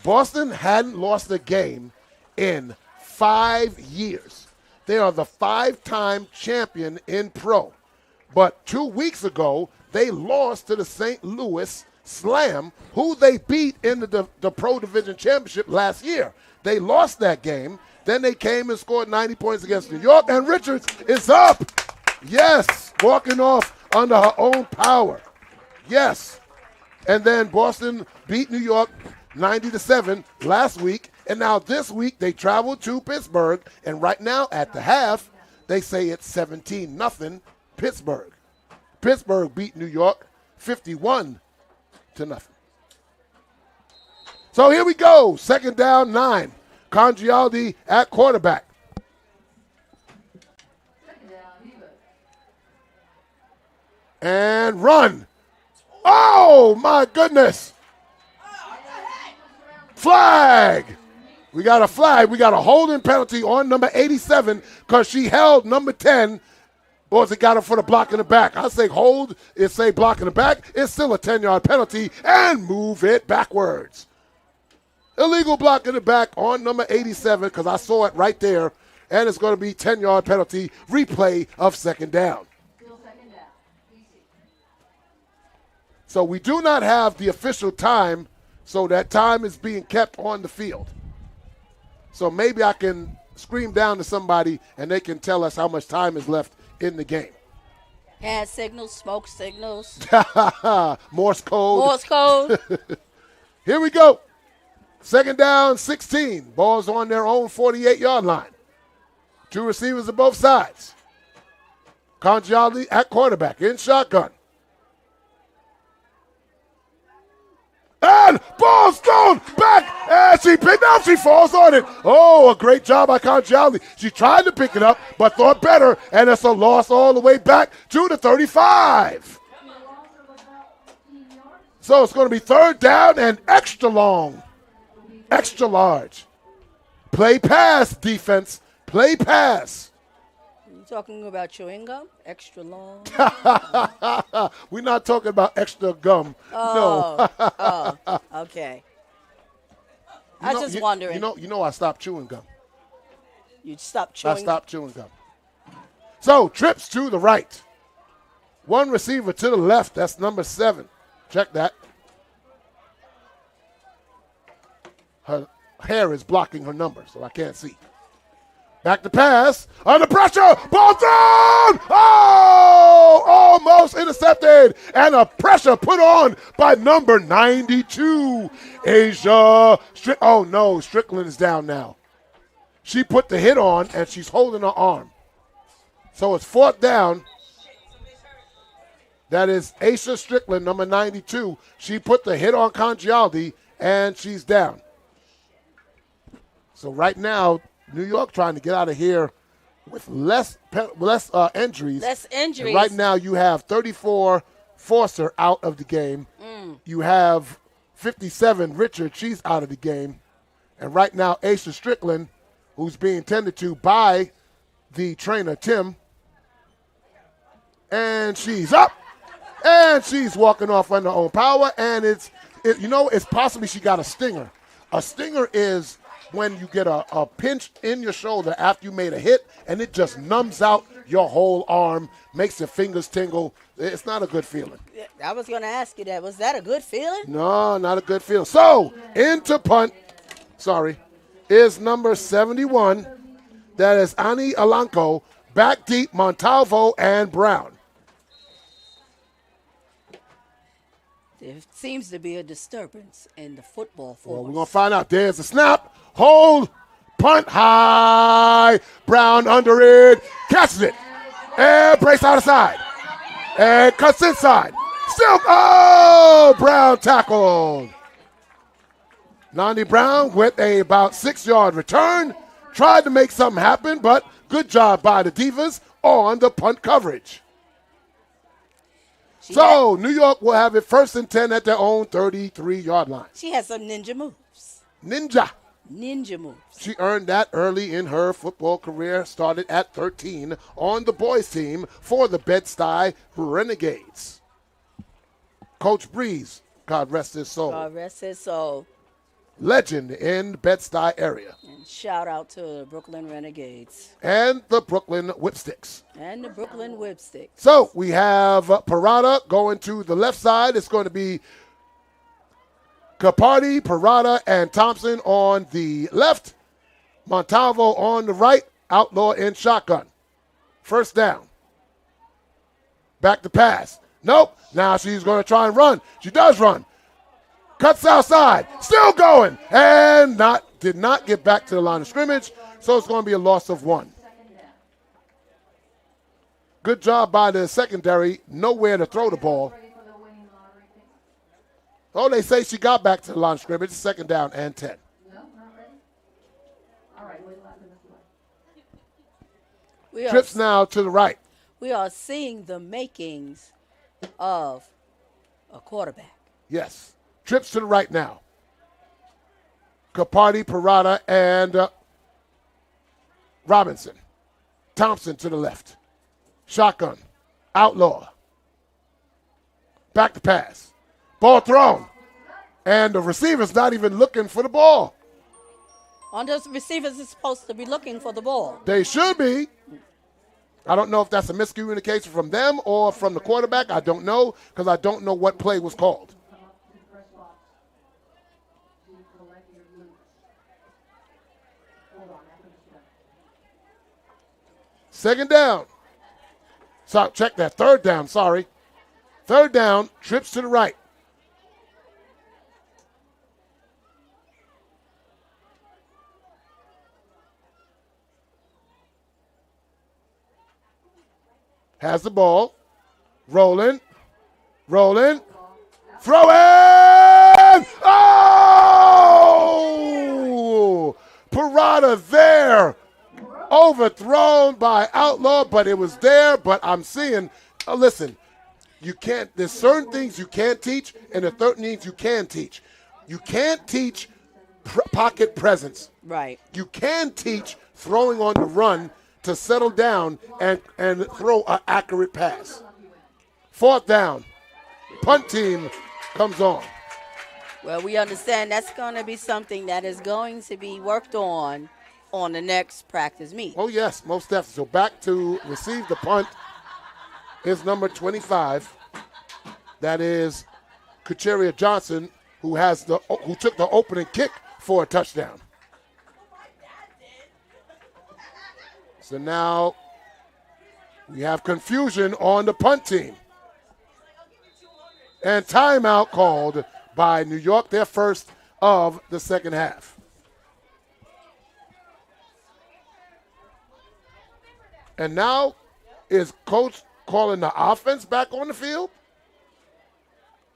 [SPEAKER 6] Boston hadn't lost a game in 5 years. They are the 5-time champion in pro. But 2 weeks ago, they lost to the St. Louis Slam, who they beat in the Pro Division Championship last year. They lost that game. Then they came and scored 90 points against New York, and Richards is up. Yes, walking off under her own power. Yes. And then Boston beat New York 90-7 last week. And now this week they traveled to Pittsburgh. And right now at the half, they say it's 17-0 Pittsburgh. Pittsburgh beat New York 51-0. So here we go. 2nd down, 9. Congialdi at quarterback. And run. Oh, my goodness. Flag. We got a flag. We got a holding penalty on number 87 because she held number 10. Or it got her for the block in the back. I say hold, it say block in the back. It's still a 10-yard penalty, and move it backwards. Illegal block in the back on number 87 because I saw it right there. And it's going to be 10-yard penalty, replay of second down. So we do not have the official time, so that time is being kept on the field. So maybe I can scream down to somebody and they can tell us how much time is left in the game.
[SPEAKER 7] Hand signals, smoke signals.
[SPEAKER 6] Morse code.
[SPEAKER 7] Morse code.
[SPEAKER 6] Here we go. Second down, 16. Ball's on their own 48-yard line. Two receivers on both sides. Congiali at quarterback in shotgun. And ball's thrown back, and she picked up. She falls on it. Oh, a great job by Congiali. She tried to pick it up, but thought better, and it's a loss all the way back to the 35. So it's going to be third down and extra long, extra large. Play pass, defense. Play pass.
[SPEAKER 7] You talking about chewing gum? Extra long?
[SPEAKER 6] We're not talking about extra gum.
[SPEAKER 7] Oh,
[SPEAKER 6] No.
[SPEAKER 7] oh, okay. I was just wondering.
[SPEAKER 6] You know I stopped chewing gum.
[SPEAKER 7] You stopped chewing?
[SPEAKER 6] I stopped chewing gum. So, trips to the right. One receiver to the left. That's number 7. Check that. Her hair is blocking her number, so I can't see. Back to pass. Under pressure. Ball thrown. Oh, almost intercepted. And a pressure put on by number 92. Asia. Oh, no. Strickland is down now. She put the hit on, and she's holding her arm. So it's fourth down. That is Asia Strickland, number 92. She put the hit on Congialdi, and she's down. So right now, New York trying to get out of here with less injuries.
[SPEAKER 7] Less injuries.
[SPEAKER 6] And right now you have 34 Forster out of the game. You have 57 Richard. She's out of the game. And right now Aisha Strickland, who's being tended to by the trainer Tim. And she's up. And she's walking off under her own power. And it's possibly she got a stinger. A stinger is when you get a pinch in your shoulder after you made a hit, and it just numbs out your whole arm, makes your fingers tingle. It's not a good feeling.
[SPEAKER 7] I was going to ask you that. Was that a good feeling?
[SPEAKER 6] No, not a good feeling. So, into punt, is number 71. That is Ani Alanco, back deep, Montalvo and Brown.
[SPEAKER 7] There seems to be a disturbance in the football force.
[SPEAKER 6] Well, we're going to find out. There's a snap. Hold. Punt high. Brown under it. Catches it. And breaks out of side. And cuts inside. Still. Oh, Brown tackled. Nandi Brown with a about 6-yard return. Tried to make something happen, but good job by the Divas on the punt coverage. So, New York will have it 1st and 10 at their own 33-yard line.
[SPEAKER 7] She has some ninja moves.
[SPEAKER 6] Ninja
[SPEAKER 7] moves.
[SPEAKER 6] She earned that early in her football career, started at 13 on the boys' team for the Bed-Stuy Renegades. Coach Breeze, God rest his soul.
[SPEAKER 7] God rest his soul.
[SPEAKER 6] Legend in the Bed-Stuy area.
[SPEAKER 7] And shout out to the Brooklyn Renegades.
[SPEAKER 6] And the Brooklyn Whipsticks.
[SPEAKER 7] So
[SPEAKER 6] we have Parada going to the left side. It's going to be Capardi, Parada, and Thompson on the left. Montalvo on the right. Outlaw in shotgun. First down. Back to pass. Nope. Now she's going to try and run. She does run. Cuts outside, still going, and did not get back to the line of scrimmage, so it's going to be a loss of 1. Good job by the secondary, nowhere to throw the ball. Oh, they say she got back to the line of scrimmage, second down and 10. Trips now to the right.
[SPEAKER 7] We are seeing the makings of a quarterback.
[SPEAKER 6] Yes. Trips to the right now. Capardi, Parada, and Robinson. Thompson to the left. Shotgun. Outlaw. Back to pass. Ball thrown. And the receiver's not even looking for the ball.
[SPEAKER 7] On the receivers is supposed to be looking for the ball.
[SPEAKER 6] They should be. I don't know if that's a miscommunication from them or from the quarterback. I don't know because I don't know what play was called. Second down. So check that. Third down, sorry. Third down, trips to the right. Has the ball. Rolling. Throwing. Oh! Parada there. Overthrown by Outlaw, but it was there. But I'm seeing, listen, there's certain things you can't teach, and there are certain things you can teach. You can't teach pocket presence.
[SPEAKER 7] Right.
[SPEAKER 6] You can teach throwing on the run to settle down and throw an accurate pass. Fourth down. Punt team comes on.
[SPEAKER 7] Well, we understand that's going to be something that is going to be worked on the next practice meet.
[SPEAKER 6] Oh, yes, most definitely. So back to receive the punt is number 25. That is Kucheria Johnson, who took the opening kick for a touchdown. So now we have confusion on the punt team. And timeout called by New York, their first of the second half. And now is coach calling the offense back on the field?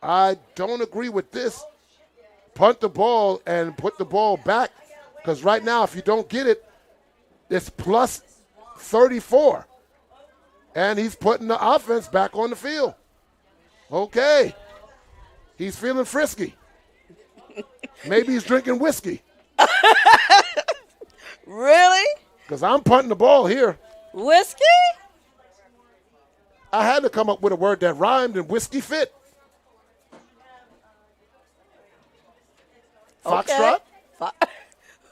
[SPEAKER 6] I don't agree with this. Punt the ball and put the ball back, because right now if you don't get it, it's plus 34. And he's putting the offense back on the field. Okay. He's feeling frisky. Maybe he's drinking whiskey.
[SPEAKER 7] Really?
[SPEAKER 6] Because I'm punting the ball here.
[SPEAKER 7] Whiskey?
[SPEAKER 6] I had to come up with a word that rhymed and whiskey fit. Foxtrot?
[SPEAKER 7] Okay.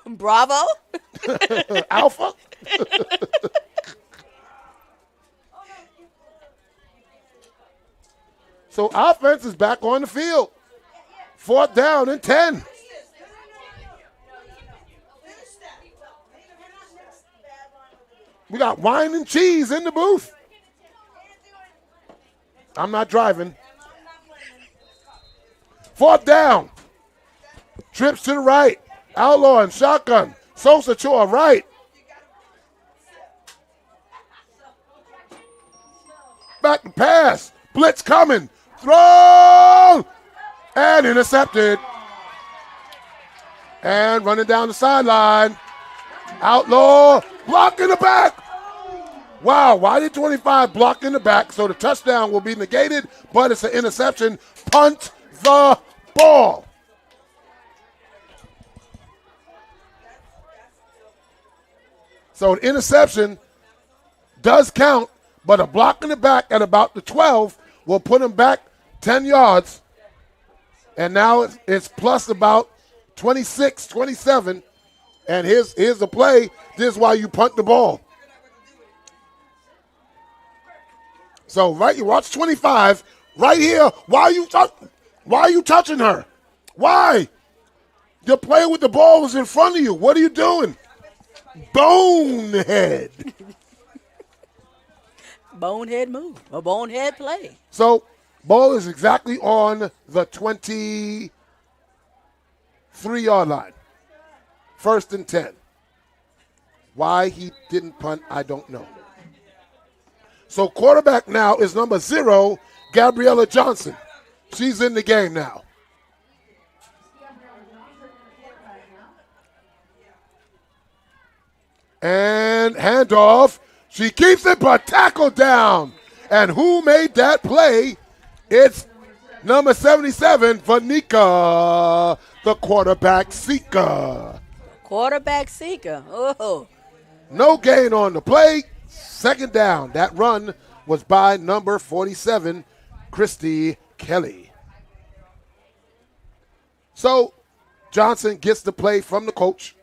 [SPEAKER 7] Bravo?
[SPEAKER 6] Alpha? So offense is back on the field. Fourth down and 10. We got wine and cheese in the booth. I'm not driving. Fourth down. Trips to the right. Outlaw and shotgun. Sosa to our right. Back to pass. Blitz coming. Throw. And intercepted. And running down the sideline. Outlaw. Block in the back. Wow, why did 25 block in the back? So the touchdown will be negated, but it's an interception. Punt the ball. So an interception does count, but a block in the back at about the 12 will put him back 10 yards. And now it's plus about 26, 27. And here's the play. This is why you punt the ball. So you watch 25 right here. Why are you touching her? Why? The player with the ball was in front of you. What are you doing? Bonehead.
[SPEAKER 7] Bonehead move. A bonehead play.
[SPEAKER 6] So ball is exactly on the 23-yard line. First and 10. Why he didn't punt, I don't know. So quarterback now is number 0, Gabriella Johnson. She's in the game now. And handoff. She keeps it, but tackle down. And who made that play? It's number 77, Vanika, the quarterback seeker.
[SPEAKER 7] Quarterback seeker. Oh.
[SPEAKER 6] No gain on the play. Second down. That run was by number 47, Christy Kelly. So Johnson gets the play from the coach.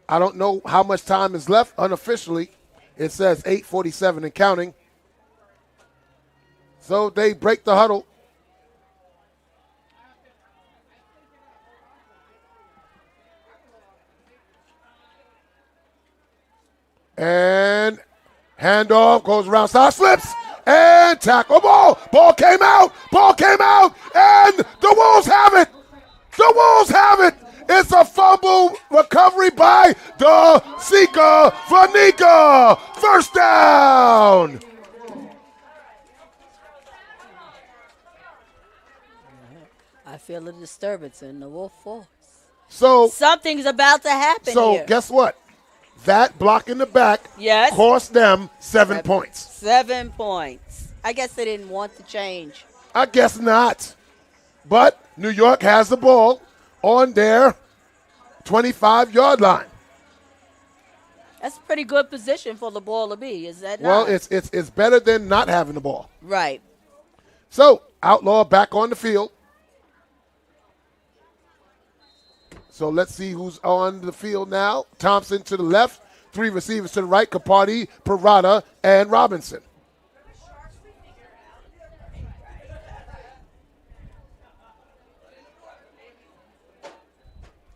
[SPEAKER 6] I don't know how much time is left unofficially. It says 8:47 and counting. So they break the huddle. And handoff goes around side, slips, and tackle. Ball came out, and the Wolves have it. The Wolves have it. It's a fumble recovery by the Sika Vanika. First down.
[SPEAKER 7] I feel a disturbance in the Wolf force.
[SPEAKER 6] So
[SPEAKER 7] something's about to happen
[SPEAKER 6] so
[SPEAKER 7] here.
[SPEAKER 6] Guess what? That block in the back cost them 7 points.
[SPEAKER 7] 7 points. I guess they didn't want to change.
[SPEAKER 6] I guess not. But New York has the ball on their 25-yard line.
[SPEAKER 7] That's a pretty good position for the ball to be, is that
[SPEAKER 6] Well,
[SPEAKER 7] not?
[SPEAKER 6] it's better than not having the ball.
[SPEAKER 7] Right.
[SPEAKER 6] So, Outlaw back on the field. So let's see who's on the field now. Thompson to the left, 3 receivers to the right, Capardi, Parada, and Robinson.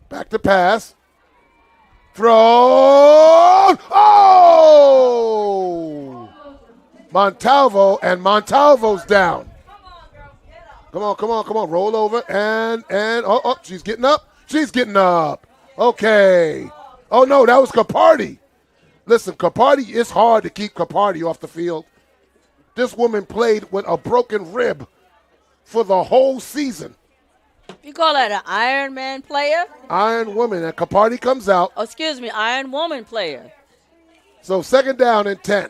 [SPEAKER 6] Back to pass. Throw. Oh! Montalvo's down. Come on. Roll over and she's getting up. Okay. Oh, no, that was Capardi. Listen, Capardi, it's hard to keep Capardi off the field. This woman played with a broken rib for the whole season.
[SPEAKER 7] You call that an Iron Man player?
[SPEAKER 6] Iron Woman, and Capardi comes out.
[SPEAKER 7] Oh, excuse me, Iron Woman player.
[SPEAKER 6] So 2nd down and 10.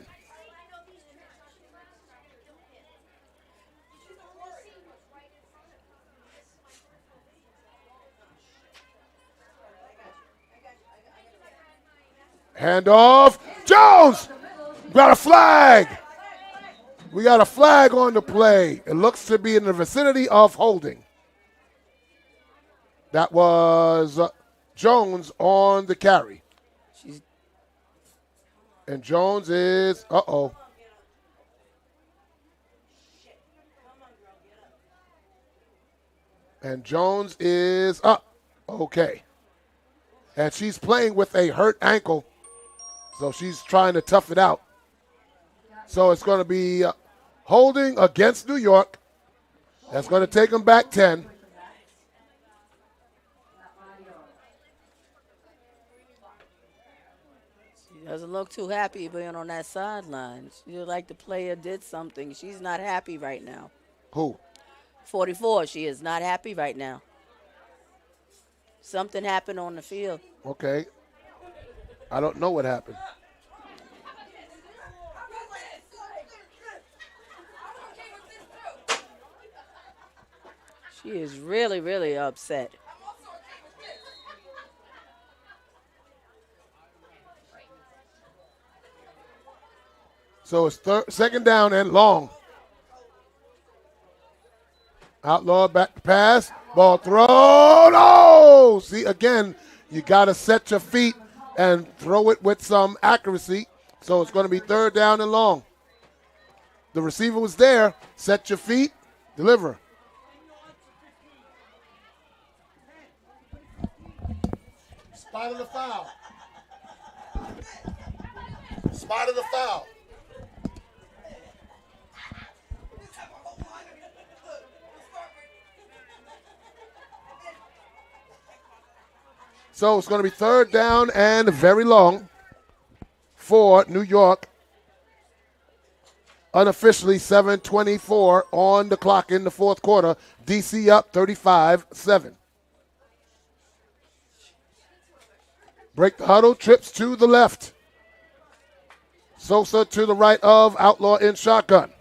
[SPEAKER 6] Handoff. Jones! Got a flag. We got a flag on the play. It looks to be in the vicinity of holding. That was Jones on the carry. And Jones is, And Jones is up. Okay. And she's playing with a hurt ankle. So she's trying to tough it out. So it's going to be holding against New York. That's going to take them back 10.
[SPEAKER 7] She doesn't look too happy being on that sideline. She looked like the player did something. She's not happy right now.
[SPEAKER 6] Who?
[SPEAKER 7] 44. She is not happy right now. Something happened on the field.
[SPEAKER 6] Okay. I don't know what happened.
[SPEAKER 7] She is really, really upset.
[SPEAKER 6] So it's 2nd down and long. Outlaw back to pass. Ball thrown. Oh! See, again, you got to set your feet and throw it with some accuracy. So it's going to be 3rd down and long. The receiver was there. Set your feet. Deliver. Spotted the foul. Spotted the foul. So it's going to be 3rd down and very long for New York. Unofficially 7:24 on the clock in the 4th quarter. DC up 35-7. Break the huddle, trips to the left. Sosa to the right of Outlaw in shotgun.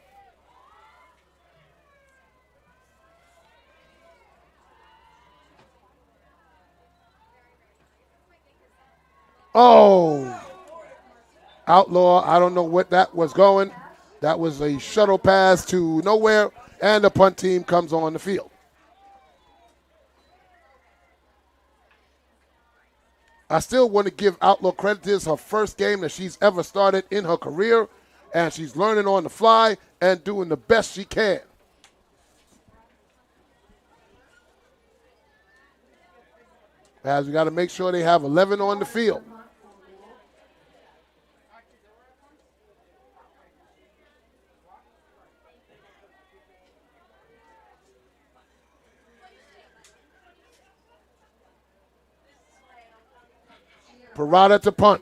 [SPEAKER 6] Oh, Outlaw, I don't know what that was going. That was a shuttle pass to nowhere, and the punt team comes on the field. I still want to give Outlaw credit. This is her first game that she's ever started in her career, and she's learning on the fly and doing the best she can. As we got to make sure they have 11 on the field. Parada to punt.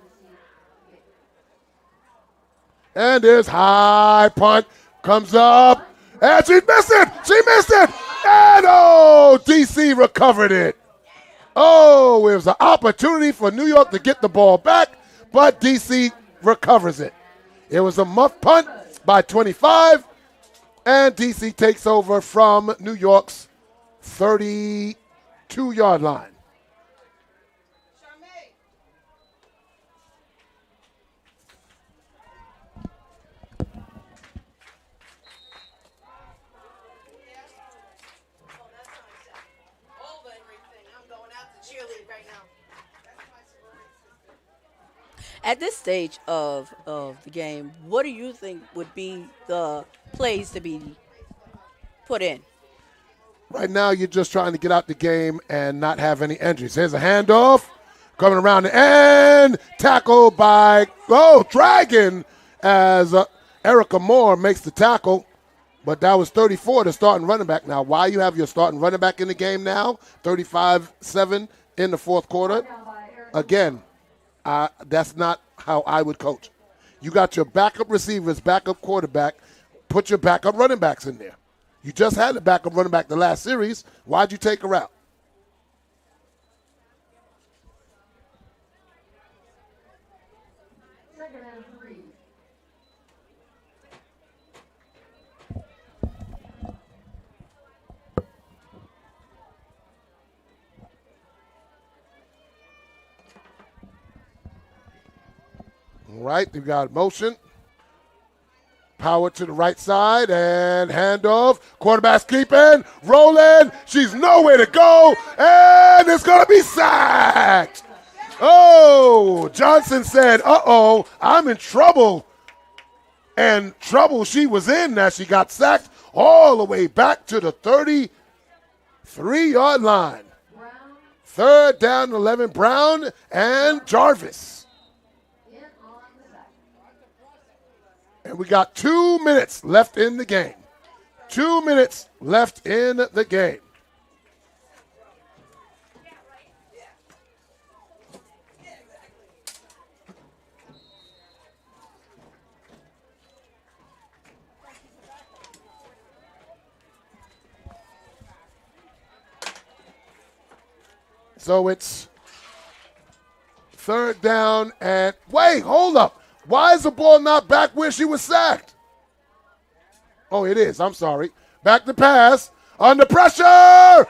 [SPEAKER 6] And there's high punt. Comes up. And she missed it. She missed it. And oh, DC recovered it. Oh, it was an opportunity for New York to get the ball back, but DC recovers it. It was a muff punt by 25, and DC takes over from New York's 32-yard line.
[SPEAKER 7] At this stage of the game, what do you think would be the plays to be put in?
[SPEAKER 6] Right now, you're just trying to get out the game and not have any injuries. Here's a handoff. Coming around the end. Tackled by, Dragon, as Erica Moore makes the tackle. But that was 34, the starting running back. Now, why you have your starting running back in the game now? 35-7 in the fourth quarter. Again, that's not how I would coach. You got your backup receivers, backup quarterback. Put your backup running backs in there. You just had the backup running back the last series. Why'd you take her out? All right, we got motion. Power to the right side and handoff. Quarterback's keeping, rolling. She's nowhere to go, and it's going to be sacked. Oh, Johnson said, uh-oh, I'm in trouble. And trouble she was in as she got sacked all the way back to the 33-yard line. Third down, 11, Brown and Jarvis. And we got 2 minutes left in the game. 2 minutes left in the game. So it's third down and, wait, hold up. Why is the ball not back where she was sacked? Oh, it is. I'm sorry. Back to pass. Under pressure.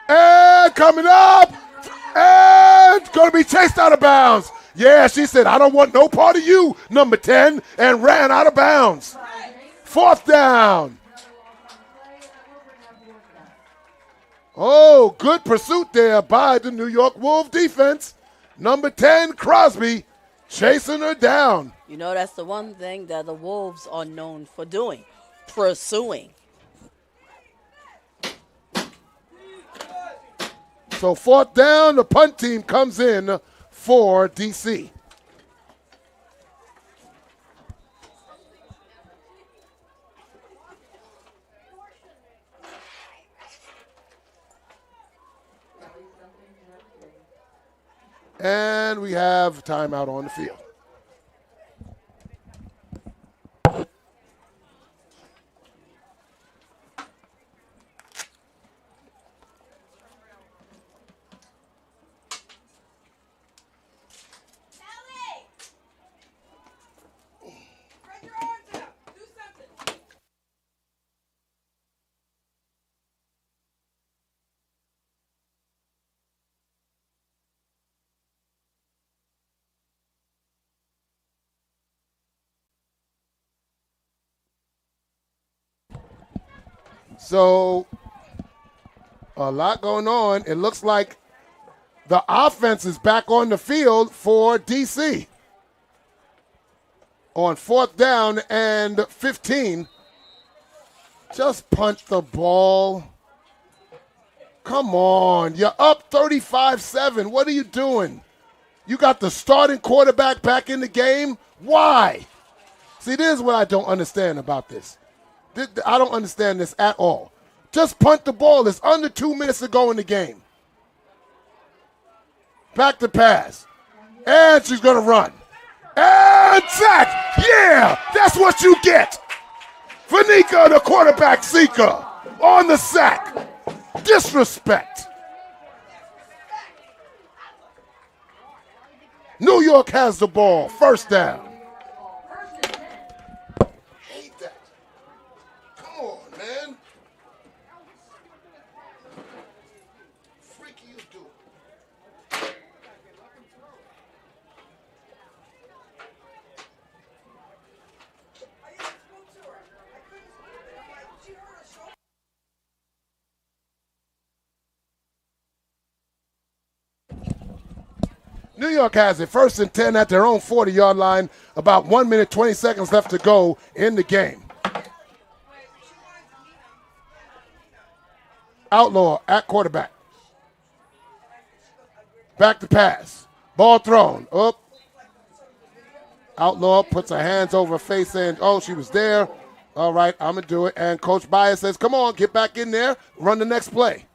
[SPEAKER 6] And coming up. And going to be chased out of bounds. Yeah, she said, I don't want no part of you, number 10, and ran out of bounds. Fourth down. Oh, good pursuit there by the New York Wolves defense. Number 10, Crosby, chasing her down.
[SPEAKER 7] You know, that's the one thing that the Wolves are known for doing, pursuing.
[SPEAKER 6] So fourth down, the punt team comes in for DC. And we have timeout on the field. So, a lot going on. It looks like The offense is back on the field for DC. On 4th down and 15. Just punt the ball. Come on. You're up 35-7. What are you doing? You got the starting quarterback back in the game? Why? See, this is what I don't understand about this. I don't understand this at all. Just punt the ball. It's under 2 minutes to go in the game. Back to pass. And she's going to run. And sack. Yeah, that's what you get. Fanica, the quarterback seeker, on the sack. Disrespect. New York has the ball. 1st down. Hate that. Come on, man. Freaky you do. New York has it 1st and 10 at their own 40-yard line. About 1 minute, 20 seconds left to go in the game. Outlaw at quarterback. Back to pass. Ball thrown. Up. Outlaw puts her hands over her face saying, oh, she was there. All right, I'm going to do it. And Coach Byers says, come on, get back in there. Run the next play.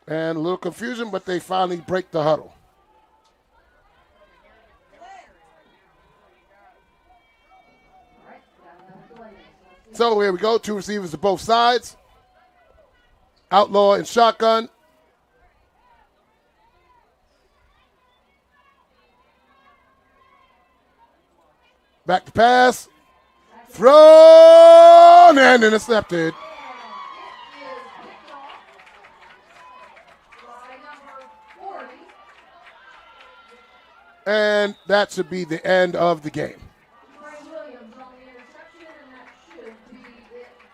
[SPEAKER 6] And a little confusion, but they finally break the huddle. So here we go. 2 receivers to both sides. Outlaw in shotgun. Back to pass. Thrown and intercepted. And that should be the end of the game.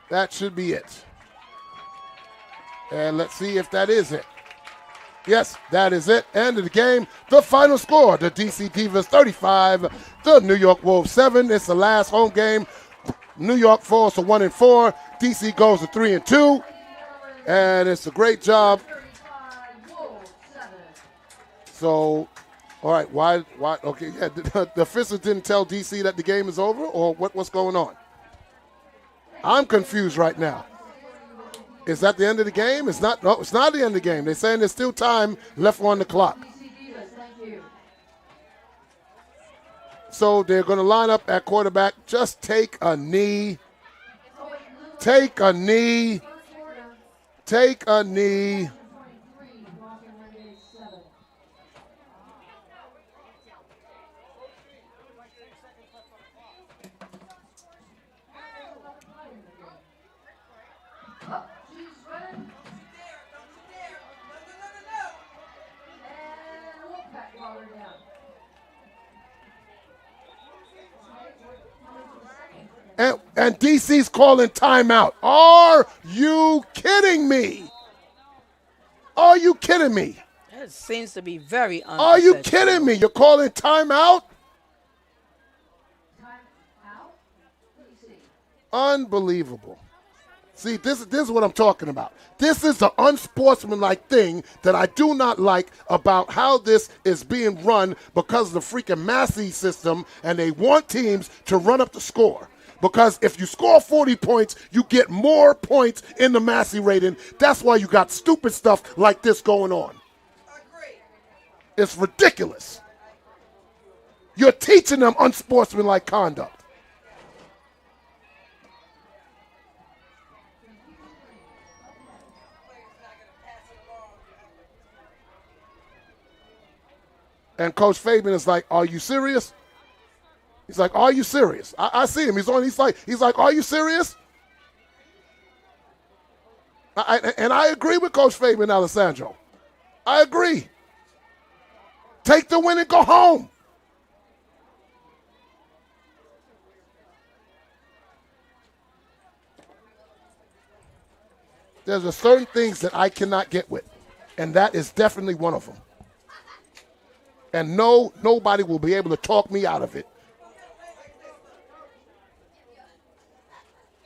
[SPEAKER 6] That should be it. And let's see if that is it. Yes, that is it. End of the game. The final score, the DC Divas 35, the New York Wolves 7. It's the last home game. New York falls to 1-4. DC goes to 3-2. And it's a great job. So, all right, why, okay, yeah, the officials didn't tell DC that the game is over, or what's going on? I'm confused right now. Is that the end of the game? It's not, no, it's not the end of the game. They're saying there's still time left on the clock. So they're going to line up at quarterback. Just take a knee. Take a knee. Take a knee. And DC's calling timeout. Are you kidding me? Are you kidding me?
[SPEAKER 7] That seems to be very unprofessional.
[SPEAKER 6] Are you kidding me? You're calling timeout? Unbelievable. See, this is what I'm talking about. This is the unsportsmanlike thing that I do not like about how this is being run because of the freaking Massey system, and they want teams to run up the score. Because if you score 40 points, you get more points in the Massey rating. That's why you got stupid stuff like this going on. It's ridiculous. You're teaching them unsportsmanlike conduct. And Coach Fabian is like, are you serious? He's like, are you serious? I see him. He's like, are you serious? And I agree with Coach Fabian Alessandro. I agree. Take the win and go home. There's a certain things that I cannot get with, and that is definitely one of them. And no, nobody will be able to talk me out of it.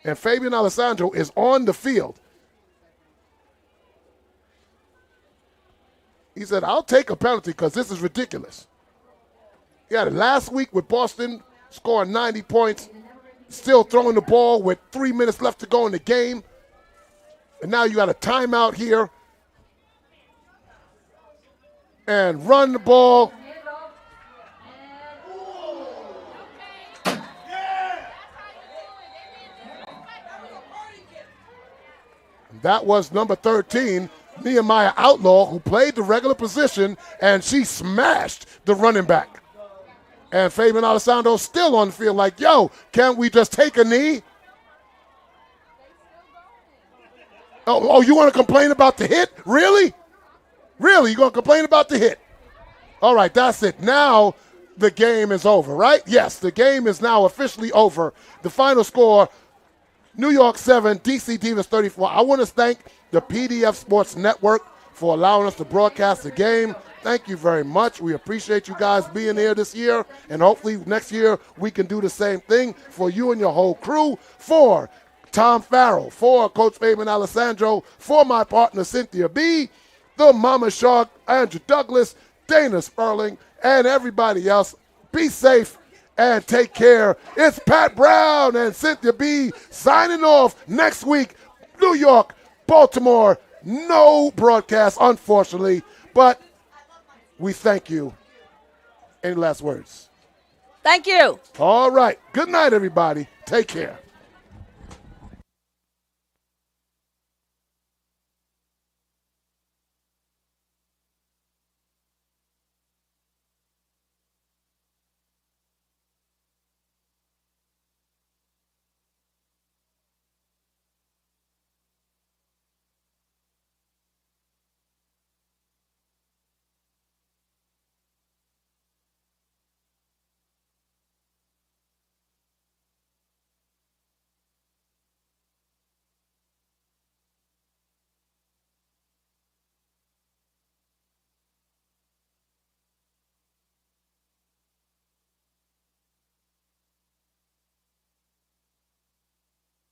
[SPEAKER 6] And Fabian Alessandro is on the field. He said, I'll take a penalty because this is ridiculous. He had it last week with Boston, scoring 90 points, still throwing the ball with 3 minutes left to go in the game. And now you got a timeout here. And run the ball. That was number 13, Nehemiah Outlaw, who played the regular position, and she smashed the running back. And Fabian Alessandro still on the field like, yo, can't we just take a knee? Oh, you want to complain about the hit? Really? Really? You going to complain about the hit? All right, that's it. Now the game is over, right? Yes, the game is now officially over. The final score, New York 7, DC Divas 34. I want to thank the PDF Sports Network for allowing us to broadcast the game. Thank you very much. We appreciate you guys being here this year, and hopefully next year we can do the same thing for you and your whole crew. For Tom Farrell, for Coach Fabian Alessandro, for my partner Cynthia B, the Mama Shark, Andrew Douglas, Dana Sperling, and everybody else. Be safe and take care. It's Pat Brown and Cynthia B signing off next week. New York, Baltimore, no broadcast, unfortunately, but we thank you. Any last words?
[SPEAKER 7] Thank you.
[SPEAKER 6] All right. Good night, everybody. Take care.